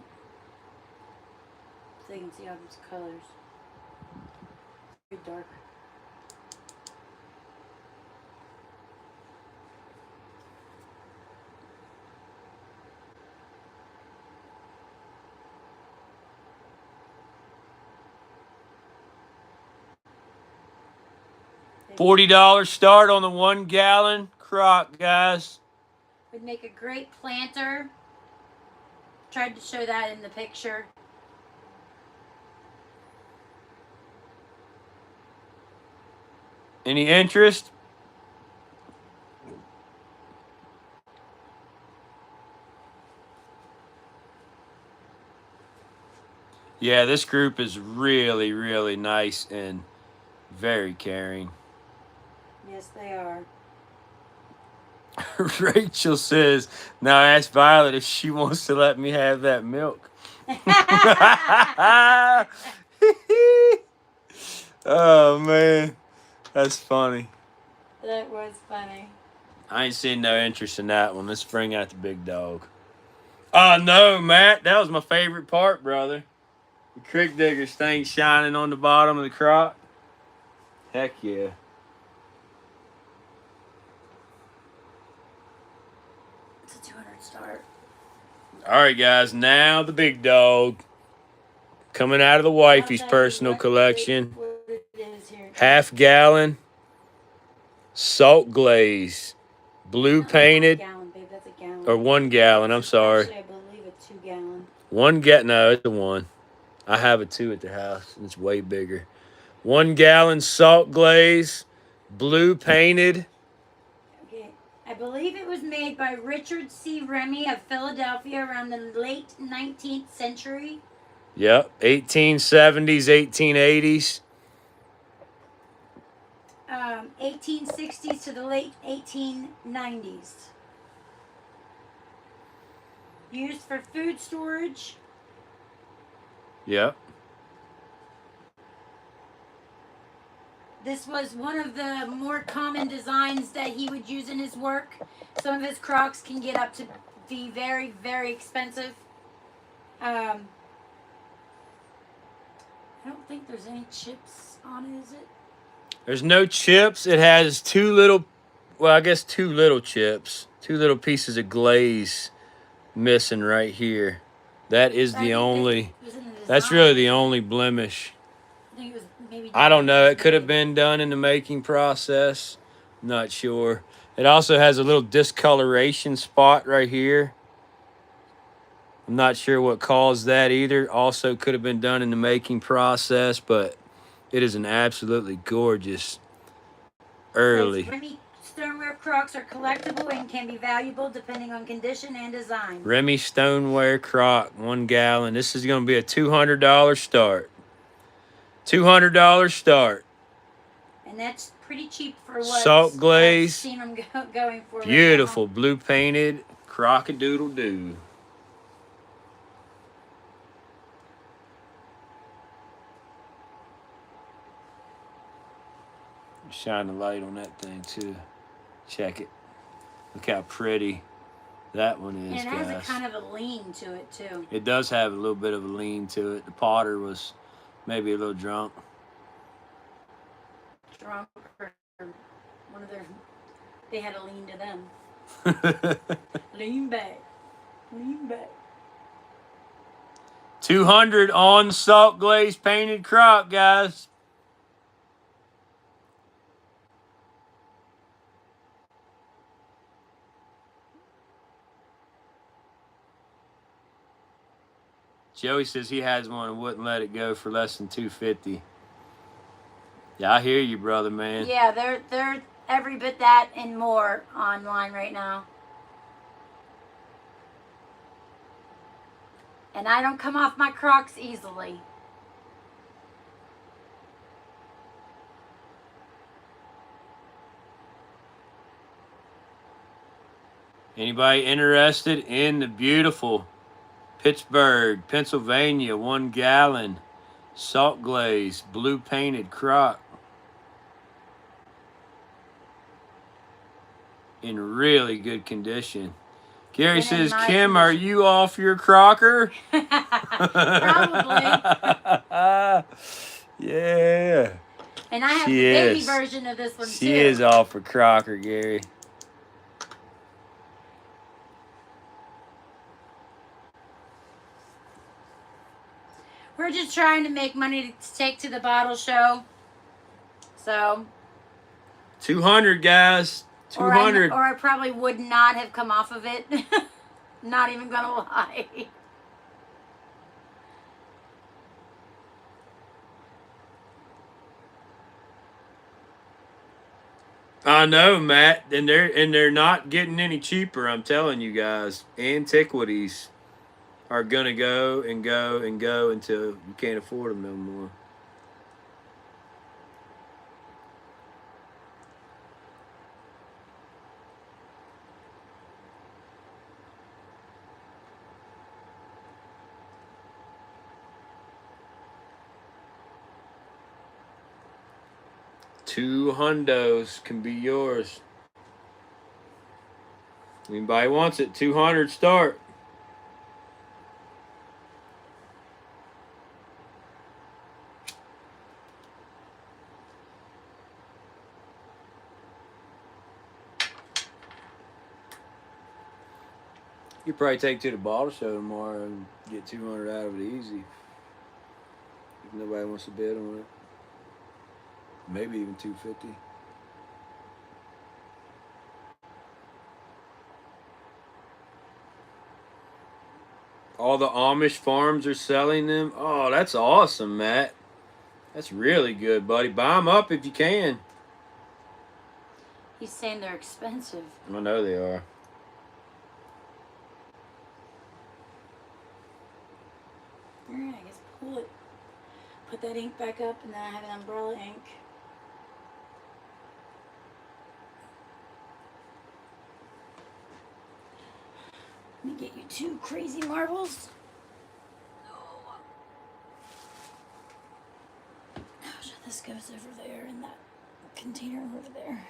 so you can see all those colors. Very dark. $40 start on the 1 gallon crock, guys. Would make a great planter. Tried to show that in the picture. Any interest? Yeah, this group is really, really nice and very caring. Yes, they are. Rachel says, now ask Violet if she wants to let me have that milk. Oh, man. That's funny. That was funny. I ain't seen no interest in that one. Let's bring out the big dog. Oh, no, Matt. That was my favorite part, brother. The Crick Diggers thing shining on the bottom of the crock. Heck yeah. It's a 200 start. All right, guys. Now the big dog. Coming out of the wifey's personal collection. What it is here. Half gallon. Salt glaze. Blue painted. 1 gallon, babe. That's a gallon. Or 1 gallon. I'm sorry. Actually, I believe a 2 gallon. No, it's a 1. I have a 2 at the house. And it's way bigger. 1 gallon salt glaze. Blue painted. Okay. I believe it was made by Richard C. Remy of Philadelphia around the late 19th century. Yep. 1870s, 1880s. 1860s to the late 1890s. Used for food storage. Yep. This was one of the more common designs that he would use in his work. Some of his crocks can get up to be very, very expensive. I don't think there's any chips on it, is it? There's no chips. It has 2 little, well, I guess 2 little chips. 2 little pieces of glaze missing right here. That is the only, that's really the only blemish. I think it was maybe. I don't know. It could have been done in the making process. Not sure. It also has a little discoloration spot right here. I'm not sure what caused that either. Also could have been done in the making process, but it is an absolutely gorgeous early. Remy Stoneware Stoneware crocks are collectible and can be valuable depending on condition and design. Remy Stoneware crock, 1 gallon. This is going to be a $200 start. $200 start. And that's pretty cheap for what Salt glaze. I've seen them going for. Beautiful right blue painted crock-a-doodle-doo. Shine the light on that thing too. Check it. Look how pretty that one is, And it has guys. a kind of a lean to it too. It does have a little bit of a lean to it. The potter was maybe a little drunk. Drunk or one of their, they had a lean to them. Lean back. Lean back. 200 on salt glaze painted crock, guys. Joey says he has one and wouldn't let it go for less than $250. Yeah, I hear you, brother, man. Yeah, they're every bit that and more online right now. And I don't come off my Crocs easily. Anybody interested in the beautiful Pittsburgh, Pennsylvania, 1 gallon salt glaze blue painted crock? In really good condition. Gary says, Kim, are you off your crocker? Probably. Yeah. And I have the baby version of this one too. She is off her crocker, Gary. We're just trying to make money to take to the bottle show. So 200, guys. 200. Or I probably would not have come off of it. Not even gonna lie. I know, Matt, and they're not getting any cheaper. I'm telling you guys, antiquities are gonna go and go and go until you can't afford them no more. $200 can be yours. Anybody wants it? 200 start. You probably take to the bottle show tomorrow and get 200 out of it easy. If nobody wants to bid on it. Maybe even 250. All the Amish farms are selling them. Oh, that's awesome, Matt. That's really good, buddy. Buy them up if you can. He's saying they're expensive. I know they are. Alright, I guess pull it. Put that ink back up, and then I have an umbrella ink. Let me get you 2 crazy marbles. Gosh, this goes over there in that container over there.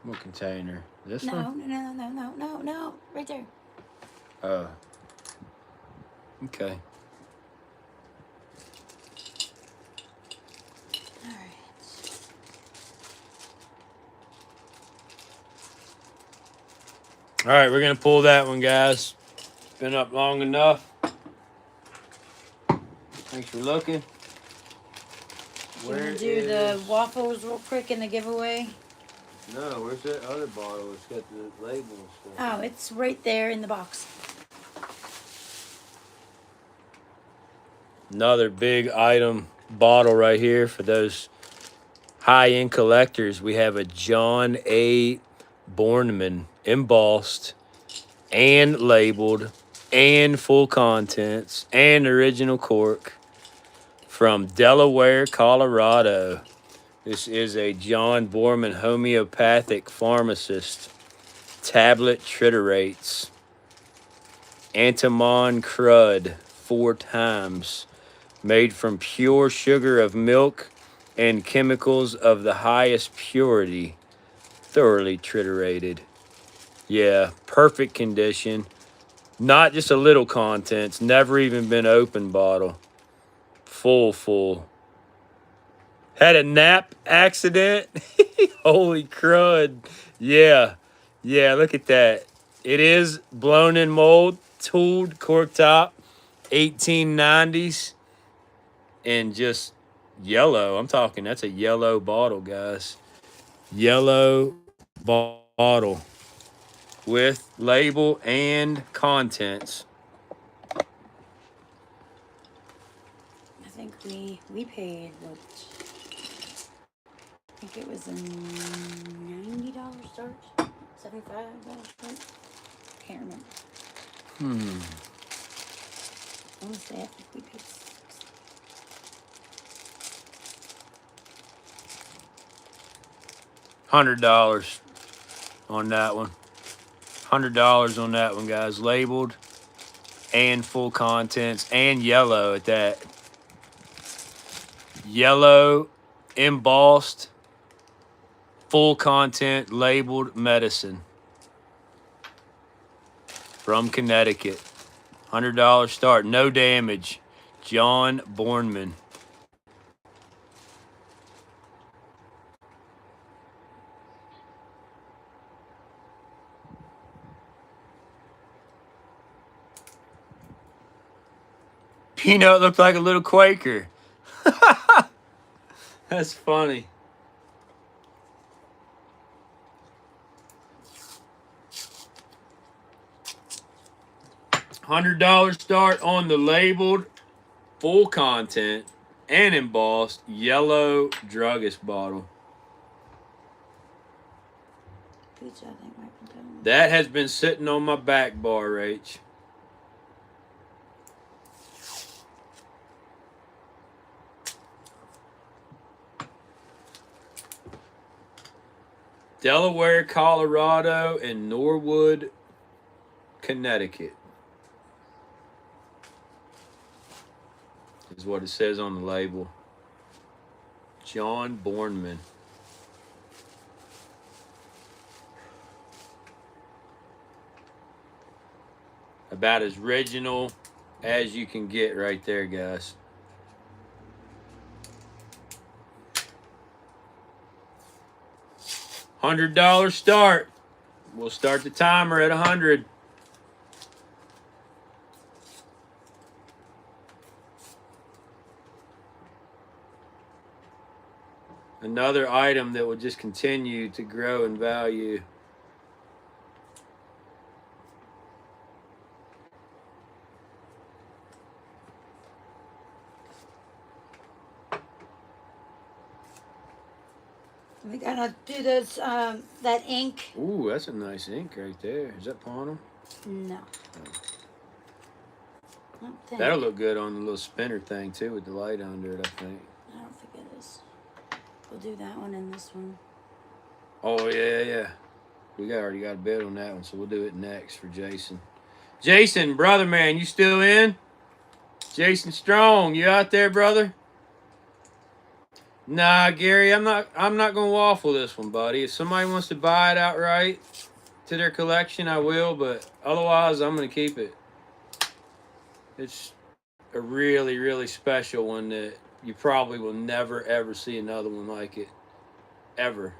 What container? This No, one? no. Right there. Oh. Okay. All right, we're going to pull that one, guys. It's been up long enough. Thanks for looking. You want to do the waffles real quick in the giveaway? No, where's that other bottle? It's got the label and stuff. Oh, it's right there in the box. Another big item bottle right here for those high-end collectors, we have a John A. Borneman embossed and labeled and full contents and original cork from Delaware, Colorado. This is a John Borman homeopathic pharmacist tablet triturates. Antimon crud 4 times. Made from pure sugar of milk and chemicals of the highest purity. Thoroughly triturated. Yeah, perfect condition. Not just a little contents. Never even been opened bottle. Full. Had a nap accident. Holy crud. Yeah, look at that. It is blown in mold, tooled cork top, 1890s, and just yellow. I'm talking, that's a yellow bottle, guys. Yellow bottle with label and contents. I think we paid what? I think it was a $90 charge, $75 charge. Can't remember. I want to say I think we paid $6. $100 on that one. $100 on that one, guys. Labeled and full contents and yellow at that. Yellow, embossed, full content, labeled medicine from Connecticut. $100 start, no damage. John Bornman. Peanut looked like a little Quaker. That's funny. $100 start on the labeled, full content, and embossed yellow druggist bottle. Pizza, I think, might be done. That has been sitting on my back bar, Rach. Delaware, Colorado, and Norwood, Connecticut is what it says on the label. John Bornman. About as original as you can get right there, guys. $100 start. We'll start the timer at 100. Another item that will just continue to grow in value. We gotta do this, that ink. Ooh, that's a nice ink right there. Is that Ponham? No. I don't think. That'll look good on the little spinner thing too with the light under it, I think. I don't think it is. We'll do that one and this one. Oh, yeah. We already got a bid on that one, so we'll do it next for Jason. Jason, brother man, you still in? Jason Strong, you out there, brother? Nah, Gary, I'm not gonna waffle this one, buddy. If somebody wants to buy it outright to their collection, I will, but otherwise I'm gonna keep it. It's a really, really special one that you probably will never ever see another one like it. Ever.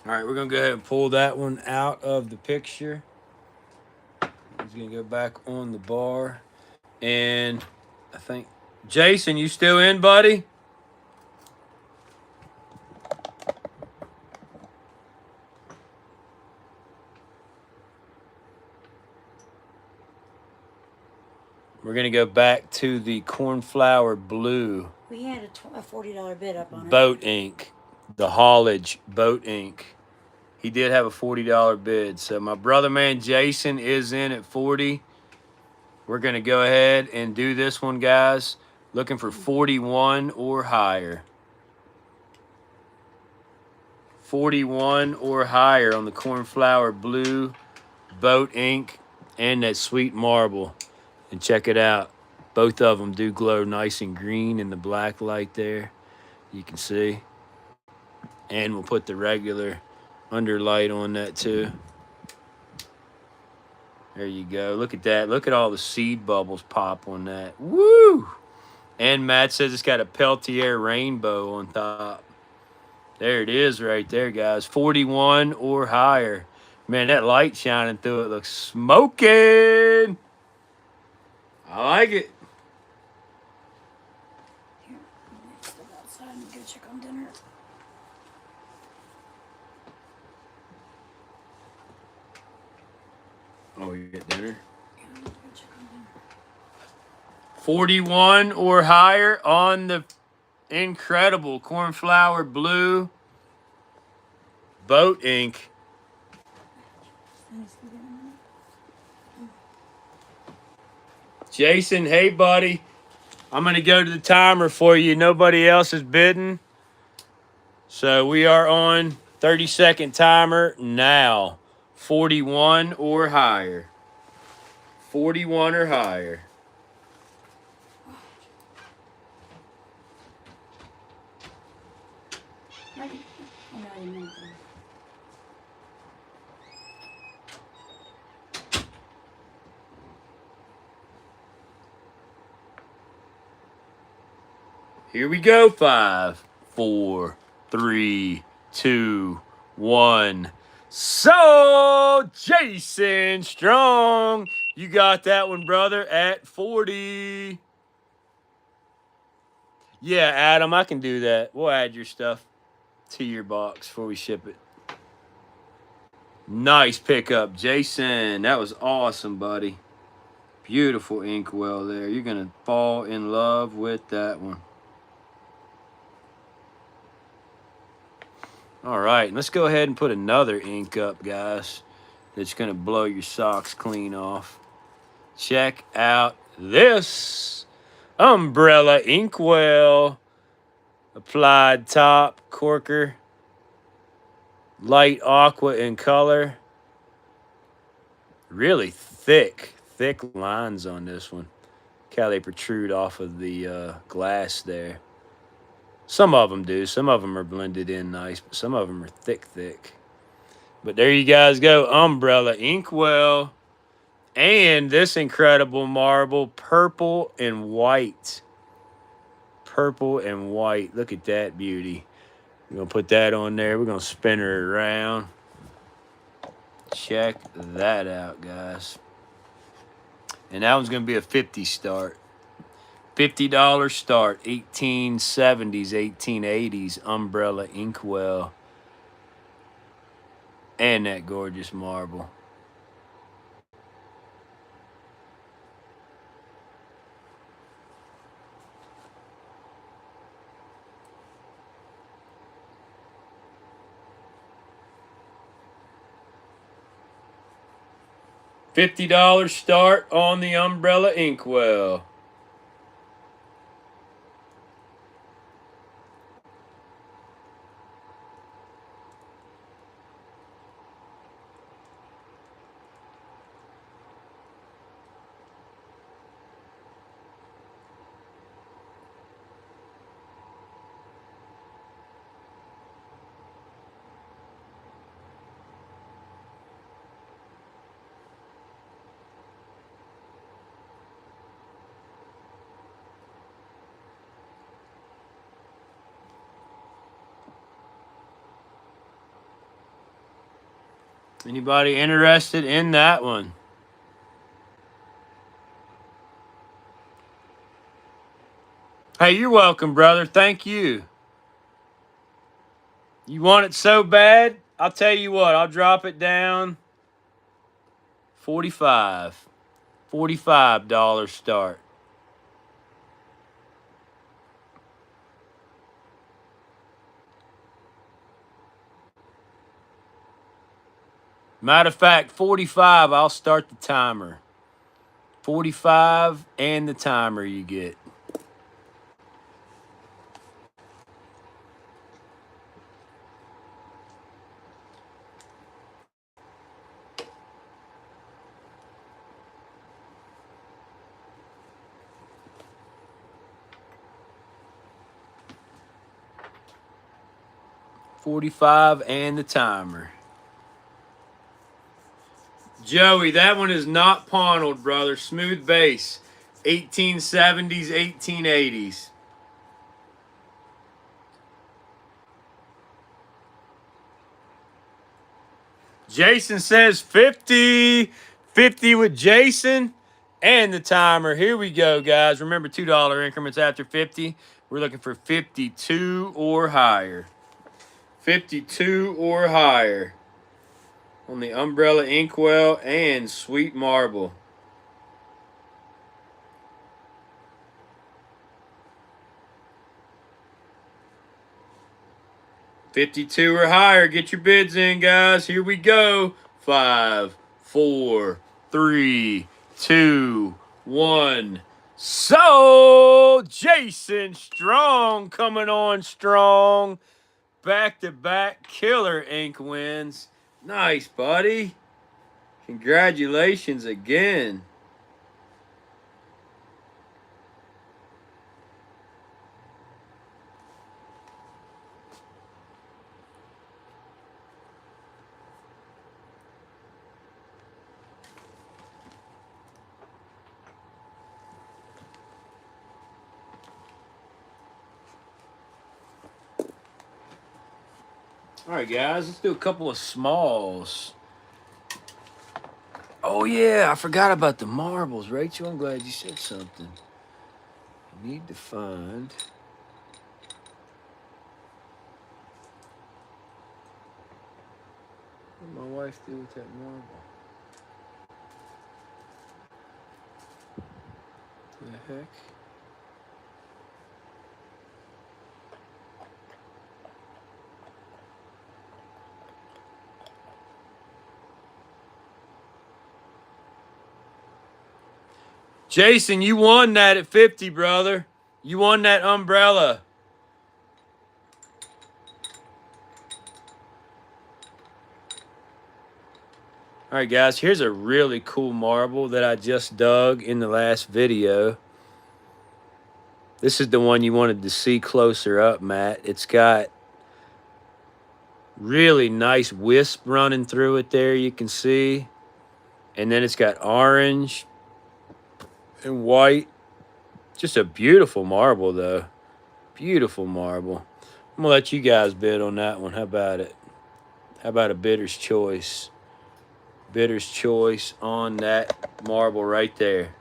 All right, we're going to go ahead and pull that one out of the picture. He's going to go back on the bar. And I think, Jason, you still in, buddy? We're going to go back to the cornflower blue. We had a $40 bid up on it. Boat ink. The haulage boat ink. He did have a $40 bid. So my brother man Jason is in at 40. We're going to go ahead and do this one, guys. Looking for 41 or higher. 41 or higher on the cornflower blue boat ink and that sweet marble. And check it out. Both of them do glow nice and green in the black light there. You can see. And we'll put the regular underlight on that too. There you go. Look at that. Look at all the seed bubbles pop on that. Woo! And Matt says it's got a Peltier rainbow on top. There it is right there, guys. 41 or higher. Man, that light shining through it looks smoking. I like it. Here, let's step outside and go check on dinner. Oh, you get dinner? Yeah, I'm gonna go check on dinner. 41 or higher on the incredible cornflower blue boat ink. Jason, hey buddy. I'm going to go to the timer for you. Nobody else is bidding. So we are on 30-second timer now. 41 or higher. 41 or higher. Oh, no, I didn't make them. Here we go. 5, 4, 3, 2, 1. So, Jason Strong, you got that one, brother, at 40. Yeah, Adam, I can do that. We'll add your stuff to your box before we ship it. Nice pickup, Jason. That was awesome, buddy. Beautiful inkwell there. You're going to fall in love with that one. All right, let's go ahead and put another ink up, guys. That's going to blow your socks clean off. Check out this umbrella inkwell. Applied top, corker. Light aqua in color. Really thick lines on this one. Look how they protrude off of the glass there. Some of them do. Some of them are blended in nice, but some of them are thick. But there you guys go. Umbrella inkwell. And this incredible marble, purple and white. Purple and white. Look at that beauty. We're going to put that on there. We're going to spin her around. Check that out, guys. And that one's going to be a 50 start. $50 start, 1870s, 1880s umbrella inkwell. And that gorgeous marble. $50 start on the umbrella inkwell. Anybody interested in that one? Hey, you're welcome, brother. Thank you. You want it so bad? I'll tell you what. I'll drop it down. 45. $45 start. Matter of fact, 45, I'll start the timer. 45 and the timer you get. $45 and the timer. Joey, that one is not pawned, brother. Smooth base. 1870s, 1880s. Jason says 50. 50 with Jason and the timer. Here we go, guys. Remember, $2 increments after 50. We're looking for 52 or higher. 52 or higher. On the umbrella inkwell and sweet marble. $52 or higher. Get your bids in, guys. Here we go. 5, 4, 3, 2, 1. So, Jason Strong coming on strong. Back-to-back killer ink wins. Nice, buddy. Congratulations again. All right, guys, let's do a couple of smalls. Oh, yeah, I forgot about the marbles, Rachel. I'm glad you said something. I need to find... What did my wife do with that marble? The heck? Jason, you won that at 50, brother. You won that umbrella. All right, guys, here's a really cool marble that I just dug in the last video. This is the one you wanted to see closer up, Matt. It's got really nice wisp running through it there, you can see. And then it's got orange and white. Just a beautiful marble, though. Beautiful marble. I'm going to let you guys bid on that one. How about it? How about a bidder's choice? Bidder's choice on that marble right there.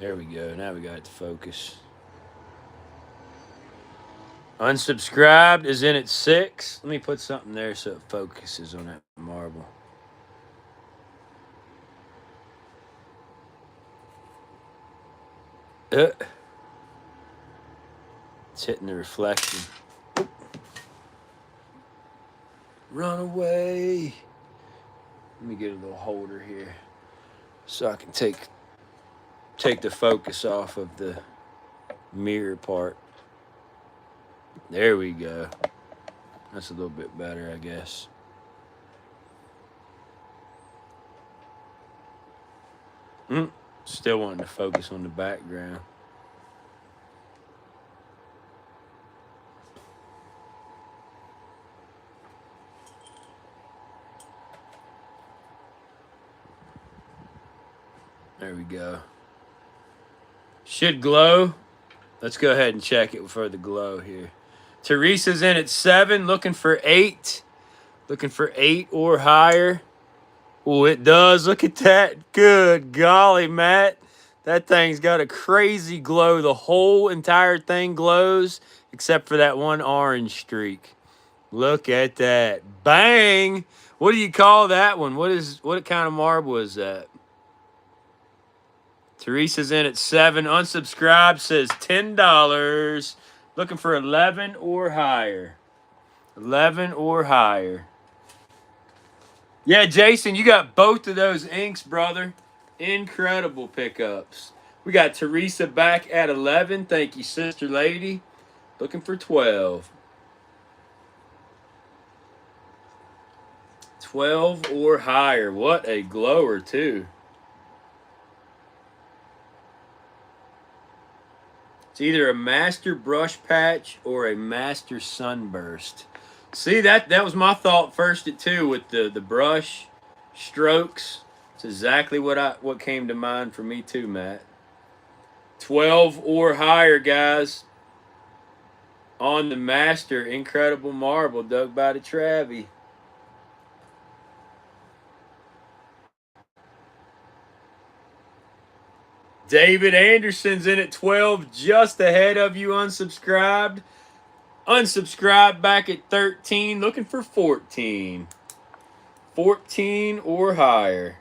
There we go. Now we got it to focus. Unsubscribed is in at 6. Let me put something there so it focuses on that marble. It's hitting the reflection. Run away. Let me get a little holder here so I can take the focus off of the mirror part. There we go. That's a little bit better, I guess. Still wanting to focus on the background. There we go. Should glow. Let's go ahead and check it for the glow here. Teresa's in at 7, looking for 8. Looking for 8 or higher. Oh, it does. Look at that. Good golly, Matt. That thing's got a crazy glow. The whole entire thing glows except for that one orange streak. Look at that. Bang. What do you call that one? What kind of marble is that? Teresa's in at 7. Unsubscribed says $10. Looking for 11 or higher. 11 or higher. Yeah, Jason, you got both of those inks, brother. Incredible pickups. We got Teresa back at 11. Thank you, sister lady. Looking for 12. 12 or higher. What a glower, too. It's either a master brush patch or a master sunburst. See, that was my thought first at 2 with the brush strokes. It's exactly what came to mind for me too, Matt. 12 or higher, guys. On the master incredible marble dug by the Travie. David Anderson's in at 12, just ahead of you, unsubscribed. Unsubscribed back at 13, looking for 14. 14 or higher.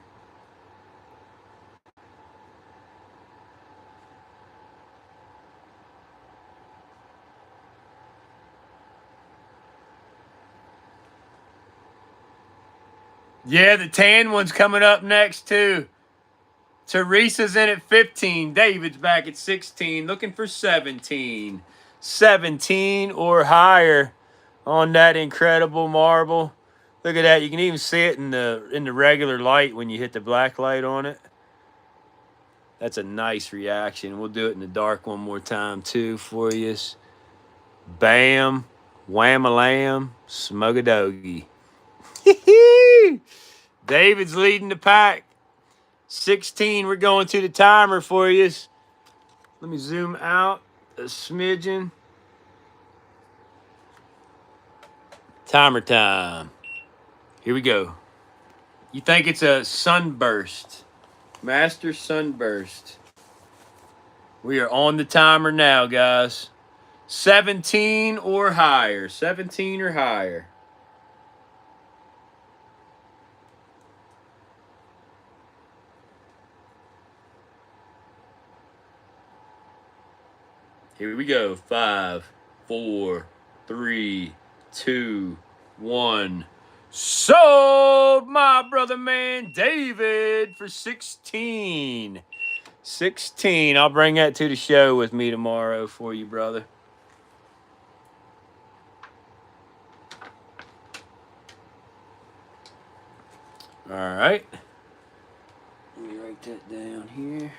Yeah, the tan one's coming up next, too. Teresa's in at 15. David's back at 16, looking for 17. 17 or higher on that incredible marble. Look at that. You can even see it in the regular light when you hit the black light on it. That's a nice reaction. We'll do it in the dark one more time, too, for you. Bam. Wham-a-lam. Smug-a-doggy. David's leading the pack. 16. We're going to the timer for you. Let me zoom out a smidgen. Timer time. Here we go. You think it's a sunburst. Master sunburst. We are on the timer now, guys. 17 or higher. 17 or higher. Here we go. 5, 4, 3, 2, 1. Sold, my brother man David, for 16. 16. I'll bring that to the show with me tomorrow for you, brother. All right. Let me write that down here.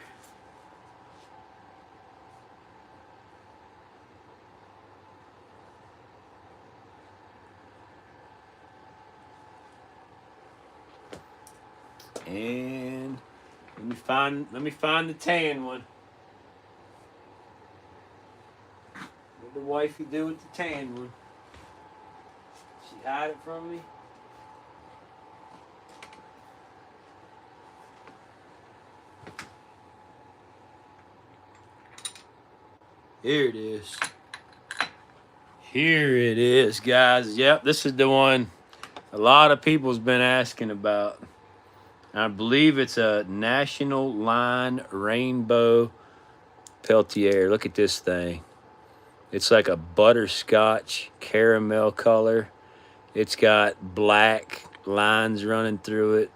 And let me find the tan one. What did the wifey do with the tan one? She hide it from me? Here it is. Here it is, guys. Yep, this is the one a lot of people's been asking about. I believe it's a National Line Rainbow Peltier. Look at this thing. It's like a butterscotch caramel color. It's got black lines running through it.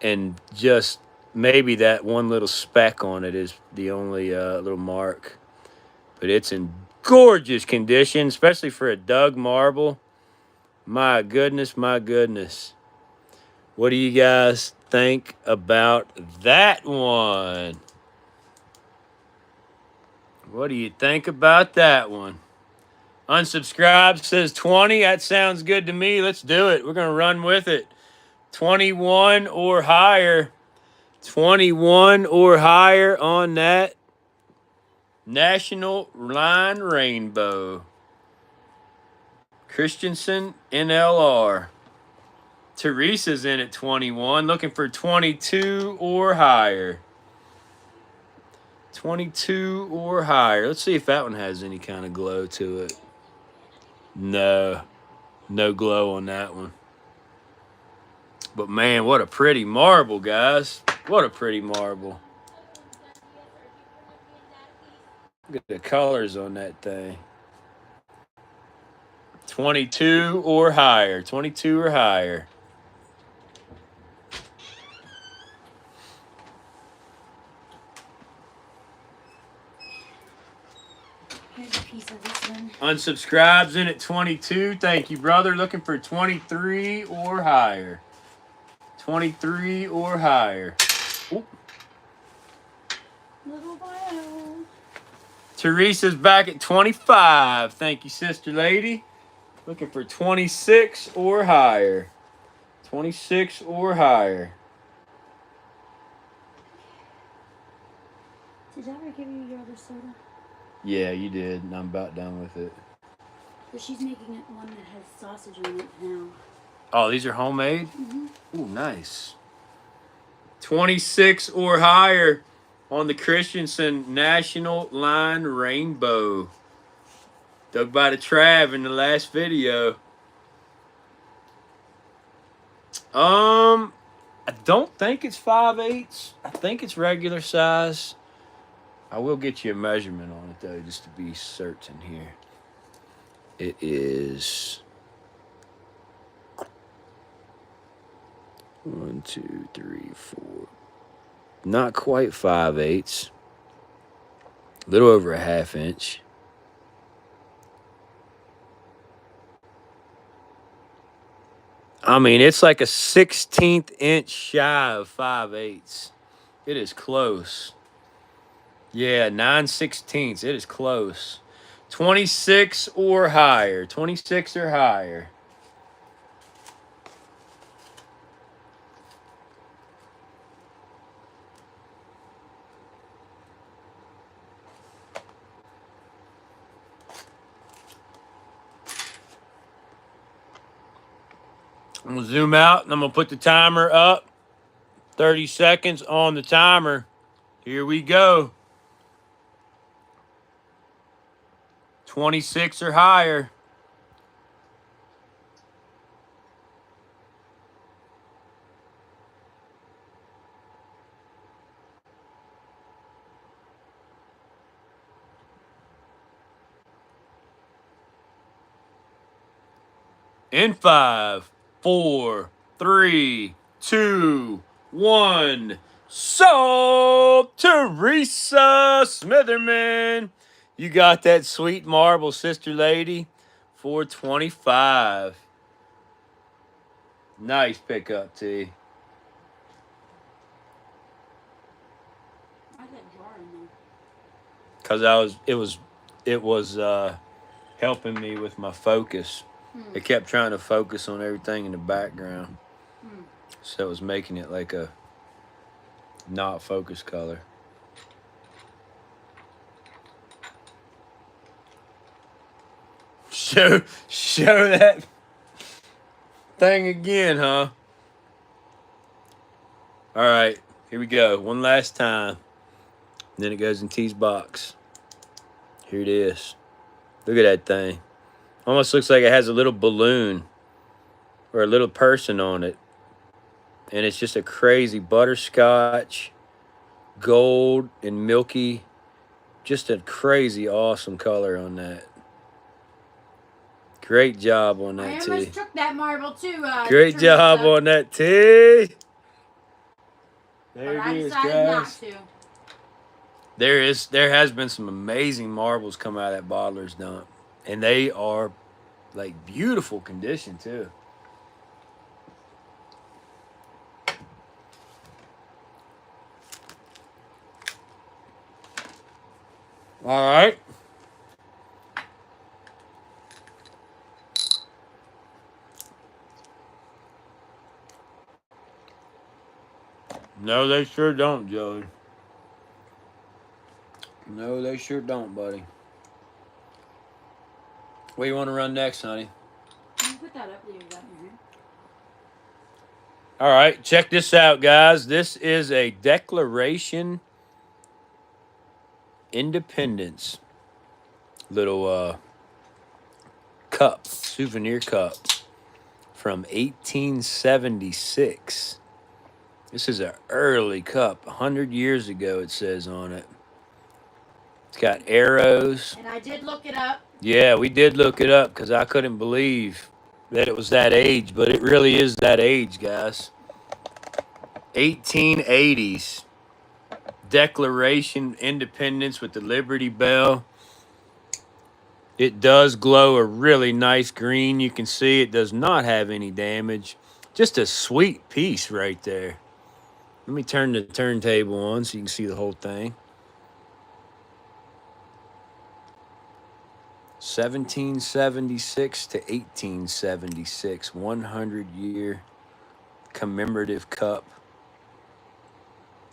And just maybe that one little speck on it is the only little mark. But it's in gorgeous condition, especially for a dug marble. My goodness, my goodness. What do you guys think about that one? What do you think about that one? Unsubscribed says 20. That sounds good to me. Let's do it. We're going to run with it. 21 or higher. 21 or higher on that National Line Rainbow. Christensen NLR. Teresa's in at 21, looking for 22 or higher. 22 or higher. Let's see if that one has any kind of glow to it. No. No glow on that one. But man, what a pretty marble, guys. What a pretty marble. Look at the colors on that thing. 22 or higher. 22 or higher. Here's a piece of this one. Unsubscribes in at 22. Thank you, brother. Looking for 23 or higher. 23 or higher. Ooh. Little while. Teresa's back at 25. Thank you, sister lady. Looking for 26 or higher. 26 or higher. Did I ever give you your other soda? Yeah, you did, and I'm about done with it. But she's making it one that has sausage on it now. Oh, these are homemade? Mm-hmm. Ooh, nice. 26 or higher on the Christensen National Line Rainbow. Dug by the Trav in the last video. I don't think it's 5/8. I think it's regular size. I will get you a measurement on it though, just to be certain here. It is 1, 2, 3, 4. Not quite 5/8. A little over a 1/2 inch. I mean, it's like a 16th inch shy of 5/8. It is close. Yeah, 9/16. It is close. 26 or higher. 26 or higher. I'm going to zoom out and I'm going to put the timer up. 30 seconds on the timer. Here we go. 26 or higher. In 5, 4, 3, 2, 1. Sold, Teresa Smitherman. You got that sweet marble, sister lady, for $25. Nice pickup, T. I got a jar in there. Cause it was helping me with my focus. It kept trying to focus on everything in the background. So it was making it like a not focus color. Show that thing again, huh? All right, here we go. One last time. Then it goes in T's box. Here it is. Look at that thing. Almost looks like it has a little balloon or a little person on it. And it's just a crazy butterscotch, gold, and milky. Just a crazy awesome color on that. Great job on that, I T. almost took that marble too. Great Teresa, job on that, T. but There I it is, decided not guys. to. There has been some amazing marbles come out of that bottler's dump. And they are like beautiful condition too. All right. No, they sure don't, Joey. No, they sure don't, buddy. What do you want to run next, honey? Can you put that up there? You got in your hand? All right, check this out, guys. This is a Declaration Independence little cup, souvenir cup. from 1876. This is an early cup, 100 years ago, it says on it. It's got arrows. And I did look it up. Yeah, we did look it up because I couldn't believe that it was that age, but it really is that age, guys. 1880s. Declaration Independence with the Liberty Bell. It does glow a really nice green. You can see it does not have any damage. Just a sweet piece right there. Let me turn the turntable on so you can see the whole thing. 1776 to 1876, 100-year commemorative cup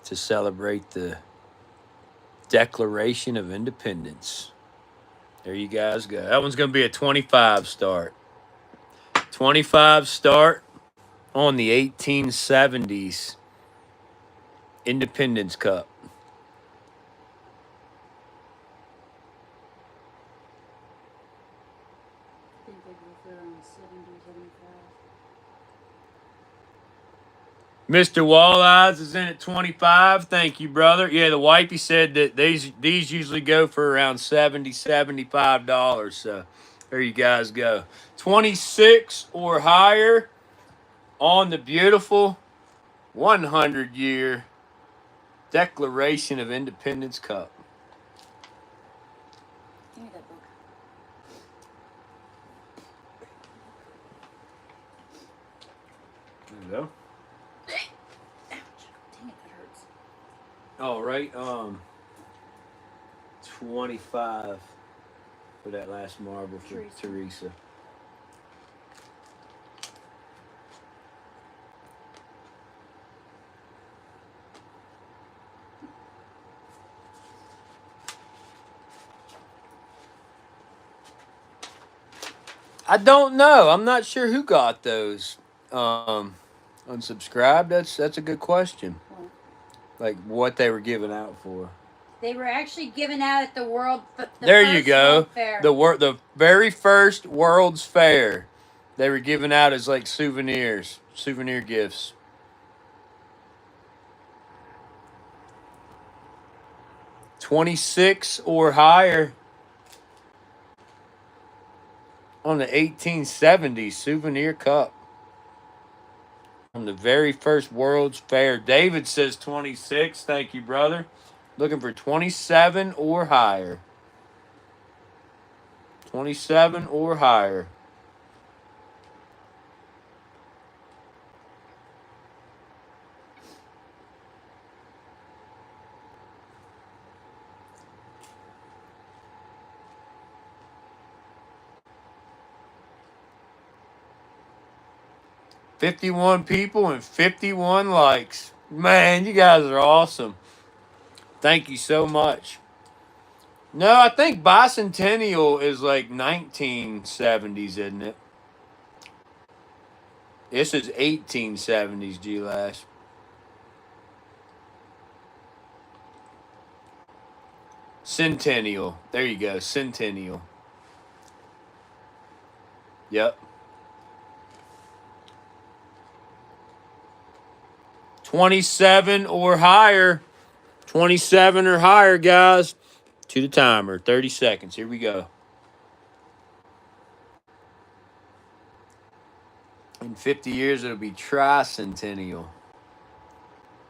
to celebrate the Declaration of Independence. There you guys go. That one's going to be a 25 start. 25 start on the 1870s Independence Cup. I think they go for around 70, 75. Mr. Walleyes is in at 25. Thank you, brother. Yeah, the wifey said that these usually go for around $70, $75. So there you guys go. 26 or higher on the beautiful 100-year Declaration of Independence Cup. Give me that book. There you go. Ouch. Dang it, that hurts. All right. 25 for that last marble for Teresa. I don't know. I'm not sure who got those. Unsubscribed. That's a good question. Like what they were giving out for. They were actually given out at the World. There you go. World Fair. The very first World's Fair. They were given out as like souvenirs, souvenir gifts. $26 or higher on the 1870s souvenir cup. On the very first World's Fair. David says 26. Thank you, brother. Looking for 27 or higher. 27 or higher. $51 people and 51 likes. Man, you guys are awesome. Thank you so much. No, I think Bicentennial is like 1970s, isn't it? This is 1870s, G-Lash. Centennial. There you go, Centennial. Yep. 27 or higher. 27 or higher, guys. To the timer. 30 seconds. Here we go. In 50 years, it'll be tricentennial.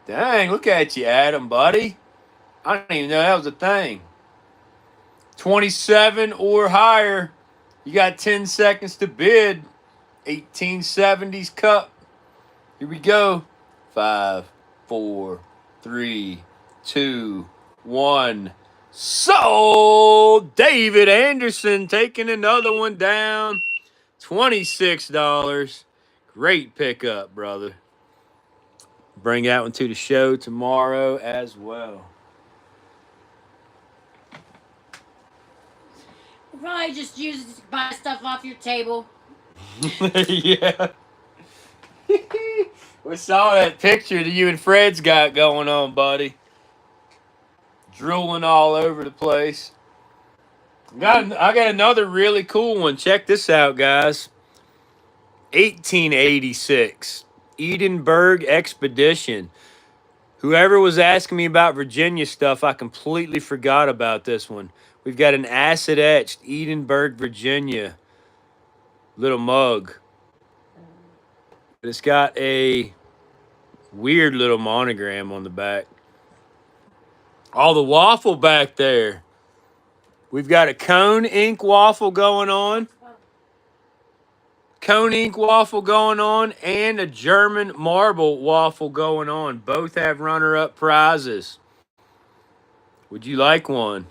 Dang, look at you, Adam, buddy. I didn't even know that was a thing. 27 or higher. You got 10 seconds to bid. 1870s cup. Here we go. 5, 4, 3, 2, 1. Sold! David Anderson taking another one down. $26. Great pickup, brother. Bring that one to the show tomorrow as well. We'll probably just use it to buy stuff off your table. Yeah. We saw that picture that you and Fred's got going on, buddy. Drooling all over the place. I got another really cool one. Check this out, guys. 1886 Edinburgh Expedition. Whoever was asking me about Virginia stuff, I completely forgot about this one. We've got an acid etched Edinburgh, Virginia little mug. It's got a weird little monogram on the back. All the waffle back there. We've got a cone ink waffle going on. Cone ink waffle going on and a German marble waffle going on. Both have runner-up prizes. Would you like one?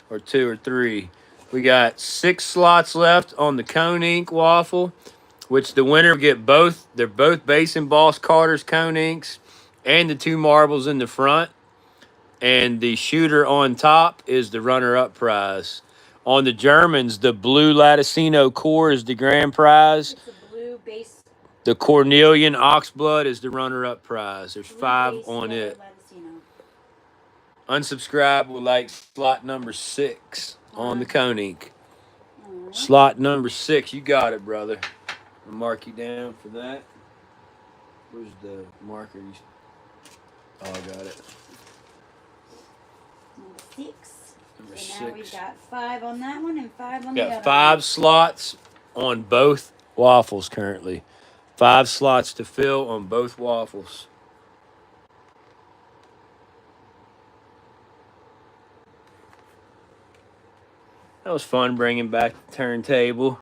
Or two or three? We got 6 slots left on the cone ink waffle, which the winner will get both. They're both Base and Boss Carter's cone inks and the 2 marbles in the front. And the shooter on top is the runner-up prize. On the Germans, the blue Latticino core is the grand prize. It's a blue base. The Cornelian Oxblood is the runner-up prize. There's Blue 5 base on yellow it. Latticino. Unsubscribe will like slot number 6 on the cone ink. Alright. Slot number 6. You got it, brother. I'll mark you down for that. Where's the marker? Oh, I got it. Number 6. Number So 6. now we've got 5 on that one and 5 on the other Got 5 slots on both waffles currently. 5 slots to fill on both waffles. That was fun bringing back the turntable.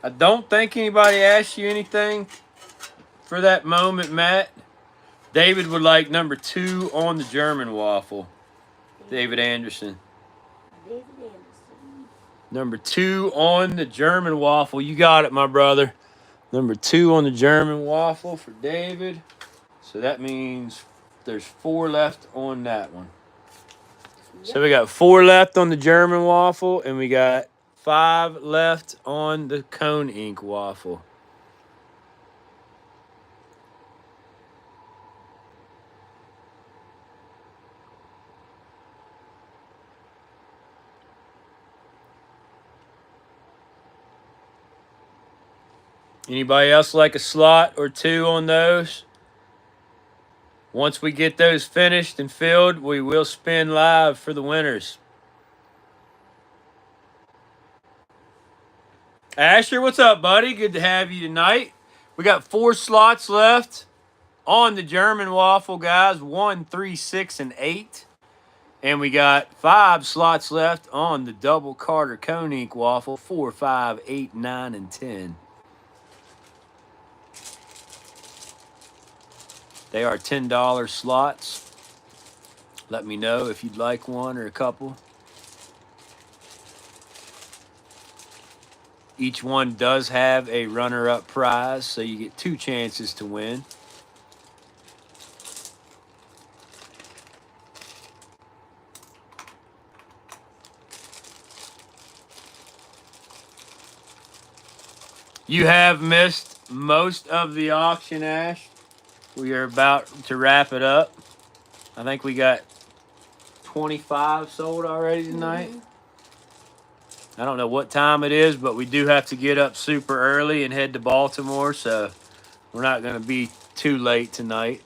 I don't think anybody asked you anything for that moment, Matt. David would like number 2 on the German waffle. David Anderson. David Anderson. Number 2 on the German waffle. You got it, my brother. Number 2 on the German waffle for David. So that means there's 4 left on that one. Yep. So we got 4 left on the German waffle, and we got 5 left on the cone ink waffle. Anybody else like a slot or 2 on those? Once we get those finished and filled, we will spin live for the winners. Asher, what's up, buddy? Good to have you tonight. We got 4 slots left on the German waffle, guys. 1, 3, 6, and 8. And we got 5 slots left on the double Carter cone ink waffle. 4, 5, 8, 9, and 10. They are $10 slots. Let me know if you'd like one or a couple. Each one does have a runner-up prize, so you get 2 chances to win. You have missed most of the auction, Ash. We are about to wrap it up. I think we got 25 sold already tonight. I don't know what time it is, but we do have to get up super early and head to Baltimore, so we're not going to be too late tonight.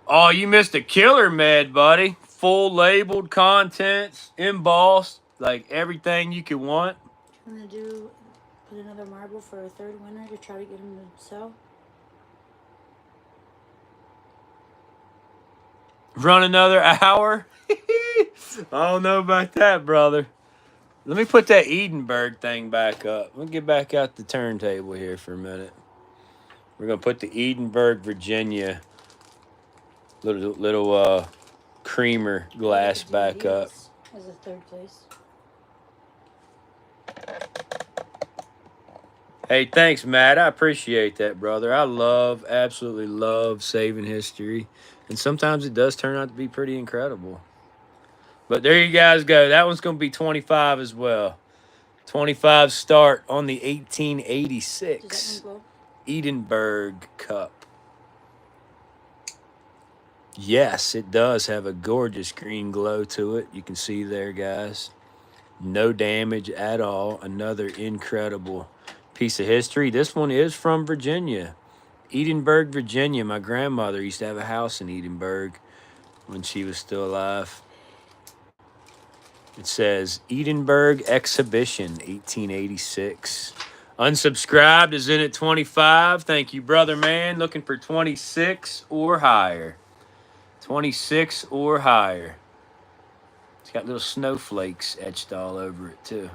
Oh, you missed a killer med, buddy. Full labeled contents, embossed, like everything you could want. I'm going to put another marble for a 3rd winner to try to get him to sell. Run another hour? I don't know about that, brother. Let me put that Edinburgh thing back up. We'll get back out the turntable here for a minute. We're going to put the Edinburgh, Virginia little creamer glass back up. As a 3rd place. Hey, thanks, Matt. I appreciate that, brother. I absolutely love saving history. And sometimes it does turn out to be pretty incredible. But there you guys go. That one's going to be 25 as well. 25 start on the Does that 1886 one glow? Edinburgh Cup. Yes, it does have a gorgeous green glow to it. You can see there, guys. No damage at all. Another incredible piece of history. This one is from Virginia. Edinburgh, Virginia. My grandmother used to have a house in Edinburgh when she was still alive. It says Edinburgh Exhibition, 1886. Unsubscribed is in at 25. Thank you, brother man. Looking for 26 or higher. 26 or higher. It's got little snowflakes etched all over it, too.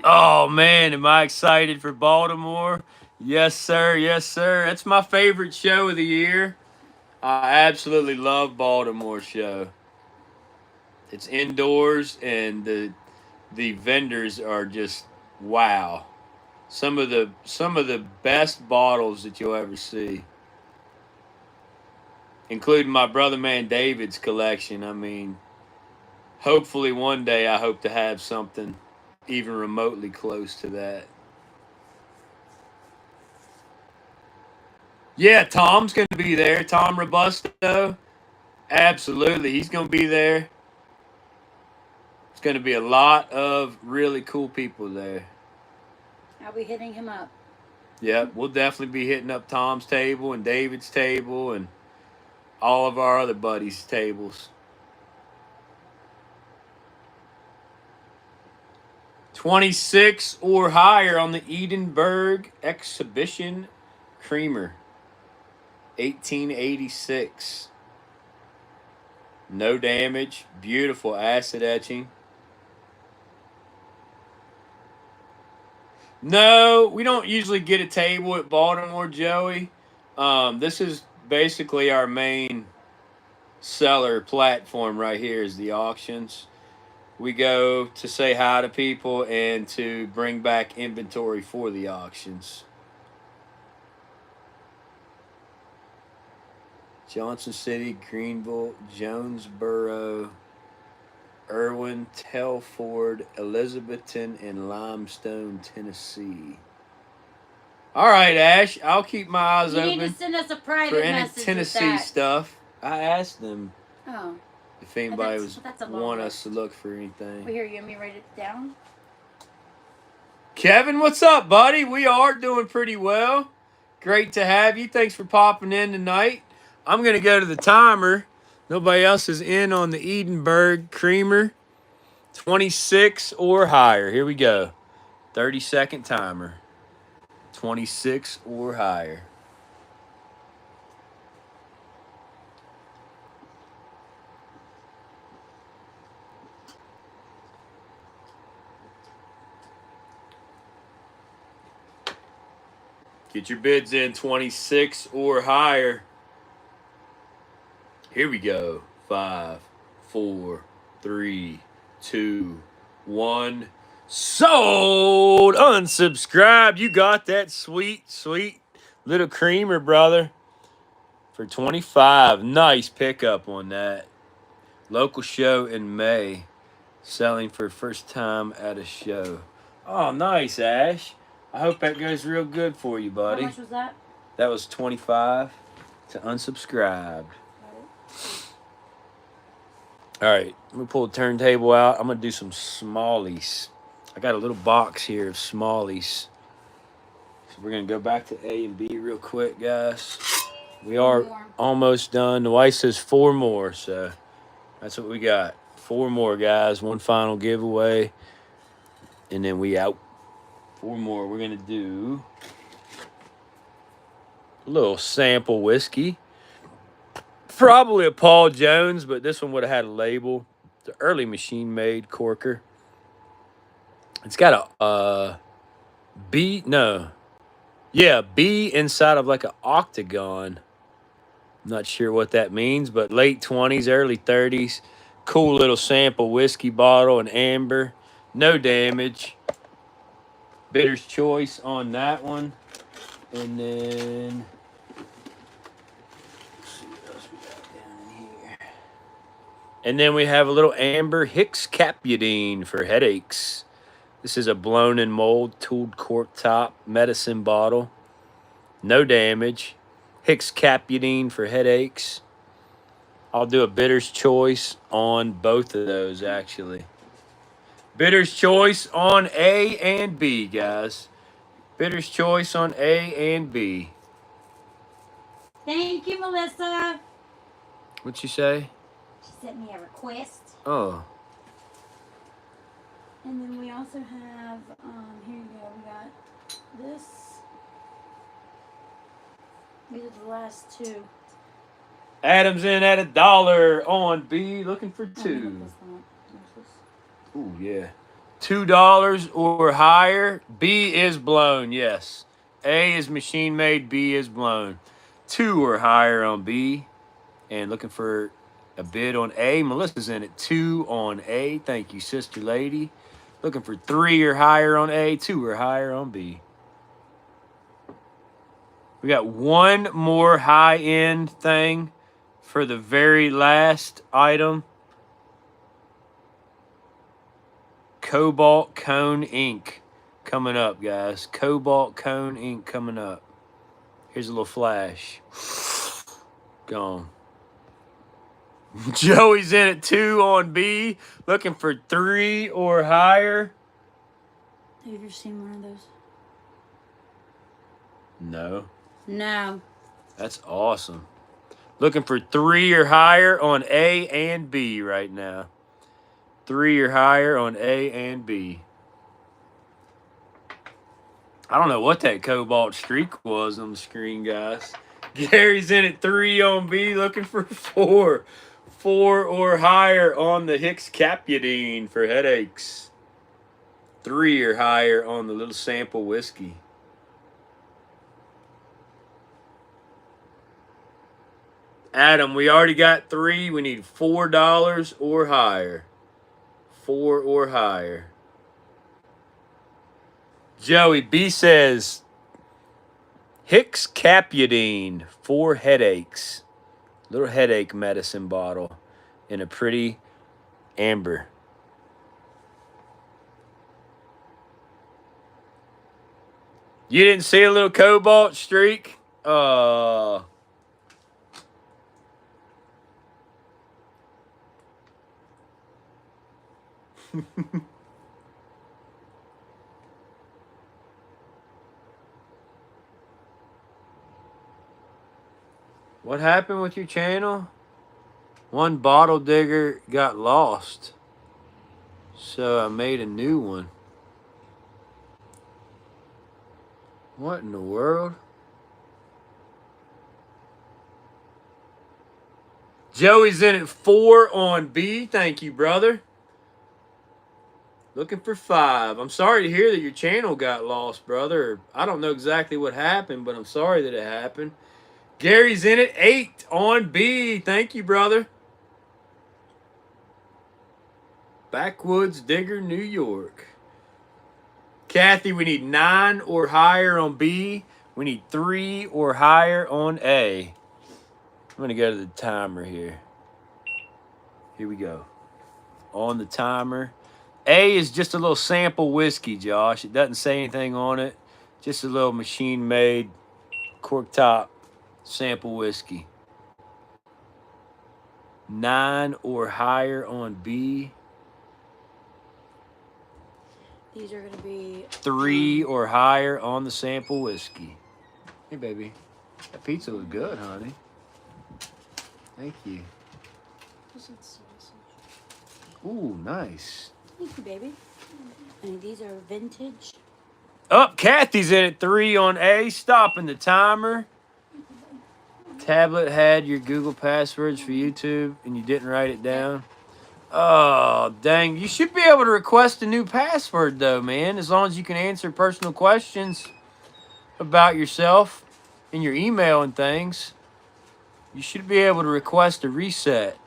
Oh, man, am I excited for Baltimore? Yes, sir. Yes, sir. That's my favorite show of the year. I absolutely love Baltimore show. It's indoors, and the vendors are just wow. Some of the best bottles that you'll ever see, including my brother man David's collection. I mean, hopefully one day I hope to have something even remotely close to that. Yeah, Tom's going to be there. Tom Robusto. Absolutely. He's going to be there. It's going to be a lot of really cool people there. I'll be hitting him up. Yeah, we'll definitely be hitting up Tom's table and David's table and all of our other buddies' tables. 26 or higher on the Edinburgh Exhibition Creamer. 1886. No damage. Beautiful acid etching. No, we don't usually get a table at Baltimore, Joey. This is basically our main seller platform right here is the auctions. We go to say hi to people and to bring back inventory for the auctions. Johnson City, Greenville, Jonesboro, Irwin, Telford, Elizabethton, and Limestone, Tennessee. All right, Ash. I'll keep my eyes You open need to send us a for private any message Tennessee with that. stuff. I asked them Oh. if anybody That's a long want list. us to look for anything. Well, here, you want me to write it down? Kevin, what's up, buddy? We are doing pretty well. Great to have you. Thanks for popping in tonight. I'm going to go to the timer. Nobody else is in on the Edinburgh Creamer. 26 or higher. Here we go. 30-second timer. 26 or higher. Get your bids in 26 or higher. Here we go. 5, 4, 3, 2, 1. Sold. Unsubscribed. You got that sweet, sweet little creamer, brother. For 25. Nice pickup on that. Local show in May. Selling for first time at a show. Oh, nice, Ash. I hope that goes real good for you, buddy. How much was that? That was 25 to unsubscribed. All right, let me pull the turntable out. I'm going to do some smallies. I got a little box here of smallies. So we're going to go back to A and B real quick, guys. We are almost done. The wife says 4 more, so that's what we got. 4 more, guys. One final giveaway, and then we out. 4 more. We're going to do a little sample whiskey. Probably a Paul Jones, but this one would have had a label. It's an early machine-made corker. It's got a B, no. Yeah, B inside of like an octagon. I'm not sure what that means, but late 20s, early 30s. Cool little sample whiskey bottle and amber. No damage. Bitter's Choice on that one. And then, let's see what else we got down in here. And then we have a little amber Hicks Capudine for headaches. This is a blown in mold, tooled cork top medicine bottle. No damage. Hicks Capudine for headaches. I'll do a bidder's choice on both of those, actually. Bidder's choice on A and B, guys. Bidder's choice on A and B. Thank you, Melissa. What'd she say? She sent me a request. Oh. And then we also have, here you go, we got this. These are the last two. Adam's in at $1 on B, looking for two. Ooh, yeah. $2 or higher. B is blown, yes. A is machine made, B is blown. 2 or higher on B. And looking for a bid on A. Melissa's in at 2 on A. Thank you, sister lady. Looking for 3 or higher on A, 2 or higher on B. We got one more high-end thing for the very last item. Cobalt Cone Ink coming up, guys. Cobalt Cone Ink coming up. Here's a little flash. Gone. Joey's in at 2 on B, looking for 3 or higher. Have you ever seen one of those? No. No. That's awesome. Looking for 3 or higher on A and B right now. 3 or higher on A and B. I don't know what that cobalt streak was on the screen, guys. Gary's in at 3 on B, looking for 4. 4 or higher on the Hicks Capudine for headaches. 3 or higher on the little sample whiskey. Adam, we already got 3. We need $4 or higher. 4 or higher. Joey B says Hicks Capudine for headaches. Little headache medicine bottle in a pretty amber. You didn't see a little cobalt streak? What happened with your channel? One bottle digger got lost, so I made a new one. What in the world? Joey's in at 4 on B. Thank you, brother. Looking for 5. I'm sorry to hear that your channel got lost, brother. I don't know exactly what happened, but I'm sorry that it happened. Gary's in at 8 on B. Thank you, brother. Backwoods Digger, New York. Kathy, we need 9 or higher on B. We need 3 or higher on A. I'm going to go to the timer here. Here we go. On the timer. A is just a little sample whiskey, Josh. It doesn't say anything on it. Just a little machine-made cork top sample whiskey. 9 or higher on B. These are going to be 3 or higher on the sample whiskey. Hey, baby. That pizza was good, honey. Thank you. Ooh, nice. Thank you, baby. And these are vintage. Oh, Kathy's in at 3 on A. Stopping the timer. Tablet had your Google passwords for YouTube and you didn't write it down. Oh, dang. You should be able to request a new password, though, man, as long as you can answer personal questions about yourself in your email and things. You should be able to request a reset.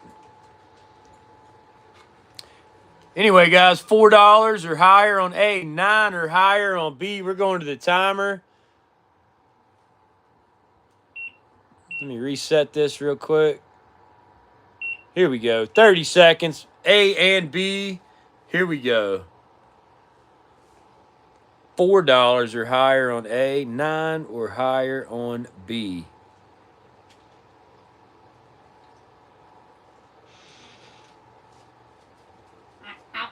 Anyway, guys, $4 or higher on A, 9 or higher on B. We're going to the timer. Let me reset this real quick. Here we go. 30 seconds. A and B. Here we go. $4 or higher on A, 9 or higher on B. Out.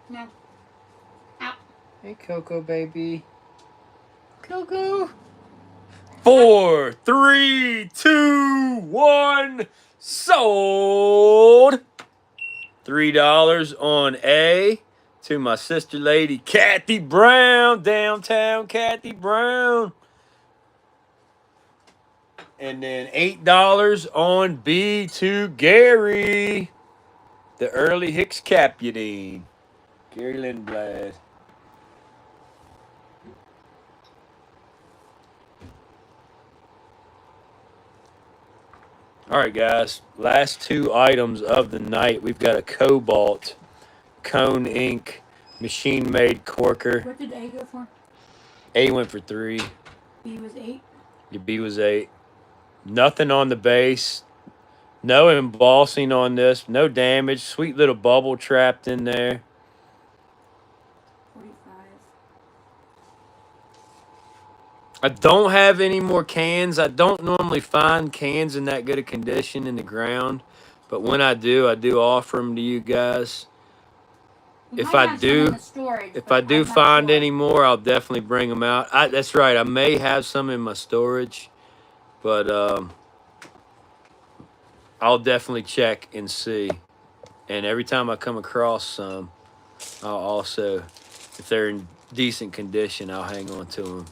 No. Out. Hey, Coco, baby. Coco. 4, 3, 2, 1. Sold. $3 on A to my sister lady, Kathy Brown, downtown Kathy Brown. And then $8 on B to Gary, the early Hicks Capudine. Gary Lindblad. All right, guys. Last two items of the night. We've got a Cobalt Cone Ink machine-made corker. What did A go for? A went for 3. B was 8. Your B was 8. Nothing on the base. No embossing on this. No damage. Sweet little bubble trapped in there. 45. I don't have any more cans. I don't normally find cans in that good a condition in the ground. But when I do offer them to you guys. If I do find any more, I'll definitely bring them out. That's right. I may have some in my storage. But I'll definitely check and see. And every time I come across some, I'll also, if they're in decent condition, I'll hang on to them.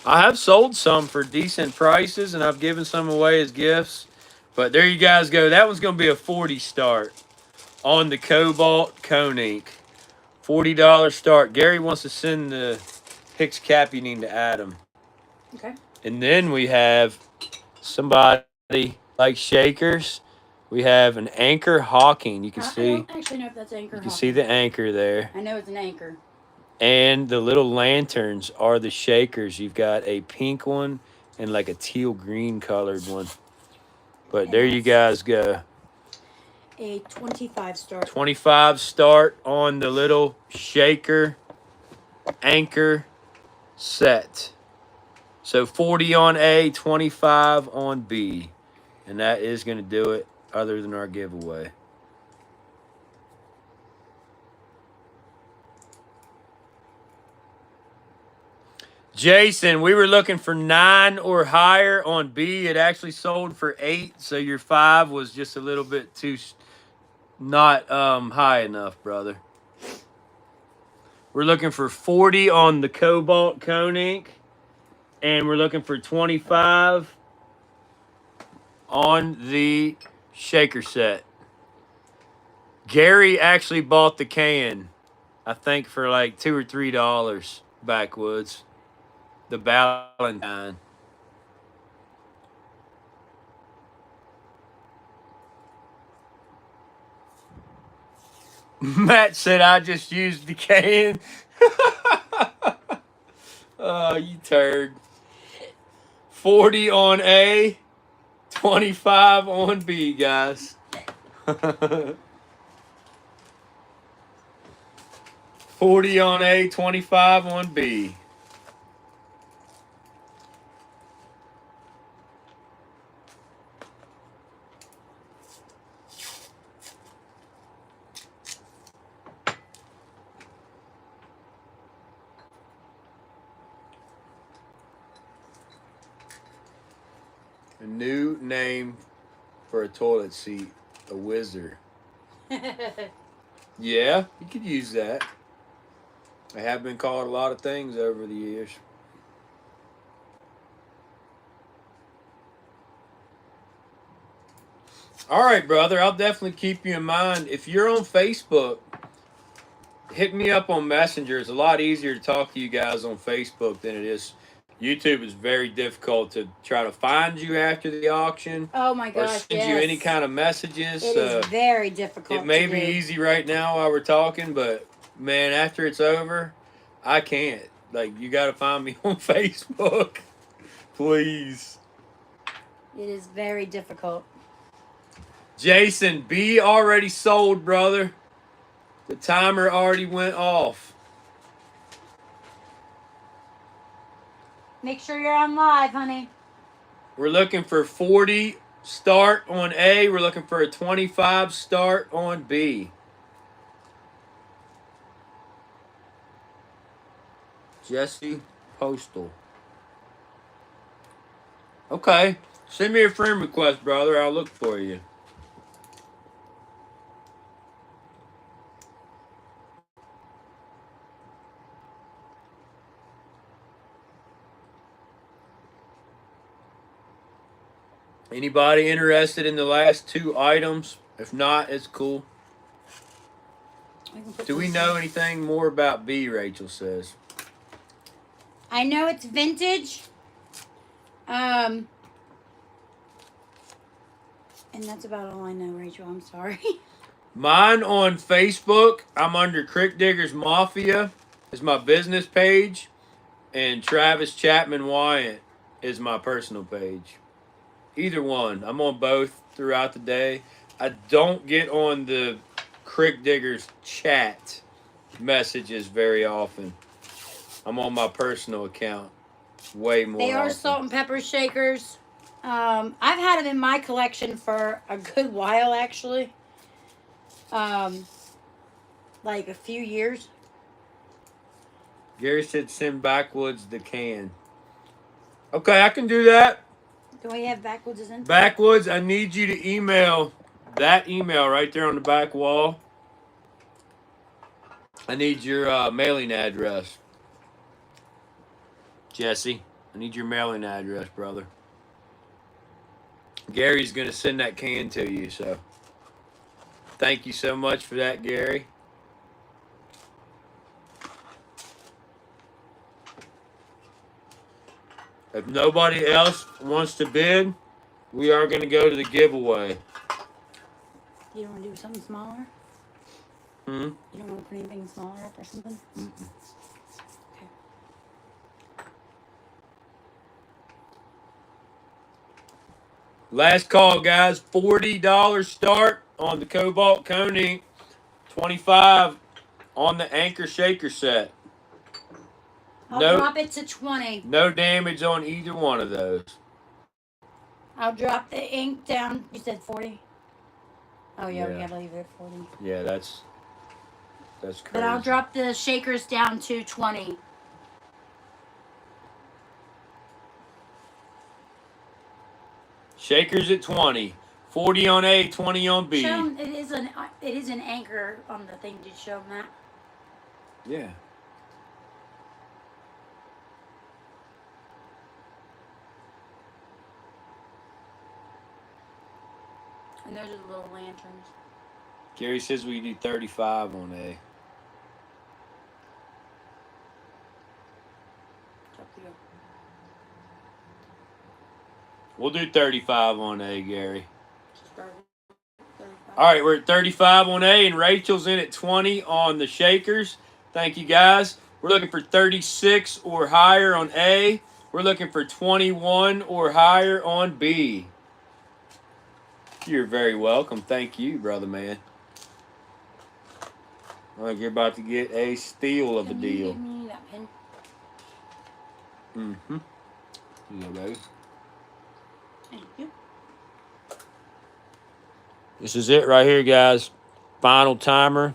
I have sold some for decent prices, and I've given some away as gifts. But there you guys go. That one's going to be a 40 start on the Cobalt Cone Ink. $40 start. Gary wants to send the Hicks Capudine to Adam. Okay. And then we have somebody like Shakers. We have an Anchor Hawking. You can see. I don't actually know if that's Anchor You can see the anchor there. I know it's an anchor. And the little lanterns are the Shakers. You've got a pink one and like a teal green colored one. But And there you guys go. A 25 start. 25 start on the little Shaker Anchor set. So 40 on A, 25 on B. And that is going to do it other than our giveaway. Jason, we were looking for 9 or higher on B. It actually sold for 8, so your 5 was just a little bit too not high enough, brother. We're looking for 40 on the Cobalt Cone Ink, and we're looking for 25 on the Shaker set. Gary actually bought the can, I think, for like $2 or $3 backwoods. The Valentine. Matt said I just used the can. Oh, you turd. 40 on A, 25 on B, guys. 40 on A, 25 on B. A new name for a toilet seat, a whizzer. Yeah, you could use that. I have been called a lot of things over the years. All right, brother, I'll definitely keep you in mind. If you're on Facebook, hit me up on Messenger. It's a lot easier to talk to you guys on Facebook than it is. YouTube is very difficult to try to find you after the auction. Oh my gosh, or send you any kind of messages. It is very difficult. It may be easy right now while we're talking, but man, after it's over, I can't. Like, you got to find me on Facebook. Please. It is very difficult. Jason, B already sold, brother. The timer already went off. Make sure you're on live, honey. We're looking for 40 start on A. We're looking for a 25 start on B. Jesse Postal. Okay. Send me a friend request, brother. I'll look for you. Anybody interested in the last two items? If not, it's cool. Do we know anything more about B, Rachel says? I know it's vintage. And that's about all I know, Rachel. I'm sorry. Mine on Facebook, I'm under Crick Diggers Mafia, is my business page, and Travis Chapman Wyatt is my personal page. Either one. I'm on both throughout the day. I don't get on the Crick Diggers chat messages very often. I'm on my personal account way more They are often. salt and pepper shakers. I've had them in my collection for a good while, actually. Like a few years. Gary said send Backwoods the can. Okay, I can do that. Do we have Backwoods in? Backwoods, I need you to email that email right there on the back wall. I need your mailing address. Jesse, I need your mailing address, brother. Gary's going to send that can to you, so thank you so much for that, Gary. If nobody else wants to bid, we are going to go to the giveaway. You don't want to do something smaller? Hmm? You don't want to put anything smaller up or something? Mm-mm. Okay. Last call, guys. $40 start on the Cobalt Cone. 25 on the Anchor Shaker set. I'll drop it to 20. No damage on either one of those. I'll drop the ink down. You said 40? Oh, yeah, we Yeah. gotta leave it at 40. Yeah, that's crazy. But I'll drop the shakers down to 20. Shakers at 20. 40 on A, 20 on B. Show 'em it is an anchor on the thing. Did you show them that? Yeah. And those are the little lanterns. Gary says we do 35 on A. It's up to you. We'll do 35 on A, Gary. Just start at 35. All right, we're at 35 on A, and Rachel's in at 20 on the shakers. Thank you, guys. We're looking for 36 or higher on A. We're looking for 21 or higher on B. You're very welcome. Thank you, brother man. I think you're about to get a steal of a Can you deal. give me that pin? Mm-hmm. Yeah, baby. Thank you. This is it right here, guys. Final timer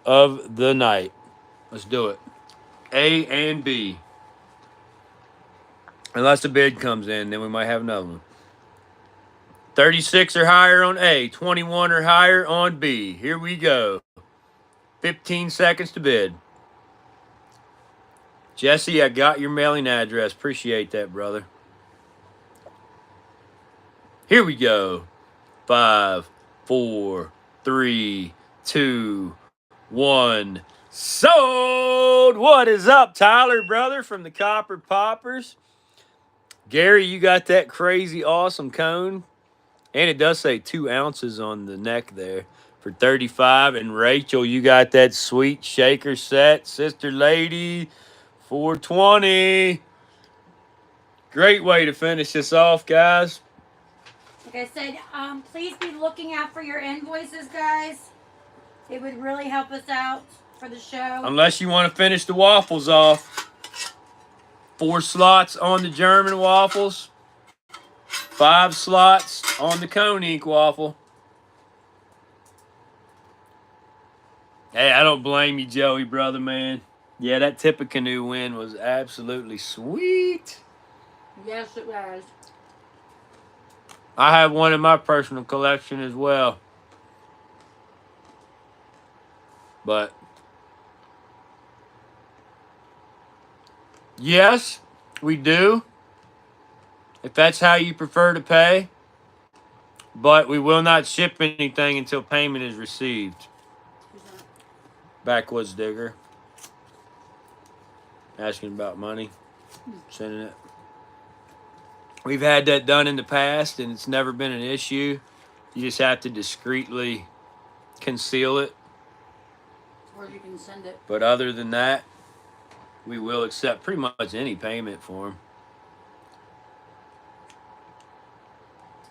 of the night. Let's do it. A and B. Unless a bid comes in, then we might have another one. 36 or higher on A. 21 or higher on B. Here we go. 15 seconds to bid. Jesse, I got your mailing address. Appreciate that, brother. Here we go. 5, 4, 3, 2, 1. Sold! What is up, Tyler, brother, from the Copper Poppers? Gary, you got that crazy awesome cone. And it does say 2 ounces on the neck there for 35. And Rachel, you got that sweet shaker set. Sister Lady, 420. Great way to finish this off, guys. Like I said, please be looking out for your invoices, guys. It would really help us out for the show. Unless you want to finish the waffles off. 4 slots on the German waffles. 5 slots on the cone ink waffle. Hey, I don't blame you, Joey, brother, man. Yeah, that Tippecanoe win was absolutely sweet. Yes, it was. I have one in my personal collection as well. But yes, we do. If that's how you prefer to pay. But we will not ship anything until payment is received. Who's that? Backwoods Digger. Asking about money. Sending it. We've had that done in the past, and it's never been an issue. You just have to discreetly conceal it. Or you can send it. But other than that, we will accept pretty much any payment for them.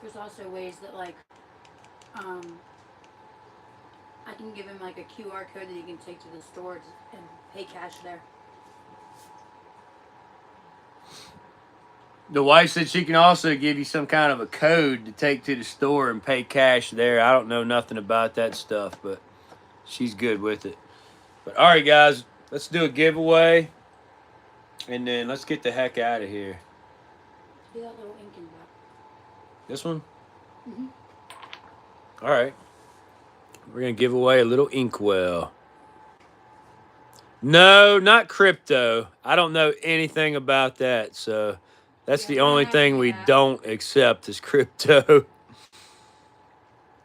There's also ways that, like, I can give him, like, a QR code that he can take to the store and pay cash there. The wife said she can also give you some kind of a code to take to the store and pay cash there. I don't know nothing about that stuff, but she's good with it. But all right, guys, let's do a giveaway, and then let's get the heck out of here. See that little ink in that? This one? Mm-hmm. All right. We're going to give away a little inkwell. No, not crypto. I don't know anything about that, so that's Yeah, the I only don't thing do we that. don't accept is crypto.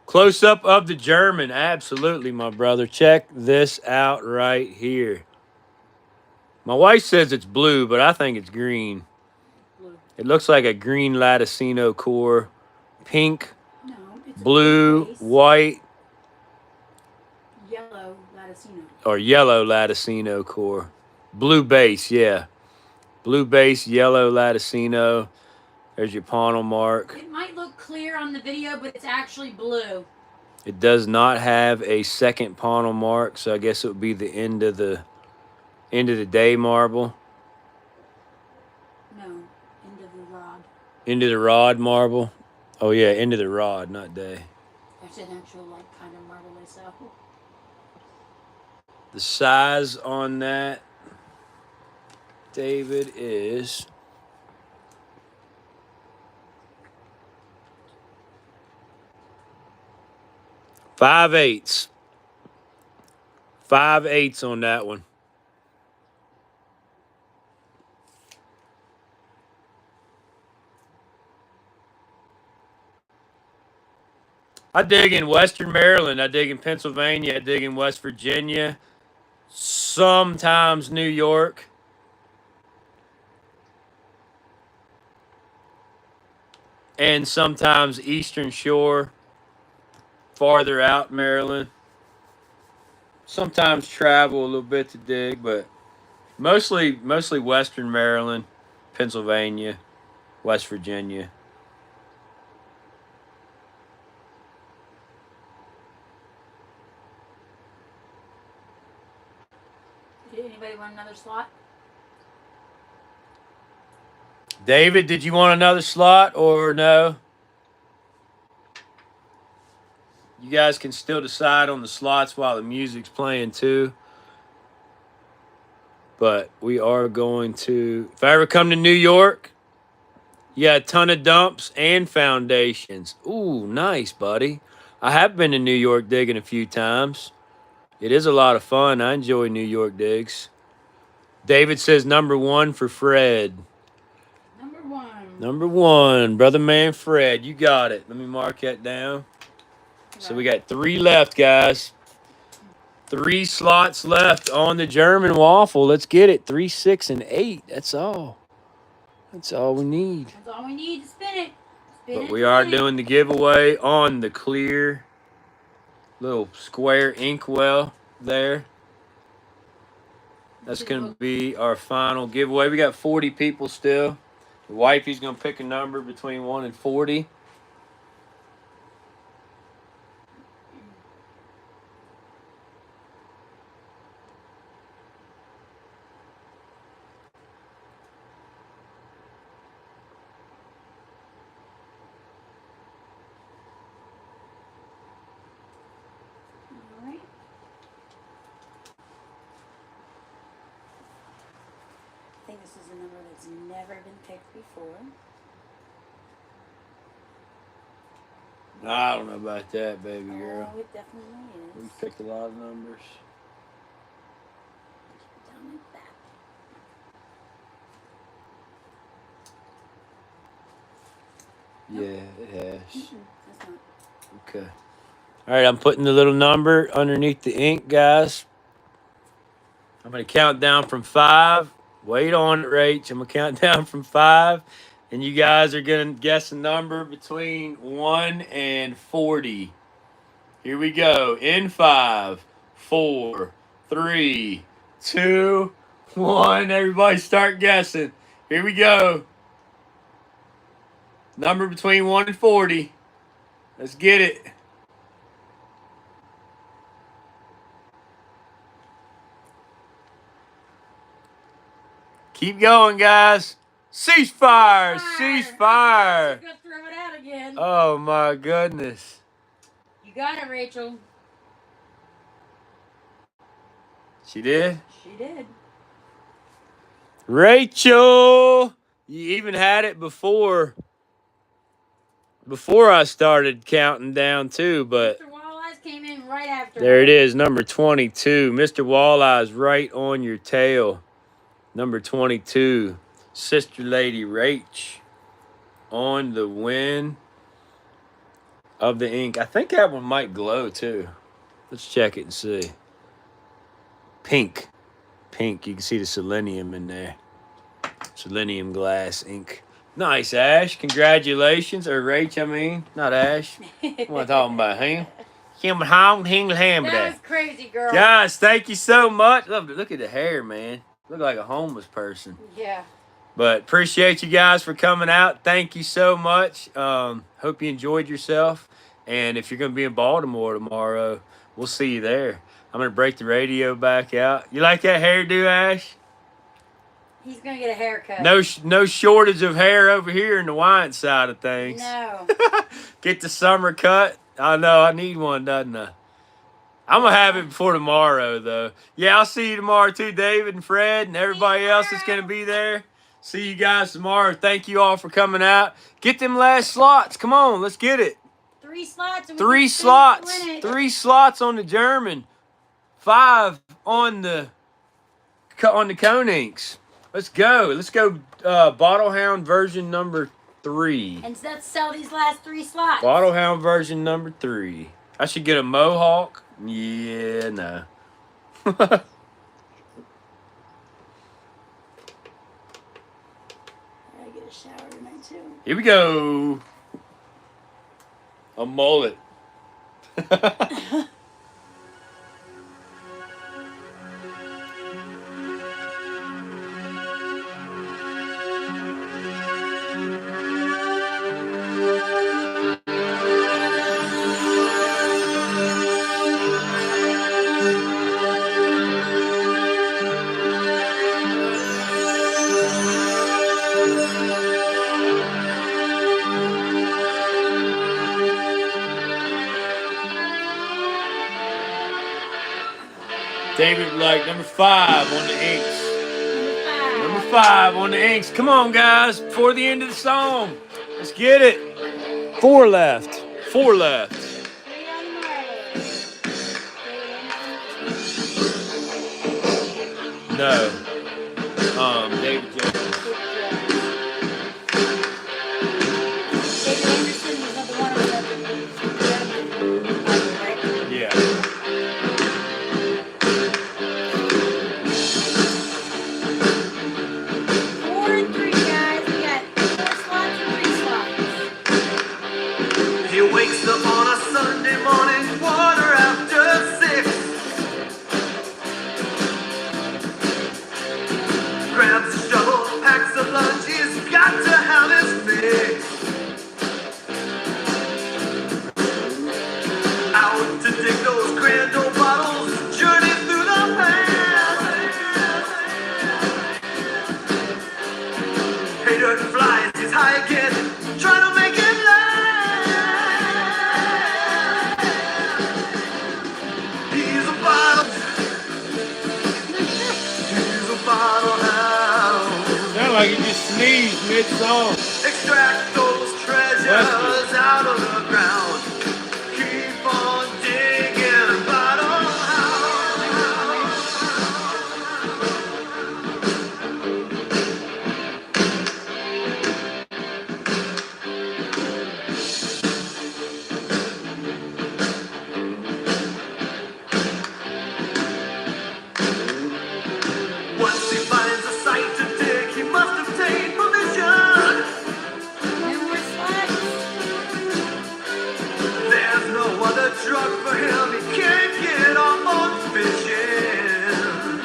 Close up of the German. Absolutely, my brother. Check this out right here. My wife says it's blue, but I think it's green. Blue. It looks like a green Latticino core. Pink, No, it's a blue, base. white, Yellow Latticino. or yellow Latticino core. Blue base, yeah. Blue base, yellow Latticino. There's your panel mark. It might look clear on the video, but it's actually blue. It does not have a second panel mark, so I guess it would be the end of the day marble. No, end of the rod. End of the rod marble. Oh yeah, end of the rod, not day. That's an actual, like, kind of marble they sell. The size on that, David, is 5/8. 5/8 on that one. I dig in Western Maryland. I dig in Pennsylvania. I dig in West Virginia. Sometimes New York. And sometimes Eastern Shore. Farther out Maryland. Sometimes travel a little bit to dig, but mostly Western Maryland, Pennsylvania, West Virginia. Did anybody want another slot? David, did you want another slot or no? You guys can still decide on the slots while the music's playing too. But we are going to, if I ever come to New York, you got a ton of dumps and foundations. Ooh, nice, buddy. I have been to New York digging a few times. It is a lot of fun. I enjoy New York digs. David says number 1 for Fred. Number 1. Number 1, brother man Fred. You got it. Let me mark that down. So we got 3 left, guys. 3 slots left on the German waffle. Let's get it. 3, 6, and 8. That's all. That's all we need. That's all we need to spin it. But we are doing the giveaway on the clear little square inkwell there. That's going to be our final giveaway. We got 40 people still. The wifey's going to pick a number between 1 and 40. this is a number that's never been picked before. I don't know about that, baby girl. Oh, it definitely is. We picked a lot of numbers. Down like that. Yeah, it has. That's not. Okay. All right, I'm putting the little number underneath the ink, guys. I'm going to count down from 5. Wait on it, Rach. I'm going to count down from 5. And you guys are going to guess a number between 1 and 40. Here we go. In 5, 4, 3, 2, 1. Everybody start guessing. Here we go. Number between 1 and 40. Let's get it. Keep going, guys. Ceasefire! Ceasefire! You're gonna throw it out again. Oh my goodness. You got it, Rachel. She did? She did. Rachel! You even had it before I started counting down too, but Mr. Walleyes came in right after. there it is, number 22. Mr. Walleye's right on your tail. Number 22. Sister Lady Rach on the win of the ink. I think that one might glow too. Let's check it and see. Pink. Pink. You can see the selenium in there. Selenium glass ink. Nice, Ash. Congratulations. Or Rach, I mean. Not Ash. What am I talking about? Him? That was crazy, girl. Guys, thank you so much. Look at the hair, man. Look like a homeless person. Yeah. But appreciate you guys for coming out. Thank you so much. Hope you enjoyed yourself. And if you're going to be in Baltimore tomorrow, we'll see you there. I'm going to break the radio back out. You like that hairdo, Ash? He's going to get a haircut. No shortage of hair over here in the wine side of things. No. Get the summer cut. I know, I need one, doesn't I? I'm going to have it before tomorrow, though. Yeah, I'll see you tomorrow, too, David and Fred and everybody else that's going to be there. See you guys tomorrow. Thank you all for coming out. Get them last slots. Come on, let's get it. 3 slots. And 3 slots. 3 slots on the German. 5 on the cone inks. Let's go. Let's go Bottle Hound version number 3. And let's sell these last 3 slots. Bottle Hound version number 3. I should get a mohawk. Yeah, no. I gotta get a shower tonight, too. Here we go. A mullet. David, like number 5 on the inks. Number 5 on the inks. Come on, guys, before the end of the song. Let's get it. 4 left. 4 left. 3 on the marbles. No. David Jones. David Anderson was number 1 on the right? Yeah. 4 and 3, guys. We got 4 slots and 3 slots. He wakes up on a Sunday morning, 1:15. like he just sneezed mid-song. Extract those treasures out of the ground. Keep on digging, but once he finds a site to dig, he must obtain permission. No more slugs. There's no other drug for him, he can't get off on fishing.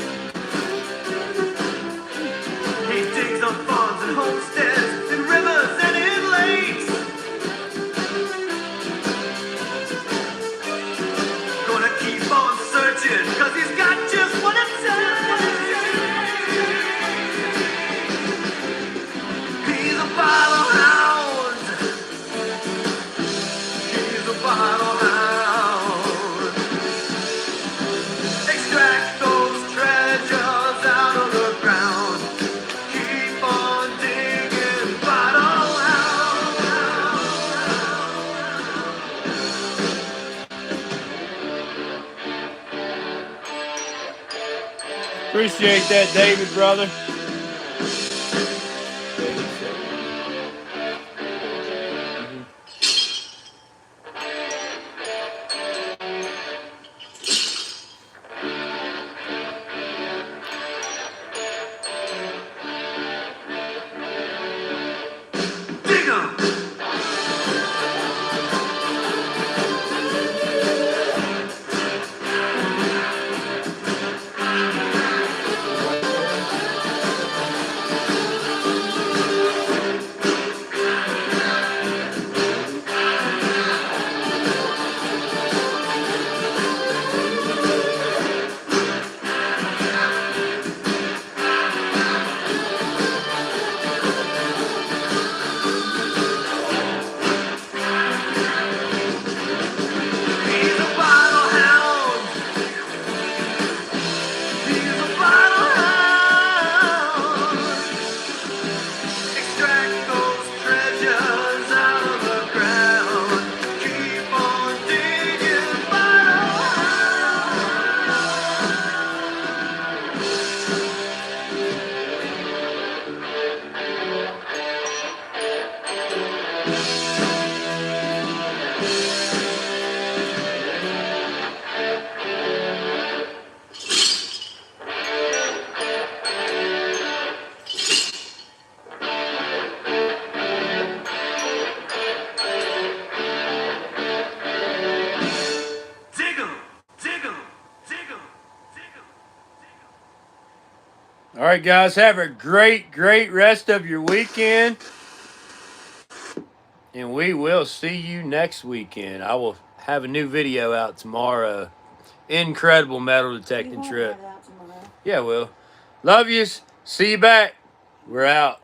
He digs on farms and homesteads, in rivers and in lakes. Gonna keep on searching, cause he's got just what it takes. He's a bottle hound. He's a bottle hound. Extract those treasures out of the ground. Keep on digging, bottle hound. Appreciate that, David, brother. Dig 'em. He's a bottle hound. He's a bottle hound. Extract those treasures out of the ground. Keep on digging, bottle dig 'em, dig 'em, dig 'em, dig 'em. All right, guys, have a great rest of your weekend. And we will see you next weekend. I will have a new video out tomorrow. Incredible metal We detecting won't trip. have that tomorrow. Yeah, well. Love yous. See you back. We're out.